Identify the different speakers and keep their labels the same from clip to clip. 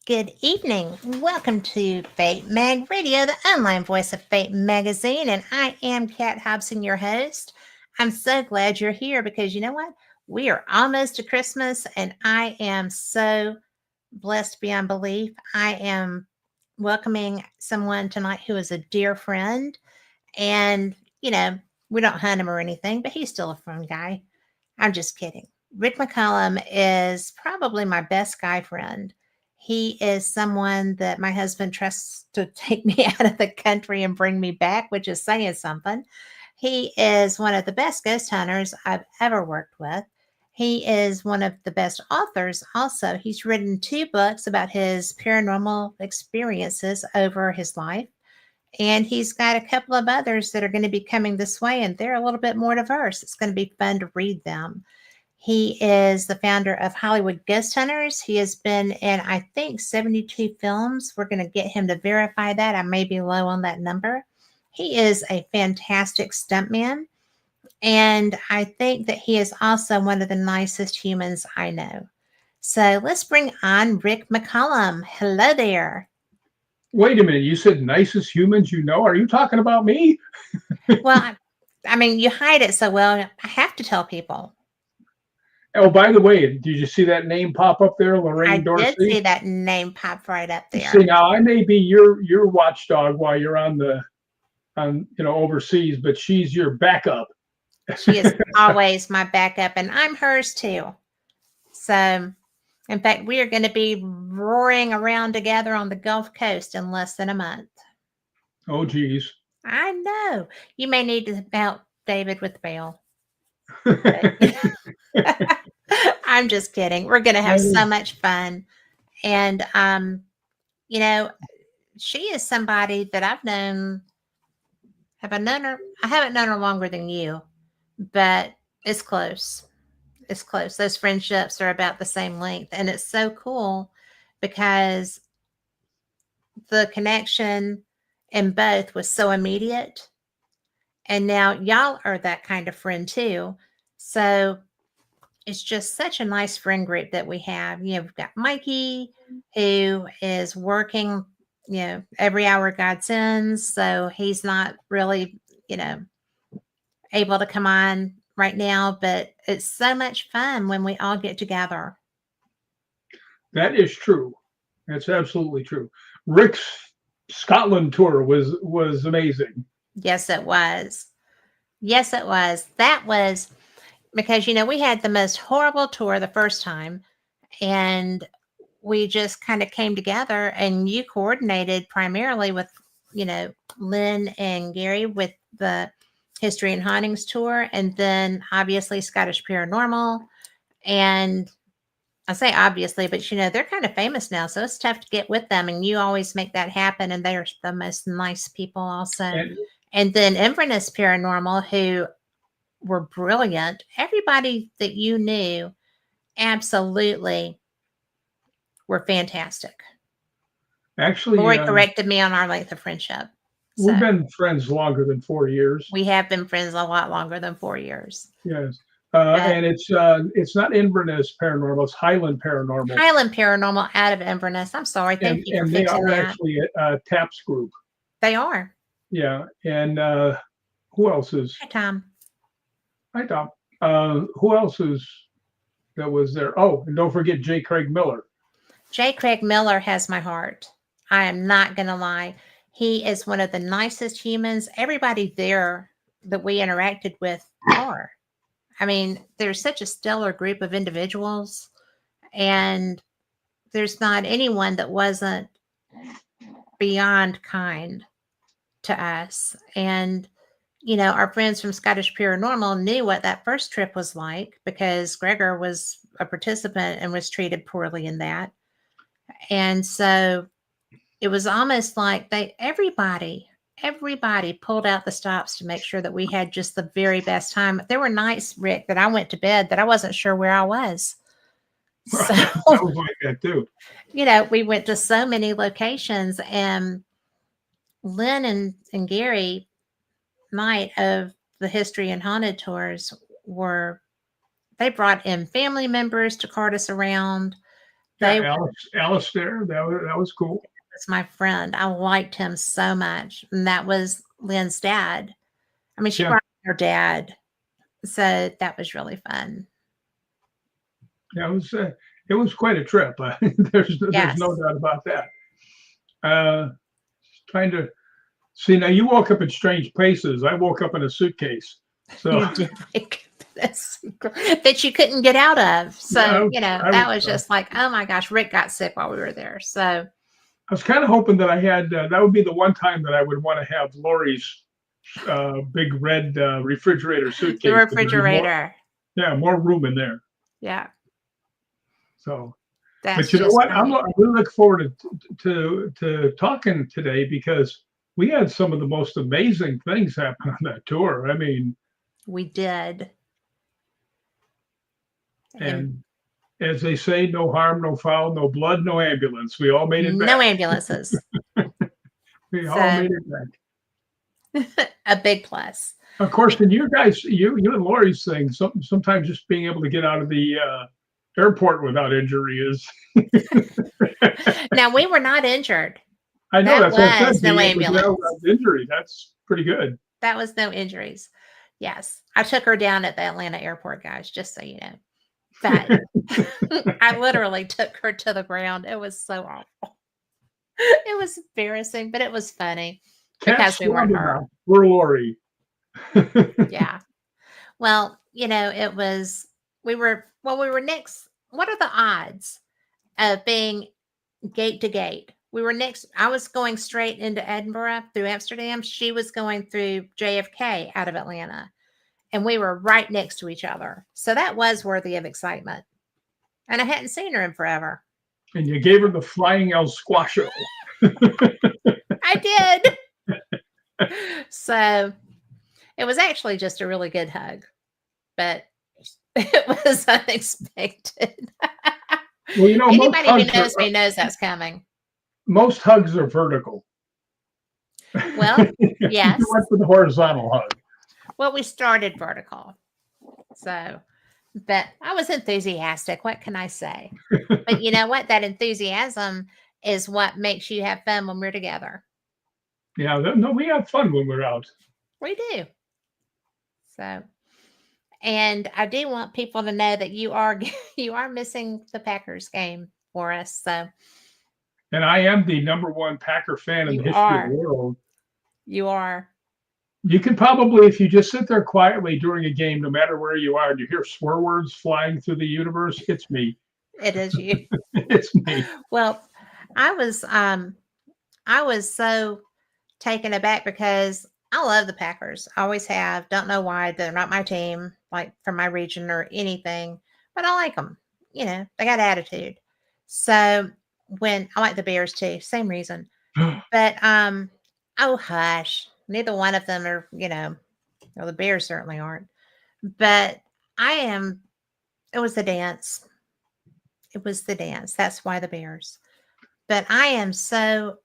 Speaker 1: Good evening. Welcome to Fate Mag Radio, the online voice of Fate Magazine. And I am Kat Hobson, your host. I'm so glad you're here because you know what? We are almost to Christmas, and I am so blessed beyond belief. I am welcoming someone tonight who is a dear friend. And, we don't hunt him or anything, but he's still a fun guy. I'm just kidding. Rick McCallum is probably my best guy friend. He is someone that my husband trusts to take me out of the country and bring me back, which is saying something. He is one of the best ghost hunters I've ever worked with. He is one of the best authors also. He's written 2 books about his paranormal experiences over his life. And he's got a couple of others that are going to be coming this way, and they're a little bit more diverse. It's going to be fun to read them. He is the founder of Hollywood Ghost Hunters. He has been in, I think, 72 films. We're going to get him to verify that. I may be low on that number. He is a fantastic stuntman. And I think that he is also one of the nicest humans I know. So let's bring on Rick McCallum. Hello there.
Speaker 2: Wait a minute, you said nicest humans you know? Are you talking about me?
Speaker 1: Well, I mean, you hide it so well. I have to tell people.
Speaker 2: Oh, by the way, did you see that name pop up there, Lorraine
Speaker 1: I did see
Speaker 2: Dorsey?
Speaker 1: that name pop right up
Speaker 2: See,
Speaker 1: there.
Speaker 2: now I may be your watchdog while you're on overseas, but she's your backup.
Speaker 1: She is always my backup, and I'm hers too. So, in fact, we are going to be roaring around together on the Gulf Coast in less than a month.
Speaker 2: Oh, geez.
Speaker 1: I know. You may need to help David with the bail. I'm just kidding. We're going to have so much fun. And, you know, she is somebody that I've known. Have I known her? I haven't known her longer than you, but it's close. It's close. Those friendships are about the same length. And it's so cool because the connection in both was so immediate. And now y'all are that kind of friend too. So it's just such a nice friend group that we have. We've got Mikey who is working, every hour God sends. So he's not really, able to come on right now, but it's so much fun when we all get together.
Speaker 2: That is true. That's absolutely true. Rick's Scotland tour was amazing.
Speaker 1: Yes, it was. Yes, it was. That was because, we had the most horrible tour the first time, and we just kind of came together, and you coordinated primarily with, Lynn and Gary with the History and Hauntings tour, and then obviously Scottish Paranormal. And I say obviously, but they're kind of famous now, so it's tough to get with them. And you always make that happen, and they're the most nice people, also.
Speaker 2: And
Speaker 1: And then Inverness Paranormal, who were brilliant. Everybody that you knew absolutely were fantastic.
Speaker 2: actually,
Speaker 1: Lori corrected me on our length of friendship.
Speaker 2: we've
Speaker 1: So
Speaker 2: been friends longer than 4 years.
Speaker 1: we have been friends a lot longer than 4 years.
Speaker 2: Yes.
Speaker 1: But
Speaker 2: And it's not Inverness Paranormal, it's Highland Paranormal.
Speaker 1: Highland Paranormal out of Inverness. I'm sorry. Thank you for
Speaker 2: And they
Speaker 1: fixing
Speaker 2: are
Speaker 1: that.
Speaker 2: actually a TAPS group.
Speaker 1: They are.
Speaker 2: Yeah. And who else is
Speaker 1: Hi, Tom.
Speaker 2: hi Tom? Who else is that was there? Oh, and don't forget J. Craig Miller.
Speaker 1: J. Craig Miller has my heart. I am not going to lie. He is one of the nicest humans. Everybody there that we interacted with are. I mean, there's such a stellar group of individuals, and there's not anyone that wasn't beyond kind to us. And, our friends from Scottish Paranormal knew what that first trip was like because Gregor was a participant and was treated poorly in that. And so it was almost like everybody pulled out the stops to make sure that we had just the very best time. There were nights, Rick, that I went to bed that I wasn't sure where I was. So,
Speaker 2: I was like that too.
Speaker 1: we went to so many locations, and Lynn and Gary night of the History and Haunted tours they brought in family members to cart us around.
Speaker 2: Yeah,
Speaker 1: They
Speaker 2: Alice there. That was cool.
Speaker 1: was my friend. I liked him so much. And that was Lynn's dad. I mean, she
Speaker 2: Yeah,
Speaker 1: brought her dad. So that was really fun.
Speaker 2: yeah, it was quite a trip. There's no
Speaker 1: Yes.
Speaker 2: doubt about that. Uh, Trying to see now. You woke up in strange places. I woke up in a suitcase. So
Speaker 1: You did wake up in a secret that you couldn't get out of.
Speaker 2: yeah,
Speaker 1: So,
Speaker 2: I,
Speaker 1: that was just like, oh my gosh, Rick got sick while we were there. So
Speaker 2: I was kind of hoping that I had that would be the one time that I would want to have Lori's big red refrigerator
Speaker 1: the
Speaker 2: suitcase. There'd be more,
Speaker 1: refrigerator.
Speaker 2: yeah, more room in there.
Speaker 1: Yeah.
Speaker 2: So, but
Speaker 1: That's
Speaker 2: you know
Speaker 1: just
Speaker 2: what? I
Speaker 1: funny.
Speaker 2: really look forward to talking today because we had some of the most amazing things happen on that tour. I mean,
Speaker 1: We did. And
Speaker 2: and as they say, no harm, no foul, no blood, no ambulance. We all made it
Speaker 1: no
Speaker 2: back.
Speaker 1: ambulances.
Speaker 2: We all
Speaker 1: So
Speaker 2: made it back.
Speaker 1: a big plus.
Speaker 2: Of course, and you guys, you and Lori's thing, sometimes just being able to get out of the airport without injury is.
Speaker 1: Now we were not injured.
Speaker 2: I know
Speaker 1: That
Speaker 2: that's what I said.
Speaker 1: was no
Speaker 2: Being able to get out
Speaker 1: ambulance.
Speaker 2: without injury, that's pretty good.
Speaker 1: That was no injuries. Yes. I took her down at the Atlanta airport, guys, just so you know. But I literally took her to the ground. It was so awful. It was embarrassing, but it was funny
Speaker 2: Cats
Speaker 1: because we weren't
Speaker 2: squabble
Speaker 1: hurt.
Speaker 2: now. We're Lori.
Speaker 1: Yeah. Well, it was we were next. What are the odds of being gate to gate? We were next. I was going straight into Edinburgh through Amsterdam. She was going through JFK out of Atlanta, and we were right next to each other. So that was worthy of excitement. And I hadn't seen her in forever.
Speaker 2: And you gave her the flying El Squasho.
Speaker 1: I did. So it was actually just a really good hug, but it was unexpected.
Speaker 2: Well,
Speaker 1: Anybody who knows me knows that's coming.
Speaker 2: most hugs are vertical.
Speaker 1: Well,
Speaker 2: You
Speaker 1: yes.
Speaker 2: went for the horizontal hug.
Speaker 1: Well, we started vertical. So, but I was enthusiastic. What can I say? But you know what? That enthusiasm is what makes you have fun when we're together.
Speaker 2: Yeah, no, we have fun when we're out.
Speaker 1: We do. So, and I do want people to know that you are you are missing the Packers game for us. So
Speaker 2: And I am the number one Packer fan in the
Speaker 1: you
Speaker 2: history of the
Speaker 1: are.
Speaker 2: world.
Speaker 1: You are.
Speaker 2: You can probably, if you just sit there quietly during a game, no matter where you are, and you hear swear words flying through the universe, it's me.
Speaker 1: It is you.
Speaker 2: It's me.
Speaker 1: Well, I was so taken aback because I love the Packers. I always have. Don't know why. They're not my team, like from my region or anything, but I like them. They got attitude. So when I like the Bears too, same reason. But oh hush, neither one of them are. Well, the Bears certainly aren't. But I am. It was the dance. It was the dance. That's why the Bears. But I am so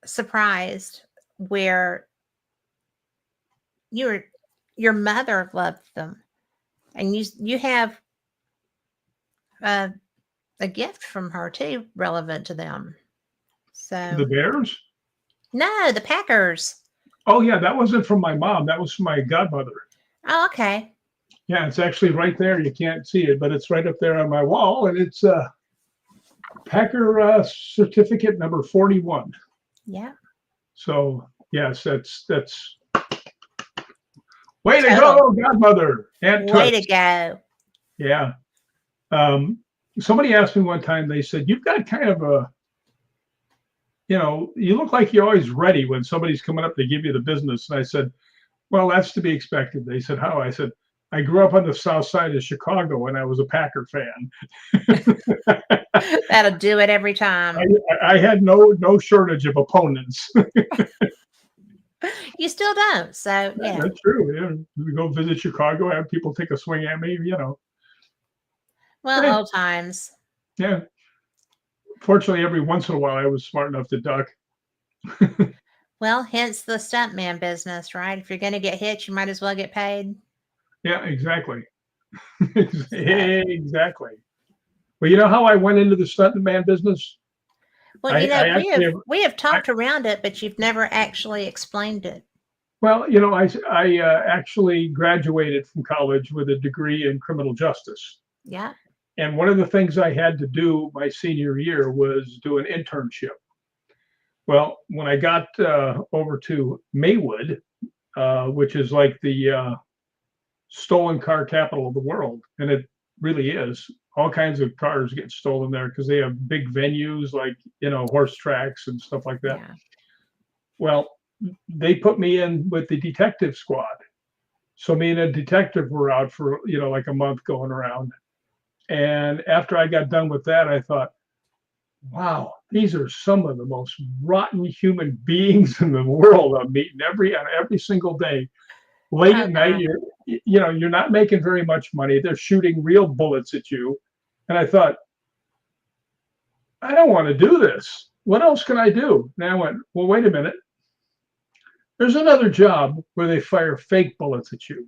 Speaker 1: surprised where your mother loved them, and you have a, a gift from her too relevant to them.
Speaker 2: The
Speaker 1: So
Speaker 2: Bears?
Speaker 1: no, the Packers.
Speaker 2: Oh, yeah, that wasn't from my mom. That was from my godmother.
Speaker 1: Oh, okay.
Speaker 2: Yeah, it's actually right there. You can't see it, but it's right up there on my wall, and it's Packer certificate number 41.
Speaker 1: Yeah.
Speaker 2: So yes, that's way to
Speaker 1: Total.
Speaker 2: go, godmother. Aunt
Speaker 1: Way
Speaker 2: Toots.
Speaker 1: to go.
Speaker 2: Yeah. Somebody asked me one time, they said, you've got kind of you look like you're always ready when somebody's coming up to give you the business. And I said, well, that's to be expected. They said, how? I said, I grew up on the south side of Chicago and I was a Packer fan.
Speaker 1: That'll do it every time.
Speaker 2: I had no shortage of opponents.
Speaker 1: You still don't. So yeah.
Speaker 2: That's true. Yeah. We go visit Chicago, have people take a swing at me,
Speaker 1: Well,
Speaker 2: Hey.
Speaker 1: old times.
Speaker 2: Yeah. Fortunately, every once in a while, I was smart enough to duck.
Speaker 1: Well, hence the stuntman business, right? If you're going to get hit, you might as well get paid.
Speaker 2: Yeah, exactly.
Speaker 1: So,
Speaker 2: Exactly. Well, you know how I went into the stuntman business?
Speaker 1: Well,
Speaker 2: I actually,
Speaker 1: we have
Speaker 2: I,
Speaker 1: talked around it, but you've never actually explained it.
Speaker 2: well, I actually graduated from college with a degree in criminal justice.
Speaker 1: Yeah.
Speaker 2: And one of the things I had to do my senior year was do an internship. Well, when I got over to Maywood, which is like the stolen car capital of the world, and it really is. All kinds of cars get stolen there because they have big venues like horse tracks and stuff like that.
Speaker 1: Yeah.
Speaker 2: Well, they put me in with the detective squad. So me and a detective were out for like a month going around. And after I got done with that, I thought, wow, these are some of the most rotten human beings in the world I'm meeting on every single day. Late
Speaker 1: Oh
Speaker 2: at night,
Speaker 1: God.
Speaker 2: you're not making very much money. They're shooting real bullets at you. And I thought, I don't want to do this. What else can I do? And I went, well, wait a minute. There's another job where they fire fake bullets at you.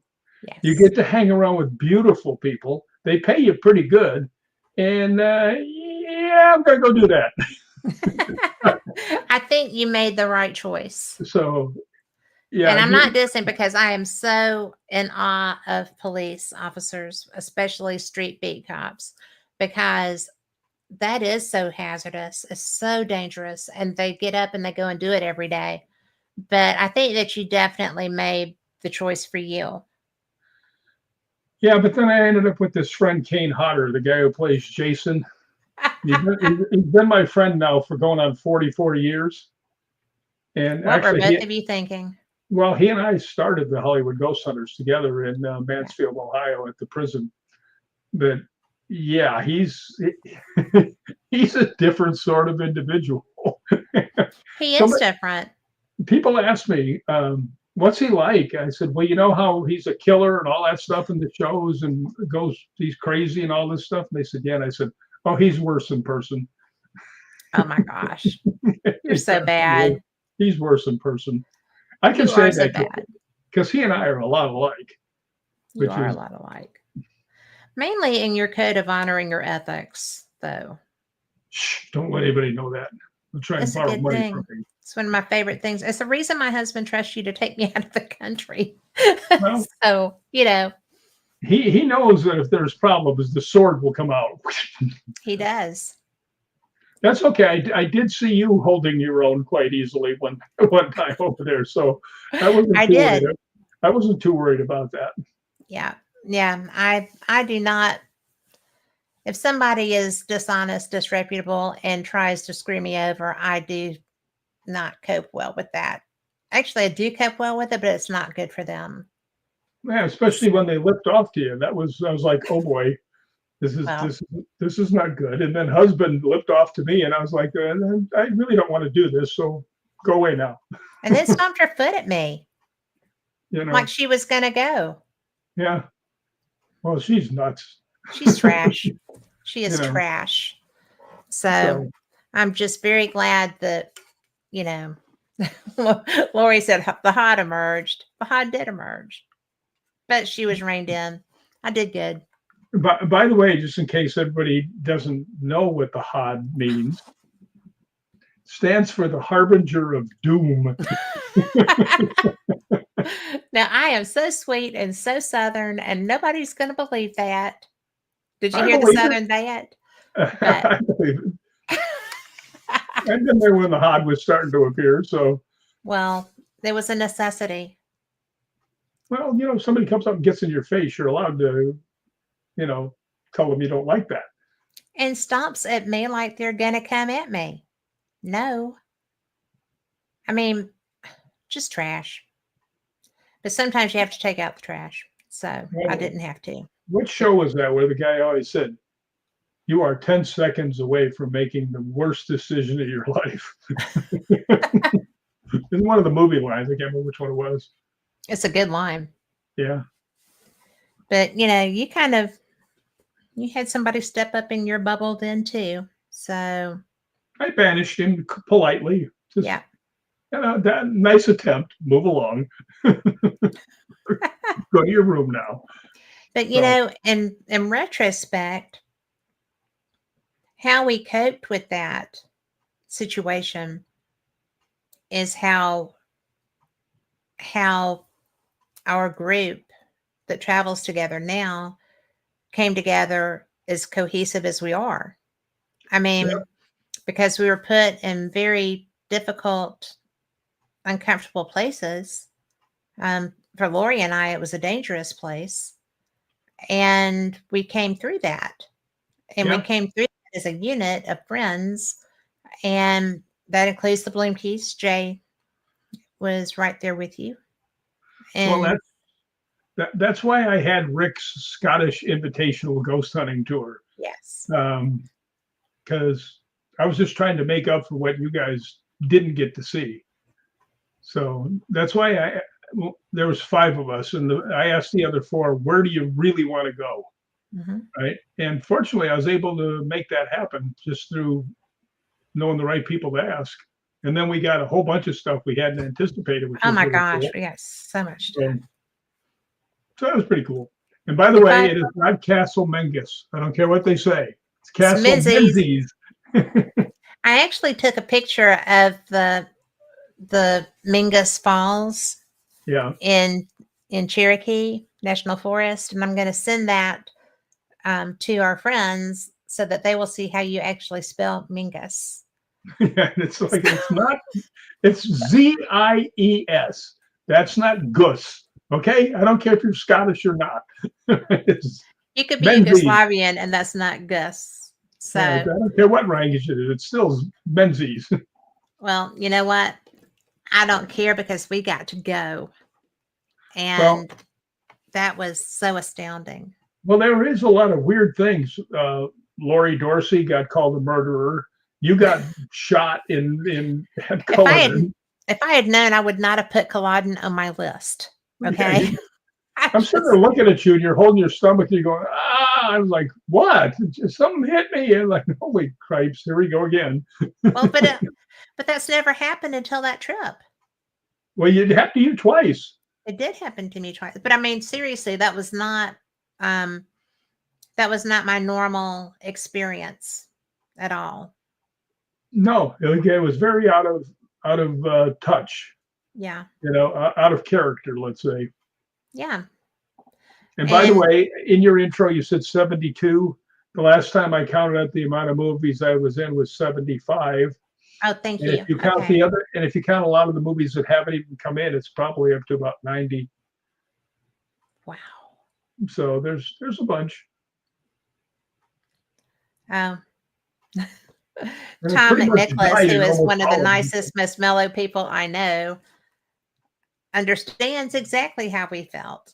Speaker 2: You
Speaker 1: Yes.
Speaker 2: get to hang around with beautiful people. They pay you pretty good. And yeah, I'm going to go do that.
Speaker 1: I think you made the right choice.
Speaker 2: So, yeah.
Speaker 1: And I'm not dissing because I am so in awe of police officers, especially street beat cops, because that is so hazardous. It's so dangerous. And they get up and they go and do it every day. But I think that you definitely made the choice for you.
Speaker 2: Yeah, but then I ended up with this friend, Kane Hodder, the guy who plays Jason. He's been my friend now for going on 44 years. And
Speaker 1: What were
Speaker 2: actually,
Speaker 1: both of you thinking?
Speaker 2: well, he and I started the Hollywood Ghost Hunters together in Mansfield, Ohio, at the prison. But yeah, he's a different sort of individual.
Speaker 1: He is
Speaker 2: Somebody,
Speaker 1: different.
Speaker 2: people ask me, what's he like? I said, well, you know how he's a killer and all that stuff in the shows and he's crazy and all this stuff. And they said, yeah. And I said, oh, he's worse in person.
Speaker 1: Oh my gosh. You're so bad.
Speaker 2: He's worse in person. I can
Speaker 1: You
Speaker 2: say
Speaker 1: are so
Speaker 2: that
Speaker 1: bad.
Speaker 2: because he and I are a lot alike.
Speaker 1: You are a lot alike. Mainly in your code of honor and your ethics, though.
Speaker 2: Shh, don't let anybody know that. I'm trying
Speaker 1: It's
Speaker 2: to
Speaker 1: a
Speaker 2: borrow
Speaker 1: good
Speaker 2: money
Speaker 1: thing.
Speaker 2: from me.
Speaker 1: It's one of my favorite things. It's the reason my husband trusts you to take me out of the country.
Speaker 2: Well,
Speaker 1: So,
Speaker 2: he knows that if there's problems, the sword will come out.
Speaker 1: he does.
Speaker 2: That's okay. I did see you holding your own quite easily one time over there, so I wasn't
Speaker 1: I
Speaker 2: too
Speaker 1: did.
Speaker 2: worried. I wasn't too worried about that.
Speaker 1: Yeah. Yeah. I do not. If somebody is dishonest, disreputable, and tries to screw me over, I do not cope well with that. Actually, I do cope well with it, but it's not good for them.
Speaker 2: Yeah, especially when they lipped off to you. I was like, oh boy, this is not good. And then husband lipped off to me, and I was like, I really don't want to do this, so go away now.
Speaker 1: And then stomped her foot at me, like she was gonna go.
Speaker 2: Yeah. Well, she's nuts.
Speaker 1: She's trash. She is trash. So I'm just very glad that, Lori said the hod emerged. The hod did emerge, but she was reined in. I did good.
Speaker 2: By the way, just in case everybody doesn't know what the hod means, stands for the harbinger of doom.
Speaker 1: Now, I am so sweet and so Southern, and nobody's going to believe that. Did you hear the Southern that?
Speaker 2: I believe it. I've been there when the hod was starting to appear, so.
Speaker 1: Well, there was a necessity.
Speaker 2: Well, if somebody comes up and gets in your face, you're allowed to, tell them you don't like that.
Speaker 1: And stomps at me like they're going to come at me. No. I mean, just trash. But sometimes you have to take out the trash. So I didn't have to.
Speaker 2: What show was that where the guy always said, you are 10 seconds away from making the worst decision of your life? In one of the movie lines, I can't remember which one it was.
Speaker 1: It's a good line.
Speaker 2: Yeah.
Speaker 1: But, you had somebody step up in your bubble then too. So
Speaker 2: I banished him politely.
Speaker 1: Yeah.
Speaker 2: That nice attempt. Move along. Go to your room now.
Speaker 1: But in retrospect, how we coped with that situation is how our group that travels together now came together as cohesive as we are. I mean,
Speaker 2: Yep.
Speaker 1: because we were put in very difficult, uncomfortable places. For Lori and I, it was a dangerous place. And we came through that. And we
Speaker 2: Yeah.
Speaker 1: came through that as a unit of friends. And that includes the Bloomkeys. Jay was right there with you.
Speaker 2: Well,
Speaker 1: And
Speaker 2: that's why I had Rick's Scottish Invitational Ghost Hunting Tour,
Speaker 1: yes.
Speaker 2: because I was just trying to make up for what you guys didn't get to see. So that's why there was 5 of us, and I asked the other 4, where do you really want to go?
Speaker 1: Mm-hmm.
Speaker 2: Right. And fortunately, I was able to make that happen just through knowing the right people to ask. And then we got a whole bunch of stuff we hadn't anticipated, which
Speaker 1: Oh
Speaker 2: was
Speaker 1: my
Speaker 2: really
Speaker 1: gosh,
Speaker 2: cool.
Speaker 1: we got so much stuff.
Speaker 2: So that was pretty cool. And by the way, it is not Castle Menzies. I don't care what they say. It's Castle Menzies.
Speaker 1: I actually took a picture of the Mingus Falls
Speaker 2: Yeah.
Speaker 1: in Cherokee National Forest, and I'm going to send that to our friends so that they will see how you actually spell Mingus.
Speaker 2: Yeah, it's like it's Zies. That's not Gus. Okay, I don't care if you're Scottish or not.
Speaker 1: You could be
Speaker 2: Menzies.
Speaker 1: Yugoslavian, and that's not Gus. So
Speaker 2: yeah, I don't care what language it is. It's still Menzies.
Speaker 1: Well, you know what? I don't care because we got to go, and that was so astounding.
Speaker 2: Well, there is a lot of weird things. Lori Dorsey got called a murderer. You got shot in Culloden.
Speaker 1: If I had known, I would not have put Culloden on my list. Okay.
Speaker 2: Yeah, I'm sitting there looking at you, and you're holding your stomach, and you're going, ah! I was like, what? Something hit me, and like, holy cripes, here we go again.
Speaker 1: Well, but that's never happened until that trip.
Speaker 2: Well, it happened to you twice.
Speaker 1: It did happen to me twice, but I mean, seriously, that was not my normal experience at all.
Speaker 2: No, it was very out of touch.
Speaker 1: Yeah.
Speaker 2: You know, out of character, let's say.
Speaker 1: Yeah.
Speaker 2: And by the way, in your intro, you said 72. The last time I counted out the amount of movies I was in was 75.
Speaker 1: Oh, thank you.
Speaker 2: And if you count if you count a lot of the movies that haven't even come in, it's probably up to about 90.
Speaker 1: Wow.
Speaker 2: So there's a bunch.
Speaker 1: Tom McNicholas, who is one of the nicest, most mellow people I know, understands exactly how we felt.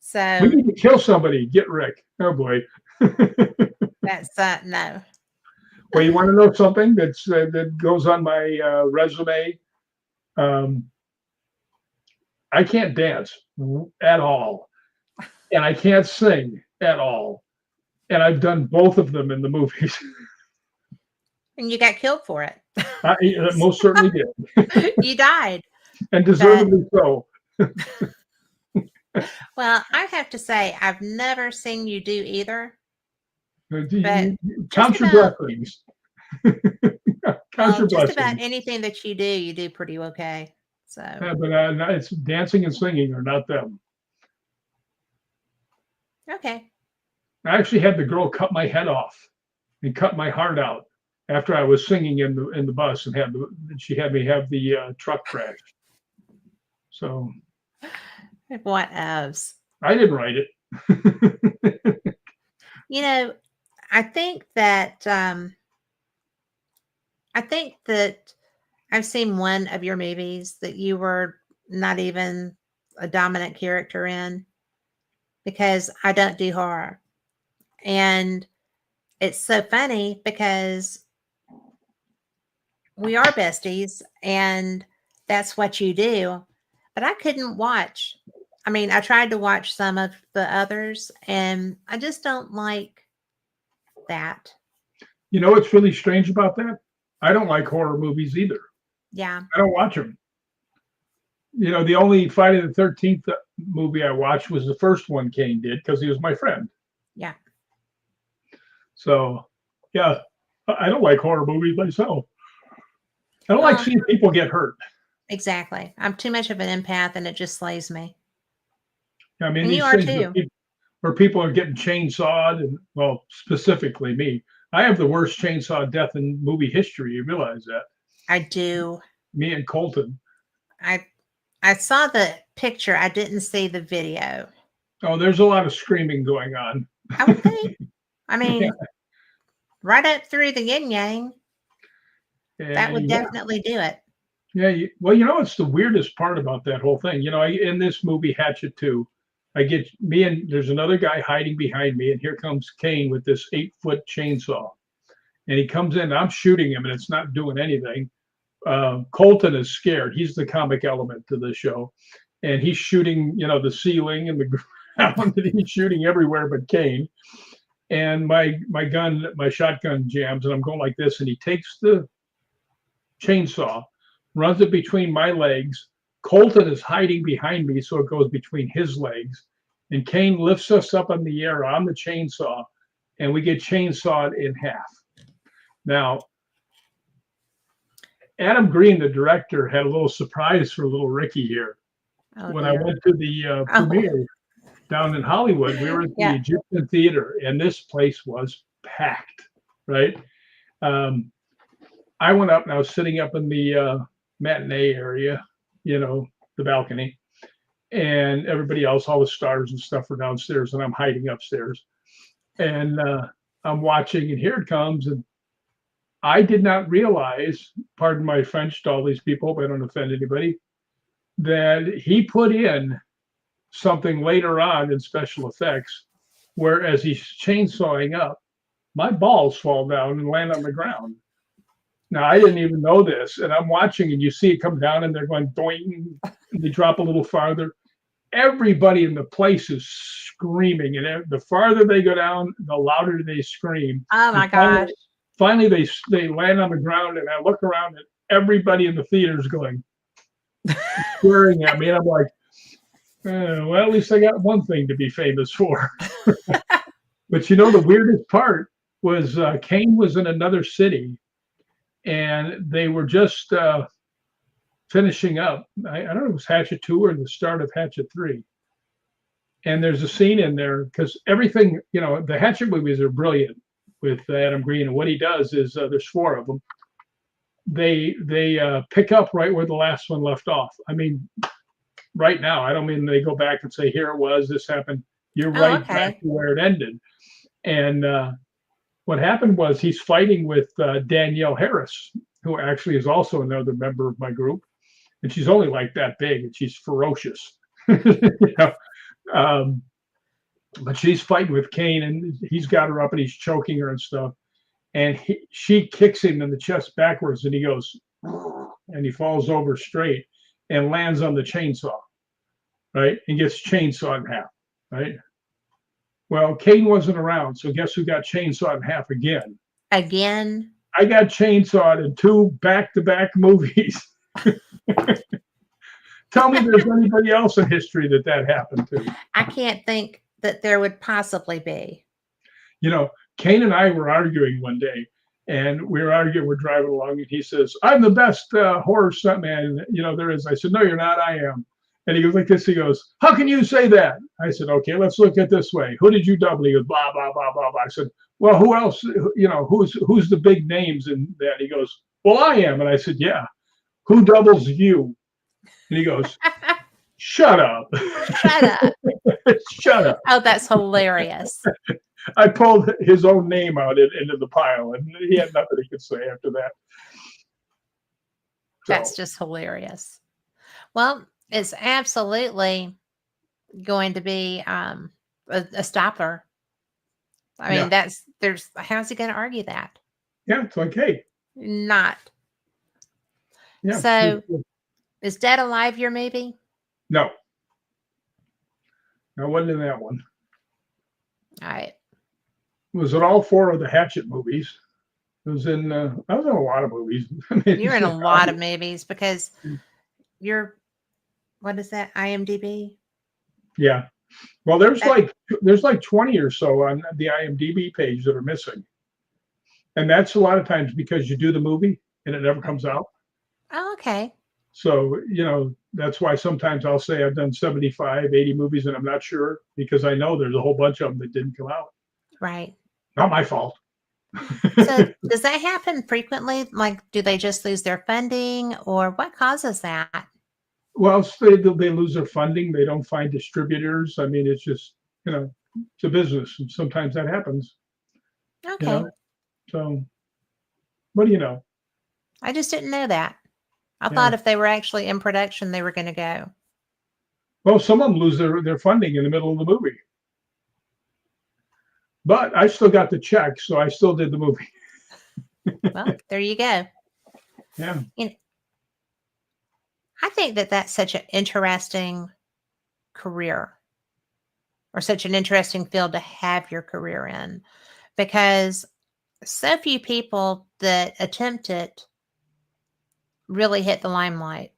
Speaker 1: So
Speaker 2: we need to kill somebody. Get Rick. Oh boy.
Speaker 1: That's no.
Speaker 2: Well, you want to know something that goes on my resume? I can't dance at all, and I can't sing at all, and I've done both of them in the movies.
Speaker 1: And you got killed for it.
Speaker 2: I most certainly did.
Speaker 1: You died,
Speaker 2: and deservedly so.
Speaker 1: Well, I have to say, I've never seen you do either.
Speaker 2: Count your blessings.
Speaker 1: Just about anything that you do pretty okay. So,
Speaker 2: yeah, but it's dancing and singing are not them.
Speaker 1: Okay.
Speaker 2: I actually had the girl cut my head off and cut my heart out after I was singing in the bus, and she had me have the truck crash. So.
Speaker 1: What else?
Speaker 2: I didn't write it.
Speaker 1: You know, I think that I've seen one of your movies that you were not even a dominant character in, because I don't do horror. And it's so funny because we are besties and that's what you do. But I couldn't watch. I mean, I tried to watch some of the others and I just don't like that.
Speaker 2: You know what's really strange about that? I don't like horror movies either.
Speaker 1: Yeah.
Speaker 2: I don't watch them. You know, the only Friday the 13th movie I watched was the first one Kane did because he was my friend.
Speaker 1: Yeah.
Speaker 2: So, yeah, I don't like horror movies myself. I don't like
Speaker 1: Well,
Speaker 2: seeing people get hurt.
Speaker 1: exactly. I'm too much of an empath, and it just slays me.
Speaker 2: I mean,
Speaker 1: And you
Speaker 2: these
Speaker 1: are
Speaker 2: things
Speaker 1: too.
Speaker 2: where people are getting chainsawed, and well, specifically me. I have the worst chainsaw death in movie history. You realize that?
Speaker 1: I do.
Speaker 2: Me and Colton.
Speaker 1: I I saw the picture. I didn't see the video.
Speaker 2: Oh, there's a lot of screaming going on.
Speaker 1: I would think. I
Speaker 2: Yeah,
Speaker 1: mean, right up through the yin yang, that would
Speaker 2: and yeah,
Speaker 1: definitely do it.
Speaker 2: yeah. Well, it's the weirdest part about that whole thing. In this movie Hatchet 2, I get me and there's another guy hiding behind me, and here comes Kane with this 8-foot chainsaw, and he comes in. I'm shooting him, and it's not doing anything. Colton is scared. He's the comic element to the show, and he's shooting, the ceiling and the ground, and he's shooting everywhere but Kane. And my shotgun jams, and I'm going like this, and he takes the chainsaw, runs it between my legs. Colton is hiding behind me, so it goes between his legs. And Kane lifts us up in the air on the chainsaw, and we get chainsawed in half. Now, Adam Green, the director, had a little surprise for little Ricky here.
Speaker 1: Oh
Speaker 2: When I
Speaker 1: dear.
Speaker 2: went to the
Speaker 1: Oh,
Speaker 2: premiere down in Hollywood, we were at the
Speaker 1: yeah.
Speaker 2: Egyptian Theater, and this place was packed, right? Um, I went up and I was sitting up in the matinee area, the balcony, and everybody else, all the stars and stuff, are downstairs, and I'm hiding upstairs. And I'm watching, and here it comes, and I did not realize, pardon my French to all these people, but I don't offend anybody, that he put in something later on in special effects where as he's chainsawing up, my balls fall down and land on the ground. Now, I didn't even know this, and I'm watching, and you see it come down, and they're going doing, and they drop a little farther. Everybody in the place is screaming, and the farther they go down, the louder they scream.
Speaker 1: Oh my
Speaker 2: And
Speaker 1: gosh.
Speaker 2: finally they land on the ground, and I look around, and everybody in the theater is going, staring at me, and I'm like, well, at least I got one thing to be famous for. But the weirdest part was Kane was in another city, and they were just finishing up. I don't know if it was Hatchet 2 or the start of Hatchet 3. And there's a scene in there because everything, the Hatchet movies are brilliant with Adam Green. And what he does is there's 4 of them. They pick up right where the last one left off. I mean, right now, I don't mean they go back and say, here it was, this happened. You're right back to where it ended. And what happened was he's fighting with Danielle Harris, who actually is also another member of my group. And she's only like that big, and she's ferocious. But she's fighting with Kane, and he's got her up, and he's choking her and stuff. And she kicks him in the chest backwards, and he goes, and he falls over straight and lands on the chainsaw, right? And gets chainsawed in half, right? Well, Kane wasn't around, so guess who got chainsawed in half again?
Speaker 1: Again?
Speaker 2: I got chainsawed in 2 back-to-back movies. Tell me there's anybody else in history that happened to.
Speaker 1: I can't think that there would possibly be.
Speaker 2: Kane and I were arguing one day, and we're driving along, and he says, I'm the best horror stuntman, there is. I said, no, you're not, I am. And he goes like this, he goes, how can you say that? I said, okay, let's look at it this way. Who did you double? He goes, blah, blah, blah, blah, blah. I said, well, who else, who's the big names in that? He goes, well, I am. And I said, yeah. Who doubles you? And he goes, shut up.
Speaker 1: Shut up.
Speaker 2: Shut up.
Speaker 1: Oh, that's hilarious.
Speaker 2: I pulled his own name out into the pile, and he had nothing he could say after that.
Speaker 1: That's just hilarious. Well, it's absolutely going to be a stopper. I mean, how's he going to argue that?
Speaker 2: Yeah, it's like, hey.
Speaker 1: Not.
Speaker 2: Yeah.
Speaker 1: So, is Dead Alive your movie?
Speaker 2: No. I wasn't in that one.
Speaker 1: All right.
Speaker 2: Was in all 4 of the Hatchet movies. I was in a lot of movies.
Speaker 1: You're in a lot of movies because you're, what is that, IMDb?
Speaker 2: Yeah. Well,
Speaker 1: Uh,
Speaker 2: there's like 20 or so on the IMDb page that are missing. And that's a lot of times because you do the movie and it never
Speaker 1: right.
Speaker 2: comes out.
Speaker 1: Oh, okay.
Speaker 2: So, that's why sometimes I'll say I've done 75, 80 movies and I'm not sure because I know there's a whole bunch of them that didn't come out.
Speaker 1: Right.
Speaker 2: Not my fault.
Speaker 1: So does that happen frequently? Like, do they just lose their funding or what causes that?
Speaker 2: Well, they lose their funding. They don't find distributors. I mean, it's just, it's a business. And sometimes that happens, you
Speaker 1: Okay.
Speaker 2: know. So what do you know?
Speaker 1: I just didn't know that. I
Speaker 2: Yeah.
Speaker 1: thought if they were actually in production, they were going to go.
Speaker 2: Well, some of them lose their funding in the middle of the movie. But I still got the check, so I still did the movie.
Speaker 1: Well, there you go.
Speaker 2: Yeah.
Speaker 1: You know, I think that that's such an interesting career or such an interesting field to have your career in because so few people that attempt it really hit the limelight.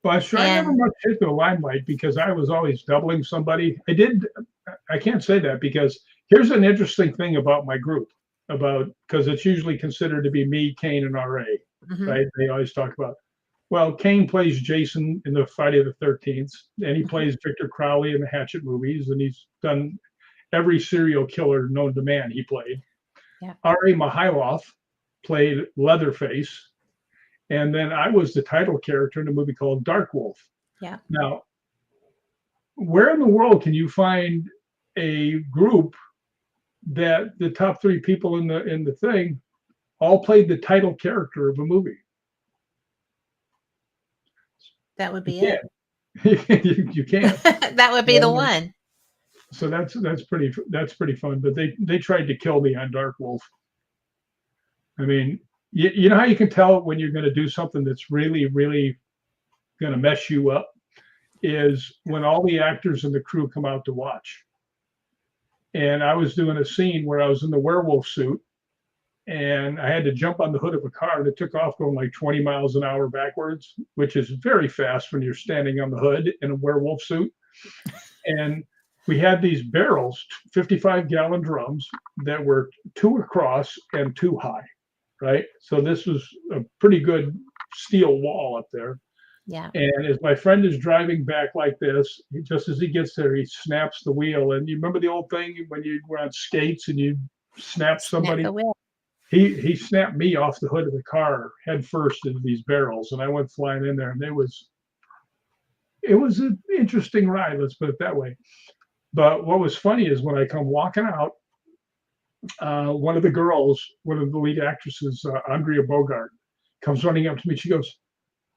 Speaker 2: But sure, I never
Speaker 1: And
Speaker 2: much hit the limelight because I was always doubling somebody. I can't say that because here's an interesting thing about my group, because it's usually considered to be me, Kane, and RA,
Speaker 1: mhm,
Speaker 2: right? They always talk about, well, Kane plays Jason in the Friday the 13th, and he
Speaker 1: mhm,
Speaker 2: plays Victor Crowley in the Hatchet movies, and he's done every serial killer known to man he played.
Speaker 1: yeah,
Speaker 2: R.A. Mihailoff played Leatherface, and then I was the title character in a movie called Dark Wolf.
Speaker 1: yeah.
Speaker 2: Now, where in the world can you find a group that the top three people in the thing all played the title character of a movie?
Speaker 1: That would
Speaker 2: You
Speaker 1: be it.
Speaker 2: can't. You can't.
Speaker 1: That would be the
Speaker 2: Um,
Speaker 1: one.
Speaker 2: so that's pretty fun. But they tried to kill me on Dark Wolf. I mean, you know how you can tell when you're going to do something that's really really going to mess you up is when all the actors and the crew come out to watch. And I was doing a scene where I was in the werewolf suit and I had to jump on the hood of a car and it took off going like 20 miles an hour backwards, which is very fast when you're standing on the hood in a werewolf suit. And we had these barrels, 55-gallon drums that were 2 across and 2 high, right? So this was a pretty good steel wall up there.
Speaker 1: Yeah.
Speaker 2: And as my friend is driving back like this, just as he gets there, he snaps the wheel. And you remember the old thing when you were on skates and you snap
Speaker 1: Snap
Speaker 2: somebody?
Speaker 1: the whip.
Speaker 2: He snapped me off the hood of the car head first into these barrels, and I went flying in there. And it was an interesting ride, let's put it that way. But what was funny is when I come walking out, one of the girls, one of the lead actresses, Andrea Bogart, comes running up to me. She goes,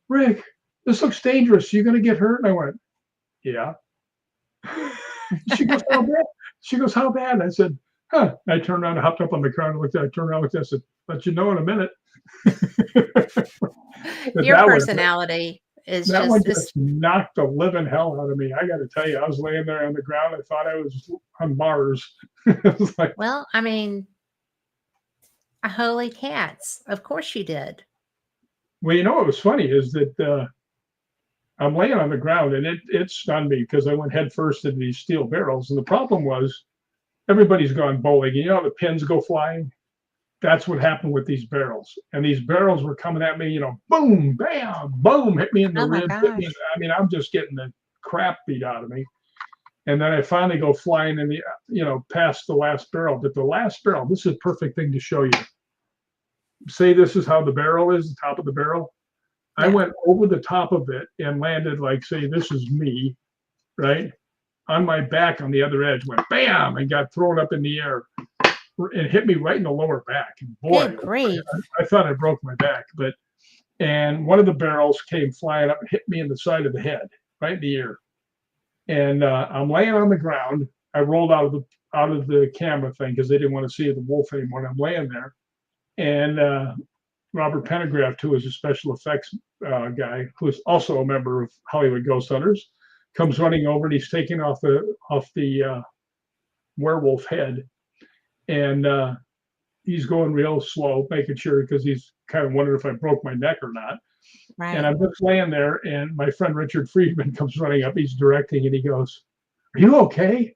Speaker 2: "Rick, this looks dangerous. You gonna get hurt?" And I went, "Yeah." She goes, "How bad?" She goes, "How bad?" I said, "Huh." I turned around, hopped up on the car, and looked at. I turned around, looked at. I said, "Let you know in a minute." But
Speaker 1: Your
Speaker 2: that one,
Speaker 1: personality is
Speaker 2: that one
Speaker 1: just is
Speaker 2: just knocked the living hell out of me. I got to tell you, I was laying there on the ground. I thought I was on Mars. It was like,
Speaker 1: well, I mean, holy cats. Of course you did.
Speaker 2: well, what was funny is that I'm laying on the ground, and it stunned me because I went head first into these steel barrels. And the problem was everybody's gone bowling. You know how the pins go flying? That's what happened with these barrels. And these barrels were coming at me, boom, bam, boom, hit me in the
Speaker 1: Oh my
Speaker 2: ribs. Hit me.
Speaker 1: gosh.
Speaker 2: I mean, I'm just getting the crap beat out of me. And then I finally go flying in past the last barrel. But the last barrel, this is a perfect thing to show you. Say this is how the barrel is, the top of the barrel. I
Speaker 1: Yeah.
Speaker 2: went over the top of it and landed like, say, this is me, right? On my back on the other edge, went bam, and got thrown up in the air and hit me right in the lower back. And boy,
Speaker 1: Good grief.
Speaker 2: I thought I broke my back. And one of the barrels came flying up and hit me in the side of the head, right in the ear. And I'm laying on the ground. I rolled out of the camera thing because they didn't want to see the wolf anymore. And I'm laying there, and Robert Pendergraft, who is a special effects guy, who is also a member of Hollywood Ghost Hunters, comes running over and he's taking off the werewolf head, and he's going real slow, making sure because he's kind of wondering if I broke my neck or not. And
Speaker 1: Right.
Speaker 2: I'm just laying there, and my friend Richard Friedman comes running up. He's directing, and he goes, are you okay?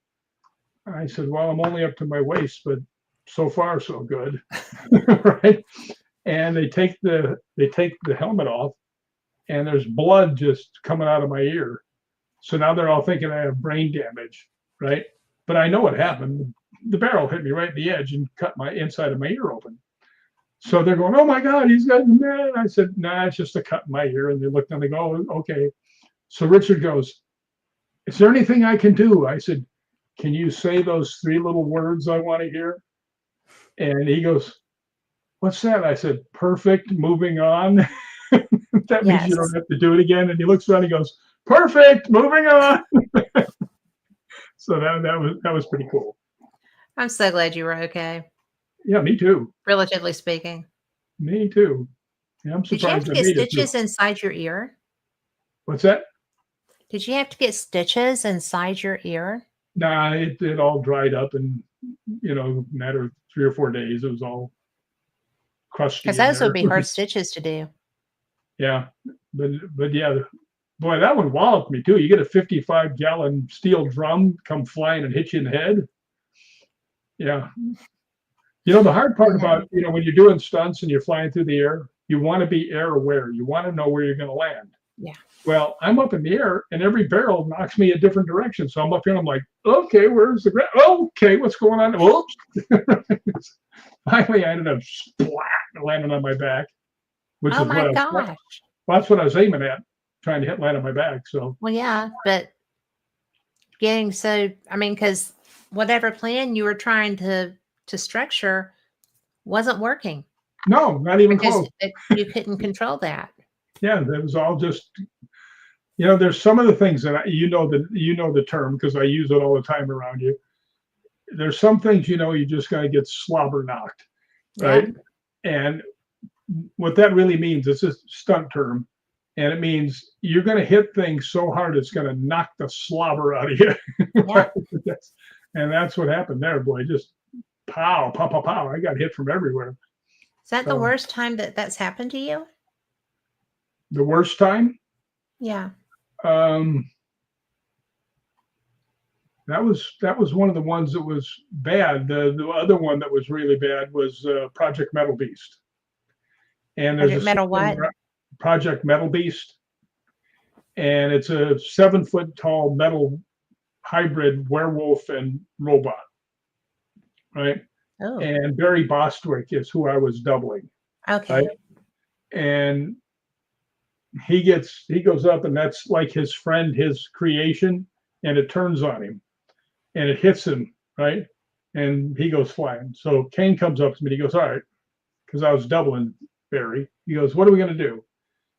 Speaker 2: I said, well, I'm only up to my waist, but so far so good. Right. And they take the helmet off, and there's blood just coming out of my ear. So now they're all thinking I have brain damage, right? But I know what happened. The barrel hit me right at the edge and cut my inside of my ear open. So they're going, "Oh my God, he's got mad." I said, "Nah, it's just a cut in my ear." And they looked and they go, "Oh, okay." So Richard goes, "Is there anything I can do?" I said, "Can you say those three little words I want to hear?" And he goes, "What's that?" I said, "Perfect, moving on." That means you don't
Speaker 1: Yes.
Speaker 2: have to do it again. And he looks around, he goes, "Perfect, moving on." So that was pretty cool.
Speaker 1: I'm so glad you were okay,
Speaker 2: Yeah, me too.
Speaker 1: relatively speaking.
Speaker 2: Me too. Yeah, I'm
Speaker 1: Did you have
Speaker 2: surprised
Speaker 1: to
Speaker 2: I
Speaker 1: get
Speaker 2: made it through.
Speaker 1: stitches inside your ear?
Speaker 2: What's that?
Speaker 1: Did you have to get stitches inside your ear?
Speaker 2: Nah, it all dried up in, matter of 3 or 4 days. It was all
Speaker 1: Because
Speaker 2: crusty in
Speaker 1: those would
Speaker 2: there.
Speaker 1: be hard stitches to do.
Speaker 2: Yeah, but yeah, boy, that one walloped me too. You get a 55-gallon steel drum come flying and hit you in the head. Yeah, the hard part
Speaker 1: Yeah.
Speaker 2: about when you're doing stunts and you're flying through the air, you want to be air aware. You want to know where you're going to land.
Speaker 1: Yeah.
Speaker 2: Well, I'm up in the air, and every barrel knocks me a different direction. So I'm up here, and I'm like, okay, where's the ground? Okay, what's going on? Whoops. Finally, I ended up splat landing on my back, which
Speaker 1: Oh
Speaker 2: is
Speaker 1: my
Speaker 2: what
Speaker 1: gosh.
Speaker 2: that's what I was aiming at, trying to land on my back. So
Speaker 1: Well, yeah, but because whatever plan you were trying to structure wasn't working
Speaker 2: no, not even
Speaker 1: because
Speaker 2: close.
Speaker 1: you couldn't control that.
Speaker 2: Yeah, that was all just. There's some of the things that the term because I use it all the time around you. There's some things you just gotta get slobber knocked,
Speaker 1: Yeah.
Speaker 2: right? And what that really means, it's a stunt term, and it means you're going to hit things so hard it's going to knock the slobber out of you.
Speaker 1: Yeah.
Speaker 2: And that's what happened there, boy. Just pow, pow, pow, pow. I got hit from everywhere.
Speaker 1: Is that the
Speaker 2: So
Speaker 1: worst time that that's happened to you?
Speaker 2: the worst time,
Speaker 1: Yeah.
Speaker 2: um, that was one of the ones that was bad. The other one that was really bad was Project Metal Beast. And there's a
Speaker 1: Project
Speaker 2: scene
Speaker 1: Metal
Speaker 2: in
Speaker 1: what?
Speaker 2: Project Metal Beast, and it's a 7-foot tall metal hybrid werewolf and robot, right?
Speaker 1: Oh,
Speaker 2: And Barry Bostwick is who I was doubling, right?
Speaker 1: okay.
Speaker 2: And he goes up, and that's like his friend, his creation, and it turns on him and it hits him, right? And he goes flying. So Kane comes up to me. He goes, "All right," because I was doubling Barry. He goes, "What are we going to do?"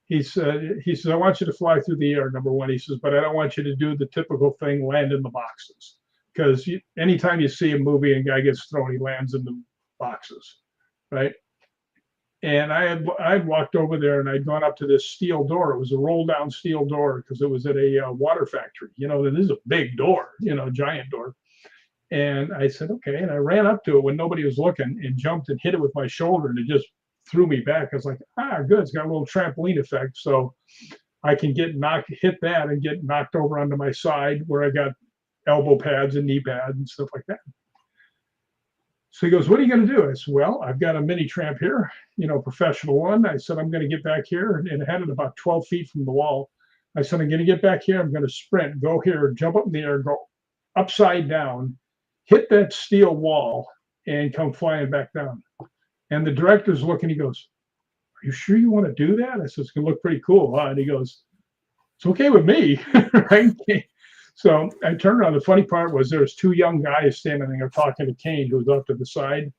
Speaker 2: He says, "I want you to fly through the air, number one." He says, "But I don't want you to do the typical thing, land in the boxes. Because anytime you see a movie and a guy gets thrown, he lands in the boxes, right?" And I'd walked over there and I'd gone up to this steel door. It was a roll down steel door because it was at a water factory. This is a big door, giant door. And I said, "Okay." And I ran up to it when nobody was looking and jumped and hit it with my shoulder, and it just threw me back. I was like, good. It's got a little trampoline effect. So I can hit that and get knocked over onto my side where I got elbow pads and knee pads and stuff like that. So he goes, "What are you going to do?" I said, "Well, I've got a mini tramp here, professional one." I said, "I'm going to get back here," and it had it about 12 feet from the wall. I said, "I'm going to get back here. I'm going to sprint, go here, jump up in the air, go upside down, hit that steel wall, and come flying back down." And the director's looking, he goes, "Are you sure you want to do that?" I said, "It's going to look pretty cool, huh?" And he goes, "It's okay with me." Right? So I turned around. The funny part was there was two young guys standing there talking to Kane, who was off to the side,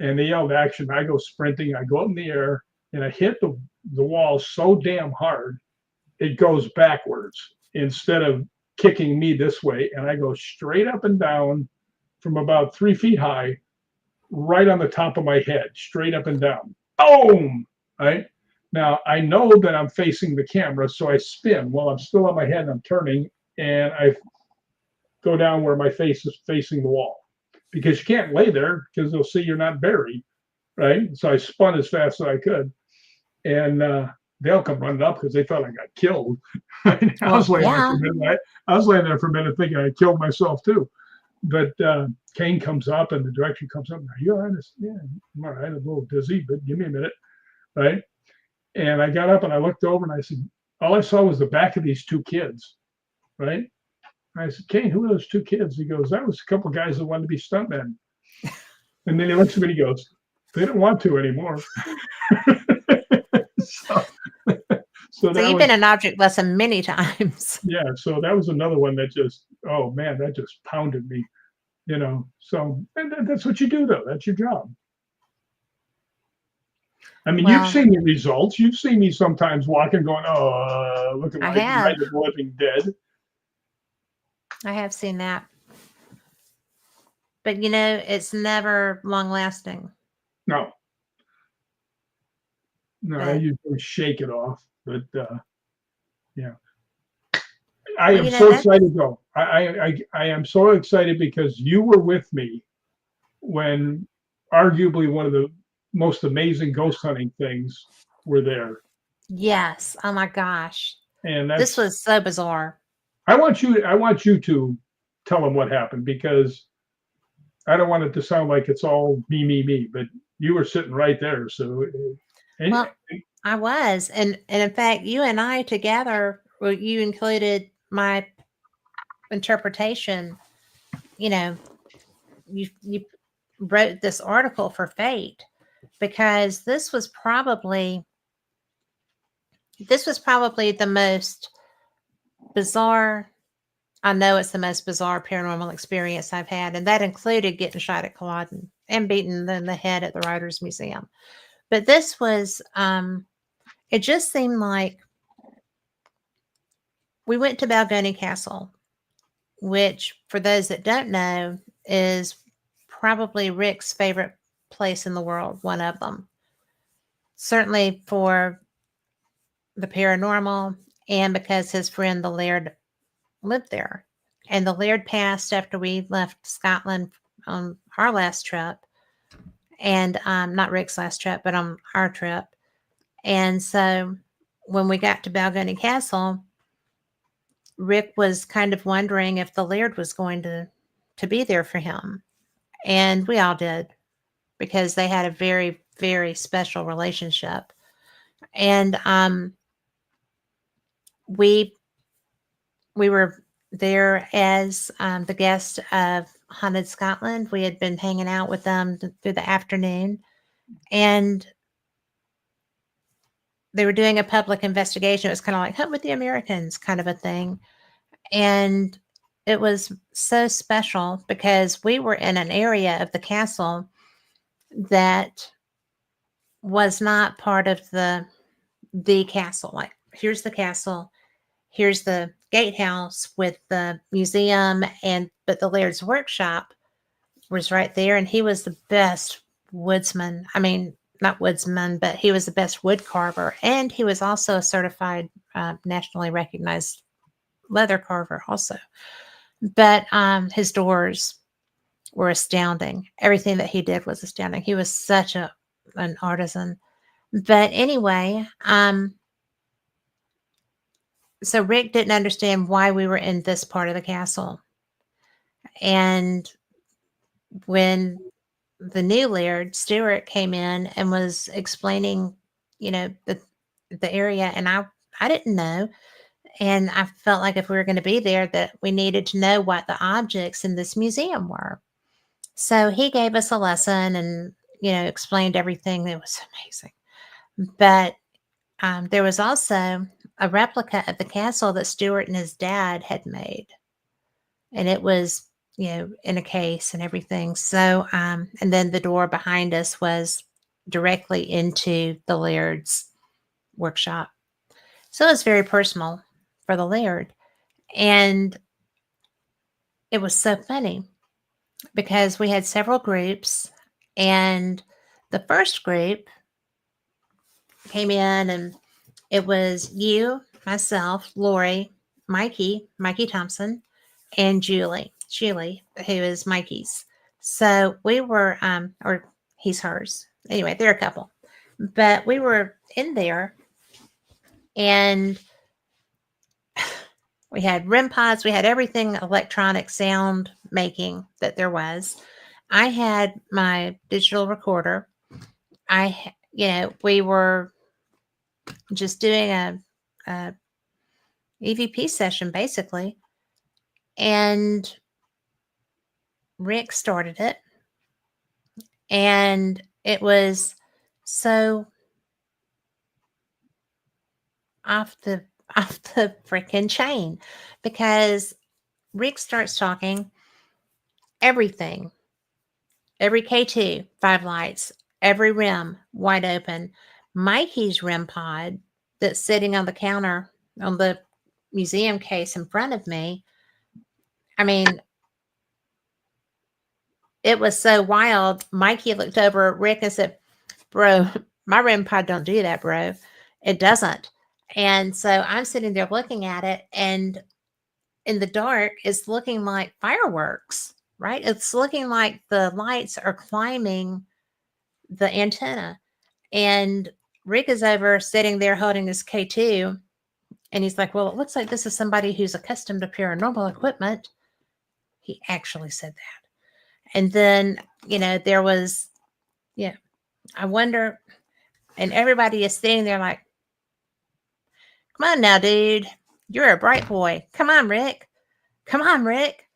Speaker 2: and they yelled action. I go sprinting. I go up in the air, and I hit the wall so damn hard, it goes backwards instead of kicking me this way. And I go straight up and down from about 3 feet high, right on the top of my head, straight up and down. Boom! Right? Now, I know that I'm facing the camera, so I spin while I'm still on my head and I'm turning, and I go down where my face is facing the wall because you can't lay there because they'll see you're not buried, right? So I spun as fast as I could, and they'll come running up because they thought I got killed. I was
Speaker 1: Well,
Speaker 2: laying there for
Speaker 1: yeah.
Speaker 2: a minute. I was laying there for a minute thinking I killed myself too. But Kane comes up and the director comes up. Are you all right? I said, yeah, I'm all right. I'm a little dizzy, but give me a minute. Right. And I got up and I looked over and I said, all I saw was the back of these two kids. Right. I said, Kane, who are those two kids? He goes, that was a couple of guys that wanted to be stuntmen. And then he looks at me and he goes, they don't want to anymore. so,
Speaker 1: So
Speaker 2: that
Speaker 1: you've
Speaker 2: was,
Speaker 1: been an object lesson many times.
Speaker 2: yeah. So that was another one that just, oh man, that just pounded me, So and that's what you do though. That's your job. I mean, you've
Speaker 1: Well,
Speaker 2: seen the results. You've seen me sometimes walking, going, "Oh, looking
Speaker 1: I
Speaker 2: like Night
Speaker 1: have.
Speaker 2: of the Living Dead."
Speaker 1: I have seen that. But it's never long lasting.
Speaker 2: No, no, I
Speaker 1: But
Speaker 2: usually shake it off. But yeah, I
Speaker 1: well,
Speaker 2: am so
Speaker 1: that's
Speaker 2: excited though. I am so excited because you were with me when arguably one of the most amazing ghost hunting things were there,
Speaker 1: yes. Oh my gosh.
Speaker 2: and
Speaker 1: This
Speaker 2: that's.
Speaker 1: was so bizarre.
Speaker 2: I want you to tell them what happened because I don't want it to sound like it's all me, but you were sitting right there. So, and
Speaker 1: Well, I was. And in fact, you and I together, well, you included my interpretation, you know, you wrote this article for Fate because this was probably the most bizarre. I know it's the most bizarre paranormal experience I've had, and that included getting shot at Culloden and beaten in the head at the Writers Museum. But this was, it just seemed like we went to Balgony Castle, which, for those that don't know, is probably Rick's favorite place in the world, one of them. Certainly for the paranormal, and because his friend the Laird lived there. And the Laird passed after we left Scotland on our last trip, and not Rick's last trip, but on our trip. And so when we got to Balgony Castle, Rick was kind of wondering if the Laird was going to be there for him. And we all did because they had a very, very special relationship. And we were there as the guest of Haunted Scotland. We had been hanging out with them through the afternoon, and they were doing a public investigation. It was kind of like Hunt with the Americans kind of a thing. And it was so special because we were in an area of the castle that was not part of the castle. Like, here's the castle, here's the gatehouse with the museum, but the Laird's workshop was right there, and he was the best woodsman. I mean, not woodsman, but he was the best wood carver, and he was also a certified, nationally recognized leather carver also. But his doors were astounding. Everything that he did was astounding. He was such an artisan. But anyway, so Rick didn't understand why we were in this part of the castle. And when the new Laird, Stewart, came in and was explaining, the area, and I didn't know. And I felt like if we were going to be there, that we needed to know what the objects in this museum were. So he gave us a lesson and, explained everything. It was amazing. But there was also a replica of the castle that Stewart and his dad had made. And it was, in a case and everything. So, and then the door behind us was directly into the Laird's workshop. So it was very personal for the Laird. And it was so funny because we had several groups, and the first group came in, and it was you, myself, Lori, Mikey Thompson, and Julie, who is Mikey's. So we were, or he's hers. Anyway, they're a couple, but we were in there, And we had REM pods, we had everything electronic sound making that there was. I had my digital recorder. We were just doing a EVP session basically. And Rick started it. And it was so off the freaking chain, because Rick starts talking everything, every K2, 5 lights, every rim wide open. Mikey's REM pod that's sitting on the counter on the museum case in front of me. I mean, it was so wild. Mikey looked over at Rick and said, "Bro, my REM pod don't do that, bro. It doesn't." And so I'm sitting there looking at it, and in the dark, it's looking like fireworks, right? It's looking like the lights are climbing the antenna. And Rick is over sitting there holding his K2. And he's like, "Well, it looks like this is somebody who's accustomed to paranormal equipment." He actually said that. And then, there was, I wonder, and everybody is sitting there like, "Come on now, dude. You're a bright boy. Come on, Rick. Come on, Rick."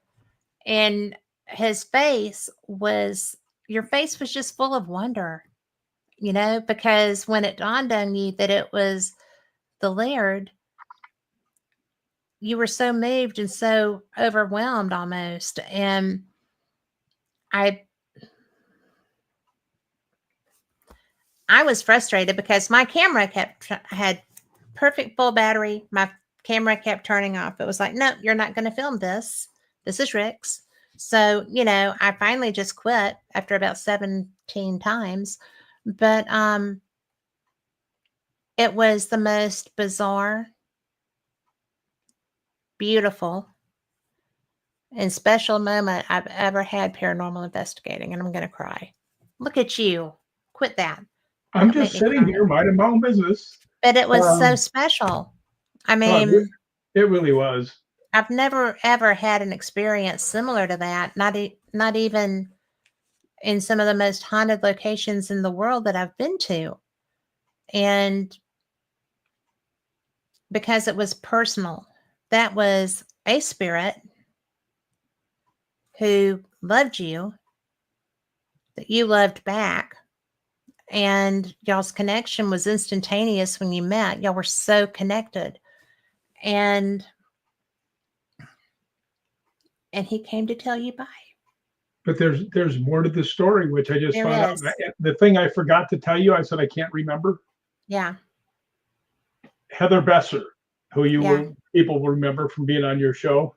Speaker 1: And your face was just full of wonder, because when it dawned on you that it was the Laird, you were so moved and so overwhelmed almost. And I was frustrated because my camera had perfect full battery. My camera kept turning off. It was like, "No, you're not going to film this. This is Rick's." So, I finally just quit after about 17 times. But it was the most bizarre, beautiful, and special moment I've ever had paranormal investigating. And I'm going to cry. Look at you. Quit that.
Speaker 2: I'm
Speaker 1: Don't
Speaker 2: just
Speaker 1: make me
Speaker 2: sitting
Speaker 1: cry.
Speaker 2: here minding my own business.
Speaker 1: But it was so
Speaker 2: Um,
Speaker 1: special. I
Speaker 2: oh,
Speaker 1: mean,
Speaker 2: it really was.
Speaker 1: I've never ever had an experience similar to that. Not even in some of the most haunted locations in the world that I've been to. And because it was personal, that was a spirit who loved you, that you loved back, and y'all's connection was instantaneous when you met. Y'all were so connected. And he came to tell you bye.
Speaker 2: But there's more to the story, which I just
Speaker 1: There
Speaker 2: found out.
Speaker 1: is.
Speaker 2: The thing I forgot to tell you, I said I can't remember.
Speaker 1: Yeah.
Speaker 2: Heather Besser, who
Speaker 1: Yeah.
Speaker 2: people will remember from being on your show.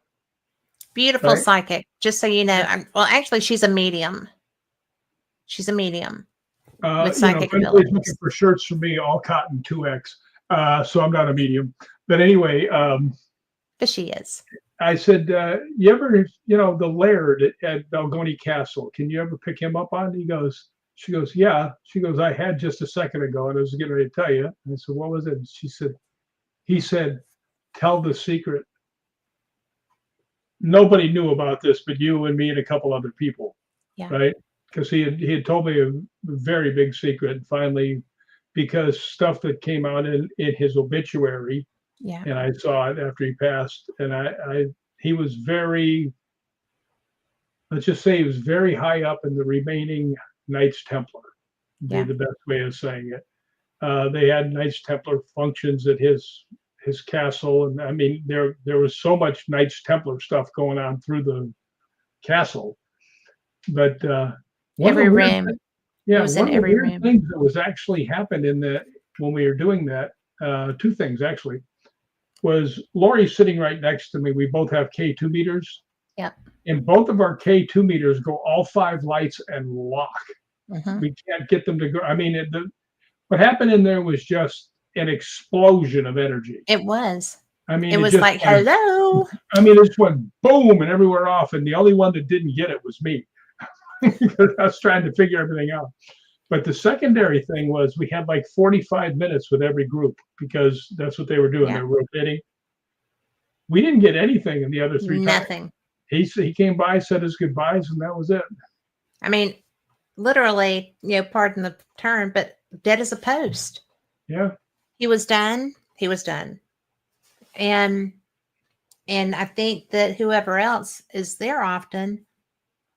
Speaker 1: Beautiful
Speaker 2: Right?
Speaker 1: psychic, just so you know. Well, actually, she's a medium. She's a medium with
Speaker 2: If
Speaker 1: psychic
Speaker 2: anybody's
Speaker 1: abilities.
Speaker 2: looking for shirts from me, all cotton 2X. So I'm not a medium. But anyway,
Speaker 1: But she is.
Speaker 2: I said, you ever, the Laird at Balgony Castle, can you ever pick him up on? She goes, yeah. She goes, I had just a second ago, and I was getting ready to tell you. And I said, what was it? And he said, tell the secret. Nobody knew about this but you and me and a couple other people.
Speaker 1: Yeah.
Speaker 2: Right? Because he had told me a very big secret. And finally, because stuff that came out in his obituary,
Speaker 1: Yeah.
Speaker 2: and I saw it after he passed, and he was very, let's just say he was very high up in the remaining Knights Templar, would be
Speaker 1: Yeah.
Speaker 2: the best way of saying it. They had Knights Templar functions at his castle, and I mean there was so much Knights Templar stuff going on through the castle. But one
Speaker 1: Every
Speaker 2: of the weird
Speaker 1: room.
Speaker 2: things,
Speaker 1: It was in every room.
Speaker 2: things that was actually happened when we were doing that, two things actually, was Lori's sitting right next to me. We both have K2 meters.
Speaker 1: Yep.
Speaker 2: And both of our K2 meters go all 5 lights and lock.
Speaker 1: Mm-hmm.
Speaker 2: We can't get them to go. I mean, what happened in there was just an explosion of energy.
Speaker 1: It was.
Speaker 2: I mean,
Speaker 1: It was like, hello.
Speaker 2: I mean, it just went boom and everywhere off. And the only one that didn't get it was me. Because I was trying to figure everything out. But the secondary thing was we had like 45 minutes with every group because that's what they were doing.
Speaker 1: Yeah.
Speaker 2: They're rotating. We didn't get anything in the other 3 times.
Speaker 1: Nothing.
Speaker 2: He came by, said his goodbyes, and that was it.
Speaker 1: I mean, literally, pardon the term, but dead as a post.
Speaker 2: Yeah.
Speaker 1: He was done. He was done. And I think that whoever else is there often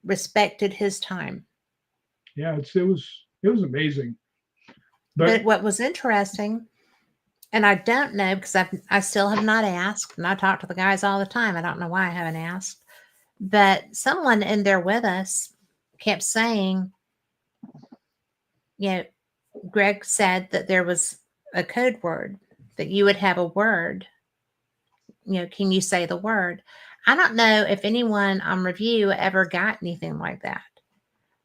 Speaker 1: respected his time.
Speaker 2: Yeah, it was amazing.
Speaker 1: But what was interesting, and I don't know because I still have not asked, and I talk to the guys all the time. I don't know why I haven't asked, but someone in there with us kept saying, Greg said that there was a code word, that you would have a word. Can you say the word? I don't know if anyone on review ever got anything like that.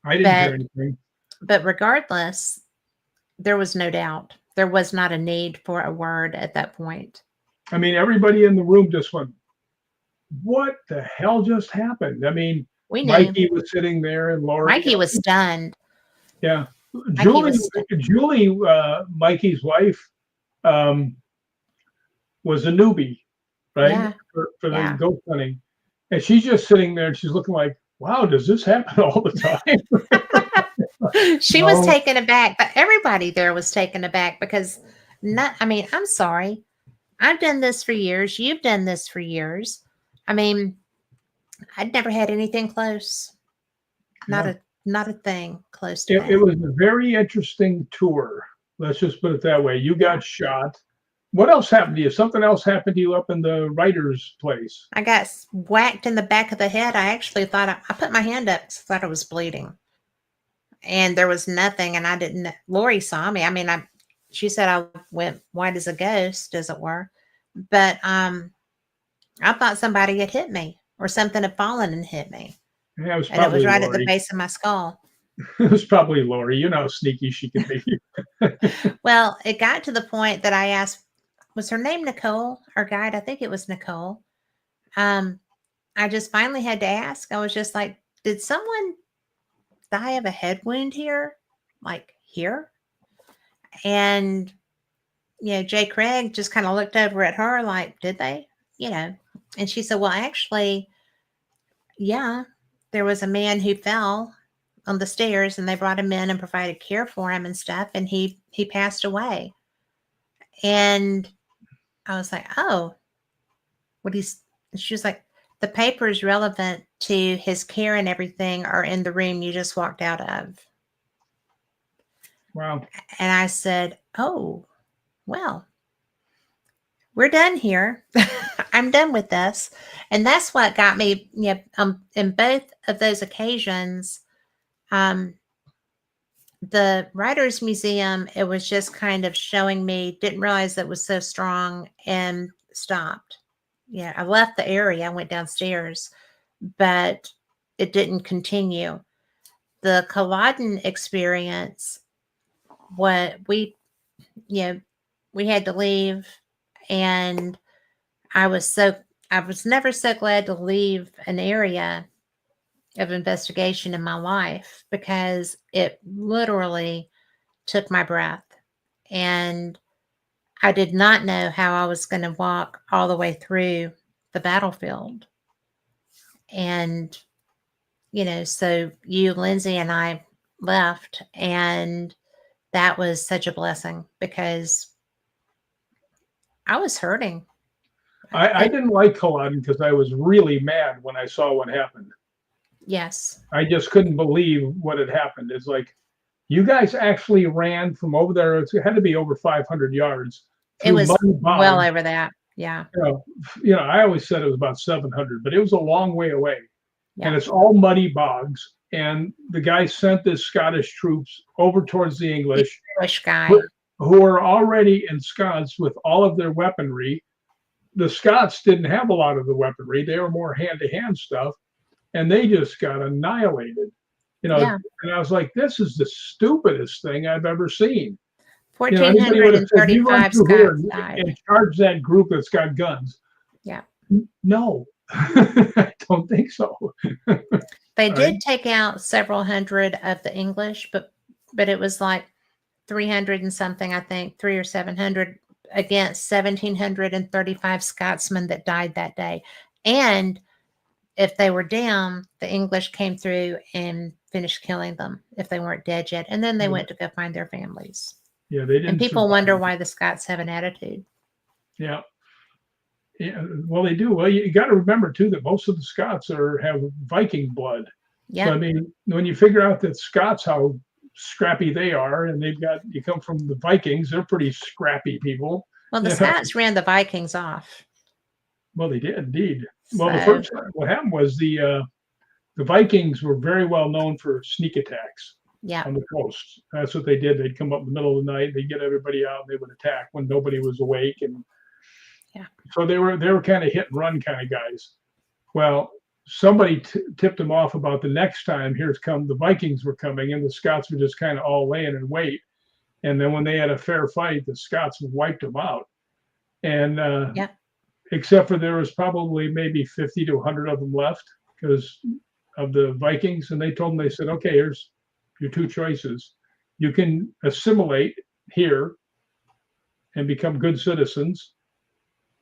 Speaker 2: I didn't hear anything.
Speaker 1: But regardless, there was no doubt. There was not a need for a word at that point.
Speaker 2: I mean, everybody in the room just went, what the hell just happened? I mean,
Speaker 1: We knew.
Speaker 2: Mikey was sitting there and Laura.
Speaker 1: Mikey was stunned.
Speaker 2: Yeah. Julie, Mikey's wife, was a newbie, right?
Speaker 1: Yeah.
Speaker 2: For the ghost hunting. And she's just sitting there and she's looking like, wow, does this happen all the time?
Speaker 1: She was taken aback, but everybody there was taken aback because I'm sorry. I've done this for years. You've done this for years. I mean, I'd never had anything close. Not a thing close to that.
Speaker 2: It was a very interesting tour. Let's just put it that way. You got shot. What else happened to you? Something else happened to you up in the writer's place.
Speaker 1: I got whacked in the back of the head. I actually thought I put my hand up, thought I was bleeding. And there was nothing, and I didn't. Lori saw me. I mean, she said I went white as a ghost, as it were. But I thought somebody had hit me or something had fallen and hit me.
Speaker 2: Yeah, it
Speaker 1: was right
Speaker 2: Lori.
Speaker 1: at the base of my skull.
Speaker 2: It was probably Lori. You know how sneaky she can be.
Speaker 1: Well, it got to the point that I asked, was her name Nicole, our guide? I think it was Nicole. I just finally had to ask. I was just like, did someone die of a head wound here? Like here? And, Jay Craig just kind of looked over at her like, did they? And she said, well, actually, yeah, there was a man who fell on the stairs and they brought him in and provided care for him and stuff. And he passed away. And I was like, oh, she was like, the papers relevant to his care and everything are in the room you just walked out of.
Speaker 2: Wow.
Speaker 1: And I said, oh, well, we're done here. I'm done with this. And that's what got me, in both of those occasions, the Writers Museum, it was just kind of showing me, didn't realize that was so strong and stopped. Yeah, I left the area, I went downstairs, but it didn't continue. The Culloden experience, we had to leave, and I was never so glad to leave an area of investigation in my life because it literally took my breath, and I did not know how I was going to walk all the way through the battlefield. And, so you, Lindsay, and I left, and that was such a blessing because I was hurting.
Speaker 2: I didn't like Culloden because I was really mad when I saw what happened.
Speaker 1: Yes.
Speaker 2: I just couldn't believe what had happened. It's like, you guys actually ran from over there. It had to be over 500 yards.
Speaker 1: It was well over that. Yeah.
Speaker 2: I always said it was about 700, but it was a long way away. Yeah. And it's all muddy bogs. And the guy sent this Scottish troops over towards the English
Speaker 1: guy
Speaker 2: who are already ensconced with all of their weaponry. The Scots didn't have a lot of the weaponry. They were more hand-to-hand stuff. And they just got annihilated. And I was like, this is the stupidest thing I've ever seen.
Speaker 1: 1,435 Scots died.
Speaker 2: And charge that group that's got guns.
Speaker 1: Yeah.
Speaker 2: No, I don't think so.
Speaker 1: They did take out several hundred of the English, but but it was like 300 and something, I think, 3 or 700 against 1,735 Scotsmen that died that day. And if they were down, the English came through and finished killing them if they weren't dead yet. And then they went to go find their families.
Speaker 2: Yeah, they
Speaker 1: And
Speaker 2: didn't
Speaker 1: people
Speaker 2: survive.
Speaker 1: wonder why the Scots have an attitude.
Speaker 2: Yeah. Yeah, well, they do. Well, you got to remember too that most of the Scots have Viking blood. So I
Speaker 1: Yeah.
Speaker 2: mean, when you figure out that Scots how scrappy they are, and you come from the Vikings, they're pretty scrappy people.
Speaker 1: Well, the
Speaker 2: You know?
Speaker 1: Scots ran the Vikings off.
Speaker 2: Well, they did indeed. Well, the
Speaker 1: So,
Speaker 2: first what happened was the Vikings were very well known for sneak attacks
Speaker 1: yeah.
Speaker 2: on the coast. That's what they did. They'd come up in the middle of the night, they'd get everybody out, and they would attack when nobody was awake. And
Speaker 1: Yeah.
Speaker 2: so they were kind of hit and run kind of guys. Well, somebody tipped them off about the next time the Vikings were coming, and the Scots were just kind of all laying in wait. And then when they had a fair fight, the Scots wiped them out. And
Speaker 1: Yeah.
Speaker 2: except for there was probably maybe 50 to 100 of them left because of the Vikings. And they said, okay, here's your two choices. You can assimilate here and become good citizens,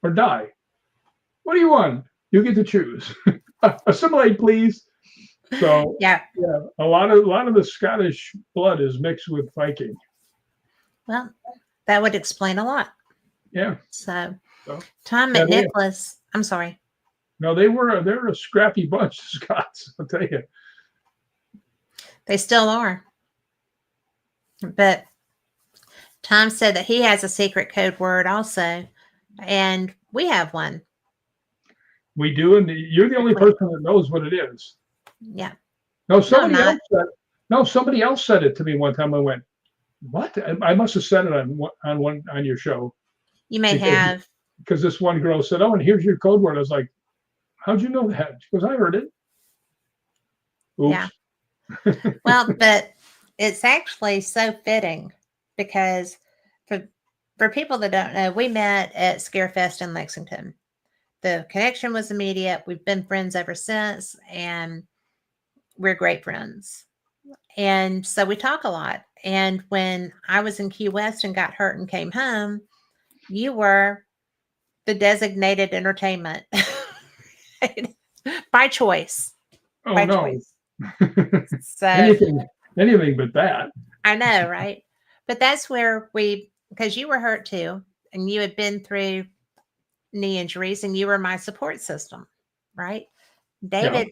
Speaker 2: or die. What do you want? You get to choose. Assimilate, please. So
Speaker 1: Yeah.
Speaker 2: a lot of the Scottish blood is mixed with Viking.
Speaker 1: Well, that would explain a lot.
Speaker 2: Yeah.
Speaker 1: So
Speaker 2: So,
Speaker 1: Tom
Speaker 2: yeah,
Speaker 1: McNicholas, I'm sorry.
Speaker 2: No, they're a scrappy bunch, the Scots, I'll tell you.
Speaker 1: They still are. But Tom said that he has a secret code word also, and we have one.
Speaker 2: We do, and you're the only person that knows what it is.
Speaker 1: Yeah.
Speaker 2: No, somebody else said it to me one time. I went, "What?" I must have said it on your show.
Speaker 1: You may have.
Speaker 2: Because this one girl said, "Oh, and here's your code word." I was like, "How'd you know that?" She goes, "I heard it." Oops.
Speaker 1: Yeah. Well, but it's actually so fitting because for people that don't know, we met at Scarefest in Lexington. The connection was immediate. We've been friends ever since, and we're great friends. And so we talk a lot. And when I was in Key West and got hurt and came home, you were the designated entertainment by choice.
Speaker 2: Oh
Speaker 1: By
Speaker 2: no.
Speaker 1: choice. So
Speaker 2: anything but that.
Speaker 1: I know, right? But that's where because you were hurt too, and you had been through knee injuries, and you were my support system, right? David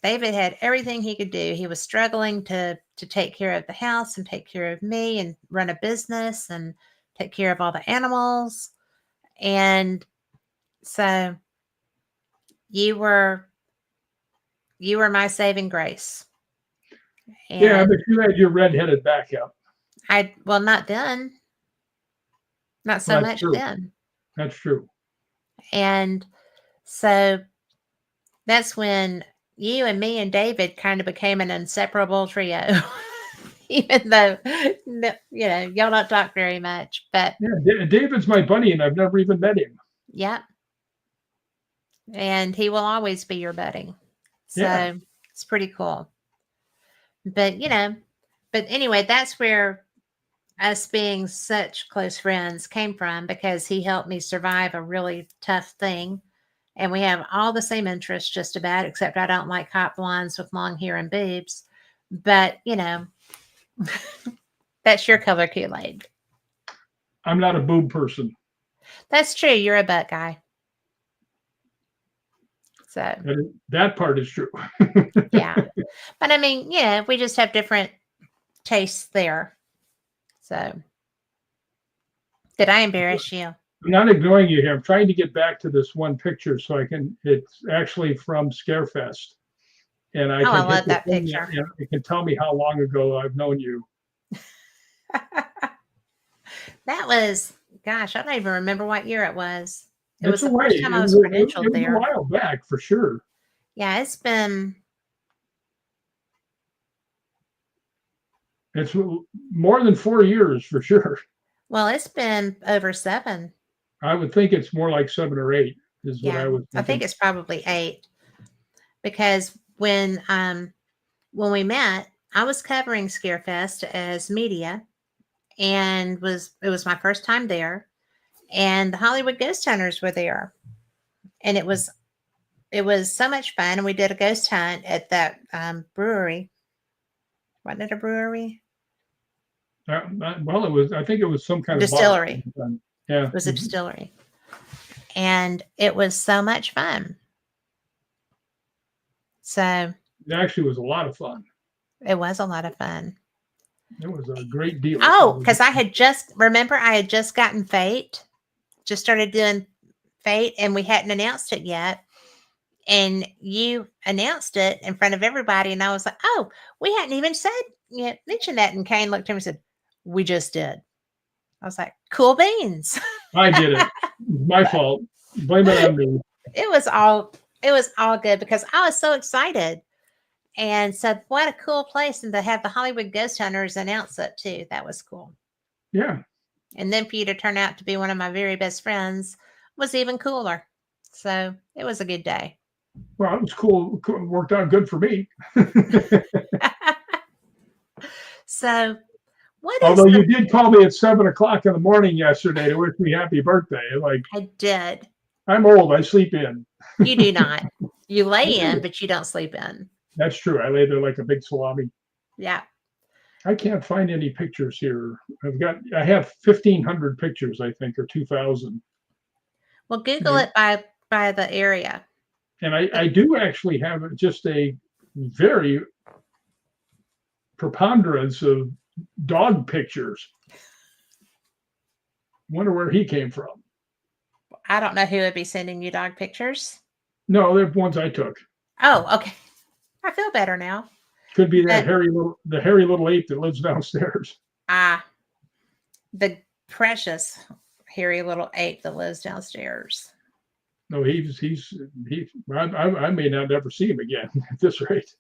Speaker 1: had everything he could do. He was struggling to take care of the house and take care of me and run a business and take care of all the animals. And so you were my saving grace. And
Speaker 2: yeah, but you had your redheaded backup.
Speaker 1: not then. Not so much then.
Speaker 2: That's true.
Speaker 1: And so that's when you and me and David kind of became an inseparable trio. Even though, y'all don't talk very much, but
Speaker 2: yeah, David's my buddy, and I've never even met him.
Speaker 1: Yeah, and he will always be your buddy. So
Speaker 2: Yeah.
Speaker 1: It's pretty cool. But but anyway, that's where us being such close friends came from, because he helped me survive a really tough thing. And we have all the same interests just about, except I don't like hot blondes with long hair and boobs. But, that's your color Kool-Aid.
Speaker 2: I'm not a boob person.
Speaker 1: That's true. You're a butt guy. So
Speaker 2: that part is true.
Speaker 1: yeah. But I mean, we just have different tastes there. So did I embarrass you?
Speaker 2: I'm not ignoring you here. I'm trying to get back to this one picture so it's actually from Scarefest. And I
Speaker 1: love that picture.
Speaker 2: You can tell me how long ago I've known you.
Speaker 1: That was, gosh, I don't even remember what year it was. It
Speaker 2: It's
Speaker 1: was the first time I was credentialed there.
Speaker 2: A while back, for sure.
Speaker 1: Yeah, it's been.
Speaker 2: It's more than 4 years, for sure.
Speaker 1: Well, it's been over 7.
Speaker 2: I would think it's more like 7 or 8 is what I would think.
Speaker 1: I think it's probably 8. Because when we met, I was covering Scarefest as media, and it was my first time there, and the Hollywood Ghost Hunters were there, and it was so much fun. And we did a ghost hunt at that brewery. Wasn't it a brewery?
Speaker 2: Well, it was. I think it was some kind of bar.
Speaker 1: Distillery.
Speaker 2: Yeah,
Speaker 1: It was a distillery, and it was so much fun. So
Speaker 2: it actually was a lot of fun.
Speaker 1: it was a lot of fun.
Speaker 2: It was a great deal.
Speaker 1: Oh, because I had just gotten Fate, just started doing Fate, and we hadn't announced it yet. And you announced it in front of everybody, and I was like, "Oh, we hadn't even mentioned that." And Kane looked at me and said, "We just did." I was like, "Cool beans."
Speaker 2: I did it. My fault. Blame it on me.
Speaker 1: It was all good because I was so excited. And so what a cool place, and to have the Hollywood Ghost Hunters announce it too. That was cool.
Speaker 2: Yeah.
Speaker 1: And then for you to turn out to be one of my very best friends was even cooler. So it was a good day.
Speaker 2: Well, it was cool. It worked out good for me.
Speaker 1: So what
Speaker 2: Although you did call me at 7:00 in the morning yesterday to wish me happy birthday. Like,
Speaker 1: I did.
Speaker 2: I'm old. I sleep in.
Speaker 1: You do not. You lay in, but you don't sleep in.
Speaker 2: That's true. I lay there like a big salami.
Speaker 1: Yeah.
Speaker 2: I can't find any pictures here. I have 1,500 pictures, I think, or 2,000.
Speaker 1: Well, Google it by the area.
Speaker 2: And I do actually have just a very preponderance of dog pictures. Wonder where he came from.
Speaker 1: I don't know who would be sending you dog pictures.
Speaker 2: No, they're ones I took.
Speaker 1: Oh, okay. I feel better now.
Speaker 2: Could be that hairy little ape that lives downstairs.
Speaker 1: The precious hairy little ape that lives downstairs.
Speaker 2: No, I may not ever see him again at this rate.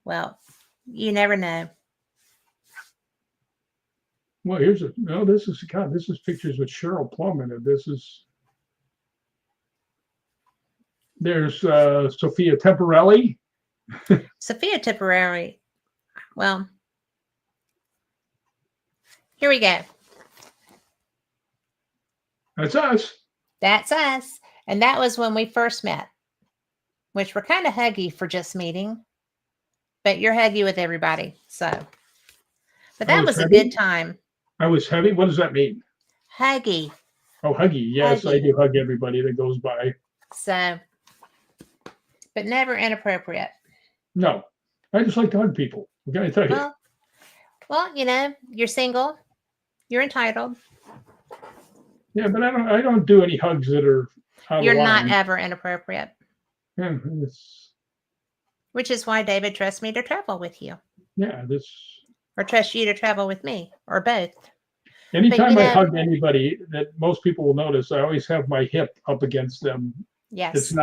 Speaker 1: Well, you never know.
Speaker 2: Well, this is pictures with Cheryl Plum in it. There's Sophia Temporelli.
Speaker 1: Sophia Temporelli. Well, here we go.
Speaker 2: That's us.
Speaker 1: That's us. And that was when we first met, which we're kind of huggy for just meeting, but you're huggy with everybody. So, but that was a good time.
Speaker 2: I was heavy. What does that mean?
Speaker 1: Huggy.
Speaker 2: Oh, huggy. Yes, huggy. I do hug everybody that goes by.
Speaker 1: So, but never inappropriate.
Speaker 2: No, I just like to hug people. What can I tell you?
Speaker 1: Well, you're single. You're entitled.
Speaker 2: Yeah, but I don't do any hugs that are
Speaker 1: You're not ever inappropriate.
Speaker 2: Yeah,
Speaker 1: which is why David trusts me to travel with you.
Speaker 2: Yeah,
Speaker 1: or trust you to travel with me, or both.
Speaker 2: Anytime I hug anybody, that most people will notice, I always have my hip up against them.
Speaker 1: Yes.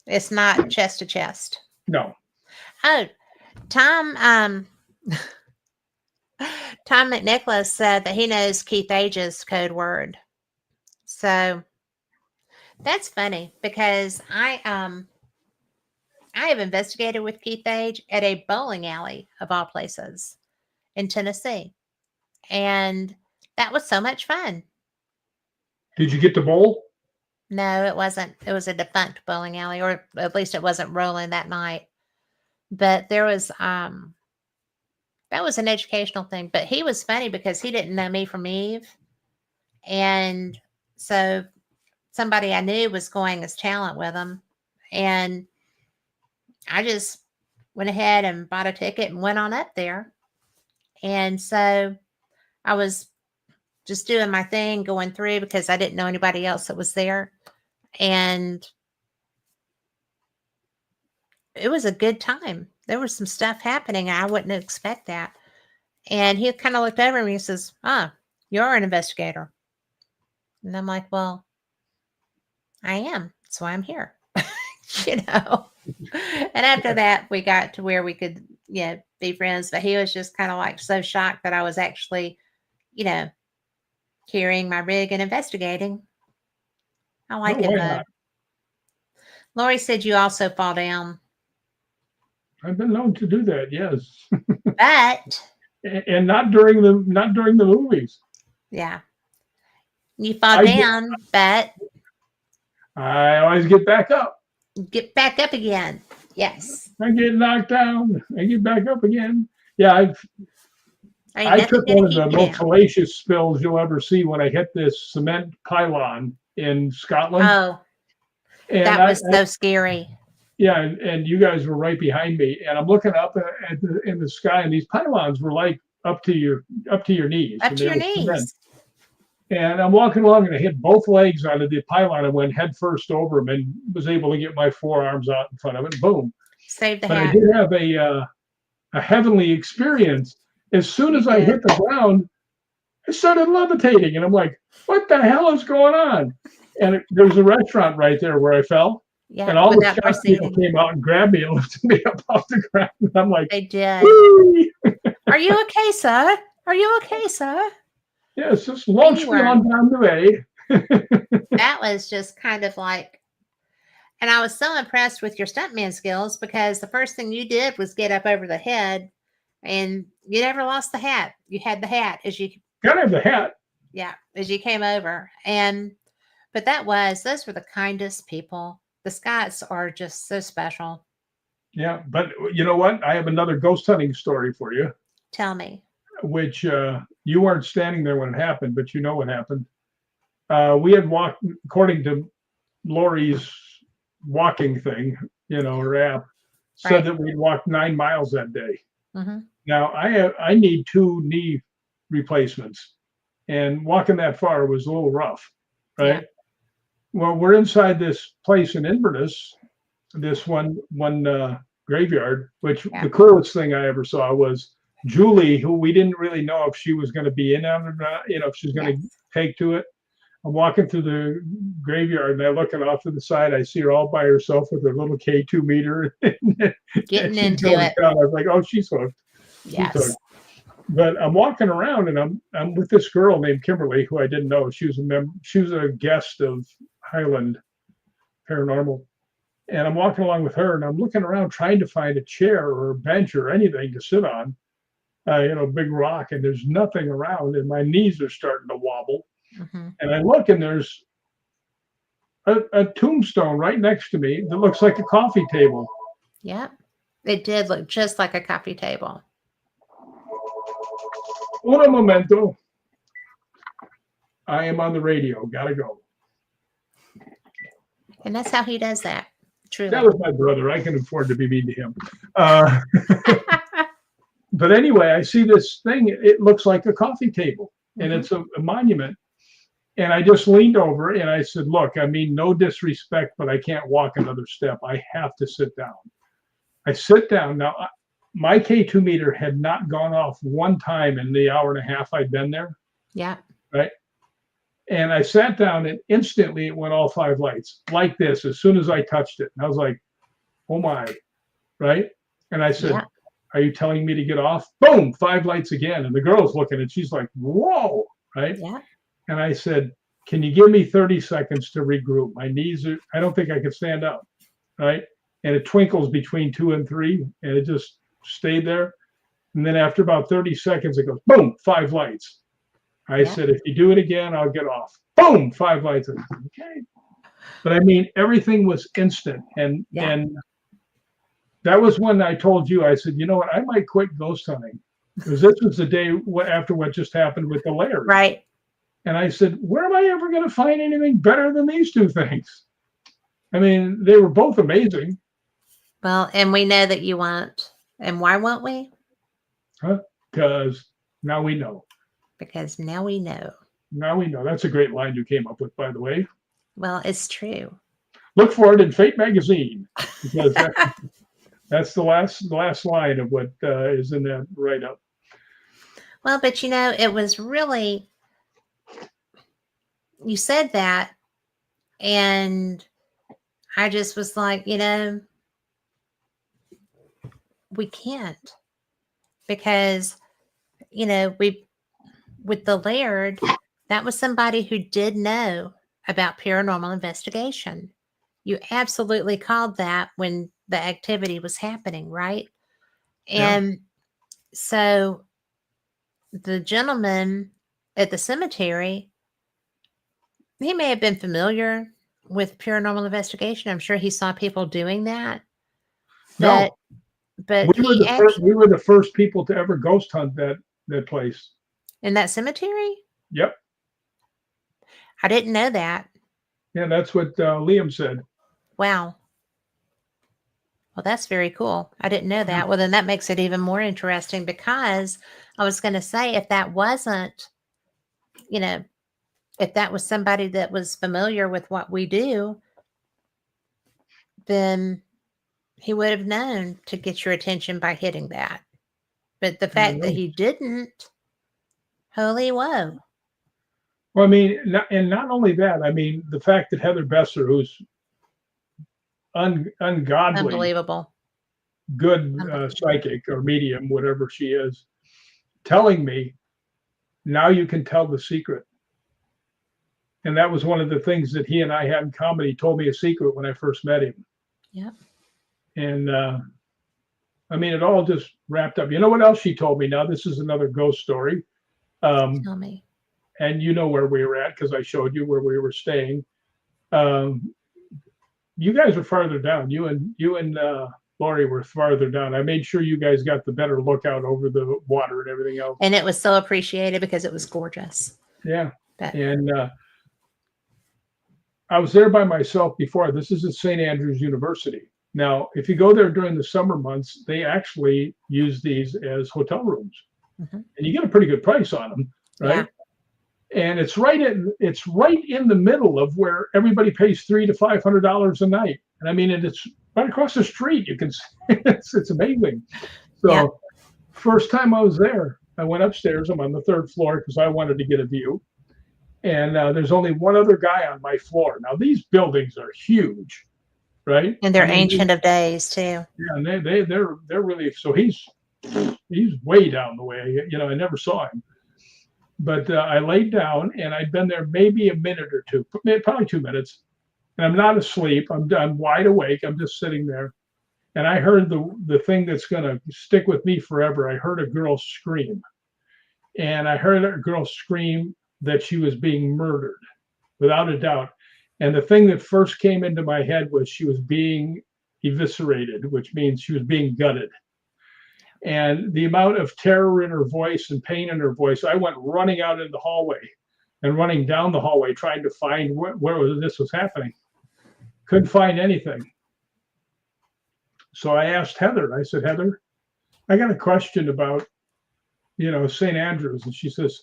Speaker 2: It's
Speaker 1: not chest to chest.
Speaker 2: No.
Speaker 1: Oh, Tom McNicholas said that he knows Keith Age's code word. So that's funny because I have investigated with Keith Age at a bowling alley of all places in Tennessee. And that was so much fun.
Speaker 2: Did you get to bowl?
Speaker 1: No, it wasn't. It was a defunct bowling alley, or at least it wasn't rolling that night. But there was that was an educational thing. But he was funny because he didn't know me from Eve. And so somebody I knew was going as talent with him. And I just went ahead and bought a ticket and went on up there. And so I was just doing my thing, going through because I didn't know anybody else that was there. And it was a good time. There was some stuff happening. I wouldn't expect that. And he kind of looked over me and says, you're an investigator. And I'm like, well, I am. So I'm here. And after that, we got to where we could, be friends. But he was just kind of like so shocked that I was actually, carrying my rig and investigating. I like it though. Lori said you also fall down.
Speaker 2: I've been known to do that, yes.
Speaker 1: But
Speaker 2: And not during the movies.
Speaker 1: yeah, you fall
Speaker 2: I get
Speaker 1: down, but
Speaker 2: I always get back up.
Speaker 1: get back up again. Yes.
Speaker 2: I get knocked down. I get back up again. Yeah,
Speaker 1: Ain't
Speaker 2: I
Speaker 1: nothing
Speaker 2: took
Speaker 1: gonna
Speaker 2: one of
Speaker 1: keep
Speaker 2: the
Speaker 1: you
Speaker 2: most
Speaker 1: down.
Speaker 2: hellacious spills you'll ever see when I hit this cement pylon in Scotland.
Speaker 1: Oh,
Speaker 2: And
Speaker 1: that was so scary.
Speaker 2: yeah, and you guys were right behind me, and I'm looking up in the sky, and these pylons were like up to your knees,
Speaker 1: Up
Speaker 2: and
Speaker 1: to
Speaker 2: they
Speaker 1: your
Speaker 2: were cement.
Speaker 1: knees.
Speaker 2: And I'm walking along, and I hit both legs onto the pylon and went head first over them, and was able to get my forearms out in front of it. Boom!
Speaker 1: Save the
Speaker 2: But I
Speaker 1: hat.
Speaker 2: did have a heavenly experience. As soon
Speaker 1: You
Speaker 2: as I
Speaker 1: did.
Speaker 2: hit the ground, I started levitating, and I'm like, "What the hell is going on?" And there's a restaurant right there where I fell,
Speaker 1: Yeah,
Speaker 2: and all the
Speaker 1: without
Speaker 2: staff people
Speaker 1: proceeding.
Speaker 2: came out and grabbed me and lifted me up off the ground. And I'm like,
Speaker 1: They did.
Speaker 2: "Whee!"
Speaker 1: Are you okay, sir? Are you okay, sir?
Speaker 2: Yes, just
Speaker 1: And you
Speaker 2: launch me
Speaker 1: were.
Speaker 2: on down the way.
Speaker 1: That was just kind of like, and I was so impressed with your stuntman skills because the first thing you did was get up over the head, and you never lost the hat. You had the hat as you,
Speaker 2: Gotta have the hat.
Speaker 1: yeah, as you came over. But those were the kindest people. The Scots are just so special.
Speaker 2: Yeah, but you know what? I have another ghost hunting story for you,
Speaker 1: Tell me.
Speaker 2: which you weren't standing there when it happened, but you know what happened. We had walked, according to Lori's walking thing, her app said
Speaker 1: Right.
Speaker 2: that we'd walked 9 miles that day.
Speaker 1: Hmm.
Speaker 2: Now I need 2 knee replacements, and walking that far was a little rough,
Speaker 1: Yeah.
Speaker 2: right? Well, we're inside this place in Inverness, this one graveyard, which
Speaker 1: Yeah.
Speaker 2: the coolest thing I ever saw was Julie, who we didn't really know if she was going to be in on it or not, if she's going to
Speaker 1: Yes.
Speaker 2: take to it. I'm walking through the graveyard and I looking off to the side. I see her all by herself with her little K2 meter. And
Speaker 1: Getting
Speaker 2: she's
Speaker 1: into
Speaker 2: going
Speaker 1: it.
Speaker 2: down. I was like, oh, she's hooked. She's
Speaker 1: Yes.
Speaker 2: hooked. But I'm walking around and I'm with this girl named Kimberly, who I didn't know. She was a guest of Highland Paranormal. And I'm walking along with her and I'm looking around trying to find a chair or a bench or anything to sit on, big rock, and there's nothing around, and my knees are starting to wobble.
Speaker 1: Hmm.
Speaker 2: And I look and there's a tombstone right next to me that looks like a coffee table.
Speaker 1: Yep. It did look just like a coffee table.
Speaker 2: Un momento. I am on the radio. Gotta go.
Speaker 1: And that's how he does that. Truly.
Speaker 2: That was my brother. I can afford to be mean to him. But anyway, I see this thing. It looks like a coffee table, and
Speaker 1: Mhm.
Speaker 2: it's a monument. And I just leaned over and I said, look, I mean, no disrespect, but I can't walk another step. I have to sit down. I sit down. Now, my K2 meter had not gone off one time in the hour and a half I'd been there.
Speaker 1: Yeah.
Speaker 2: Right. And I sat down and instantly it went all 5 lights like this as soon as I touched it. And I was like, oh my. Right. And I said,
Speaker 1: Yeah.
Speaker 2: are you telling me to get off? Boom, 5 lights again. And the girl's looking and she's like, whoa. Right.
Speaker 1: Yeah.
Speaker 2: And I said, can you give me 30 seconds to regroup? My knees I don't think I can stand up. Right. And it twinkles between 2 and 3 and it just stayed there. And then after about 30 seconds, it goes, boom, 5 lights. I
Speaker 1: Yeah.
Speaker 2: said, if you do it again, I'll get off. Boom, 5 lights. I said, okay. But I mean, everything was instant. And that was when I told you, I said, you know what, I might quit ghost hunting. Because this was the day after what just happened with the Laird.
Speaker 1: Right.
Speaker 2: And I said, where am I ever going to find anything better than these 2 things? I mean, they were both amazing.
Speaker 1: Well, and we know that you won't. And why won't we?
Speaker 2: Because now we know.
Speaker 1: Because now we know.
Speaker 2: Now we know. That's a great line you came up with, by the way.
Speaker 1: Well, it's true.
Speaker 2: Look for it in Fate magazine, because that's the last line of what is in that write-up.
Speaker 1: Well, but it was really, you said that, and I just was like, we can't, because, with the Laird, that was somebody who did know about paranormal investigation. You absolutely called that when the activity was happening, right?
Speaker 2: Yeah.
Speaker 1: And so the gentleman at the cemetery, he may have been familiar with paranormal investigation. I'm sure he saw people doing that, but
Speaker 2: No,
Speaker 1: he actually
Speaker 2: we were the first people to ever ghost hunt that place.
Speaker 1: in that cemetery.
Speaker 2: Yep.
Speaker 1: I didn't know that.
Speaker 2: Yeah, that's what Liam said.
Speaker 1: Wow. Well, that's very cool. I didn't know
Speaker 2: Yeah.
Speaker 1: that. Well, then that makes it even more interesting because I was going to say if that wasn't, you know, if that was somebody that was familiar with what we do, then he would have known to get your attention by hitting that. But the
Speaker 2: I
Speaker 1: fact that
Speaker 2: know.
Speaker 1: he didn't, holy whoa,
Speaker 2: Well, I mean, not only that, I mean, the fact that Heather Besser, who's ungodly
Speaker 1: unbelievable.
Speaker 2: good
Speaker 1: Unbelievable.
Speaker 2: psychic or medium, whatever she is, telling me, now you can tell the secret. And that was one of the things that he and I had in common. He told me a secret when I first met him.
Speaker 1: Yep.
Speaker 2: And I mean, it all just wrapped up. You know what else she told me? Now, this is another ghost story.
Speaker 1: Tell me.
Speaker 2: And you know where we were at because I showed you where we were staying. You guys were farther down. You and Lori were farther down. I made sure you guys got the better lookout over the water and everything else.
Speaker 1: And it was so appreciated because it was gorgeous.
Speaker 2: Yeah.
Speaker 1: But
Speaker 2: And I was there by myself before. This is at St. Andrews University. Now, if you go there during the summer months, they actually use these as hotel rooms,
Speaker 1: Mhm.
Speaker 2: and you get a pretty good price on them, right?
Speaker 1: Yeah.
Speaker 2: And it's right in the middle of where everybody pays $300 to $500 a night. And I mean, it's right across the street. You can it's amazing. So,
Speaker 1: Yeah.
Speaker 2: first time I was there, I went upstairs. I'm on the third floor because I wanted to get a view. And there's only one other guy on my floor. Now these buildings are huge, right?
Speaker 1: And they're
Speaker 2: I mean,
Speaker 1: ancient of days too.
Speaker 2: yeah, and they're really, so he's way down the way. You know, I never saw him, but I laid down and I'd been there maybe a minute or two, probably 2 minutes, and I'm not asleep. I'm wide awake. I'm just sitting there, and I heard the thing that's gonna stick with me forever. I heard a girl scream, and I heard a girl scream that she was being murdered, without a doubt. And the thing that first came into my head was she was being eviscerated, which means she was being gutted. And the amount of terror in her voice and pain in her voice, I went running out in the hallway and running down the hallway trying to find where this was happening. Couldn't find anything. So I asked Heather, I said, Heather, I got a question about, St. Andrews. And she says,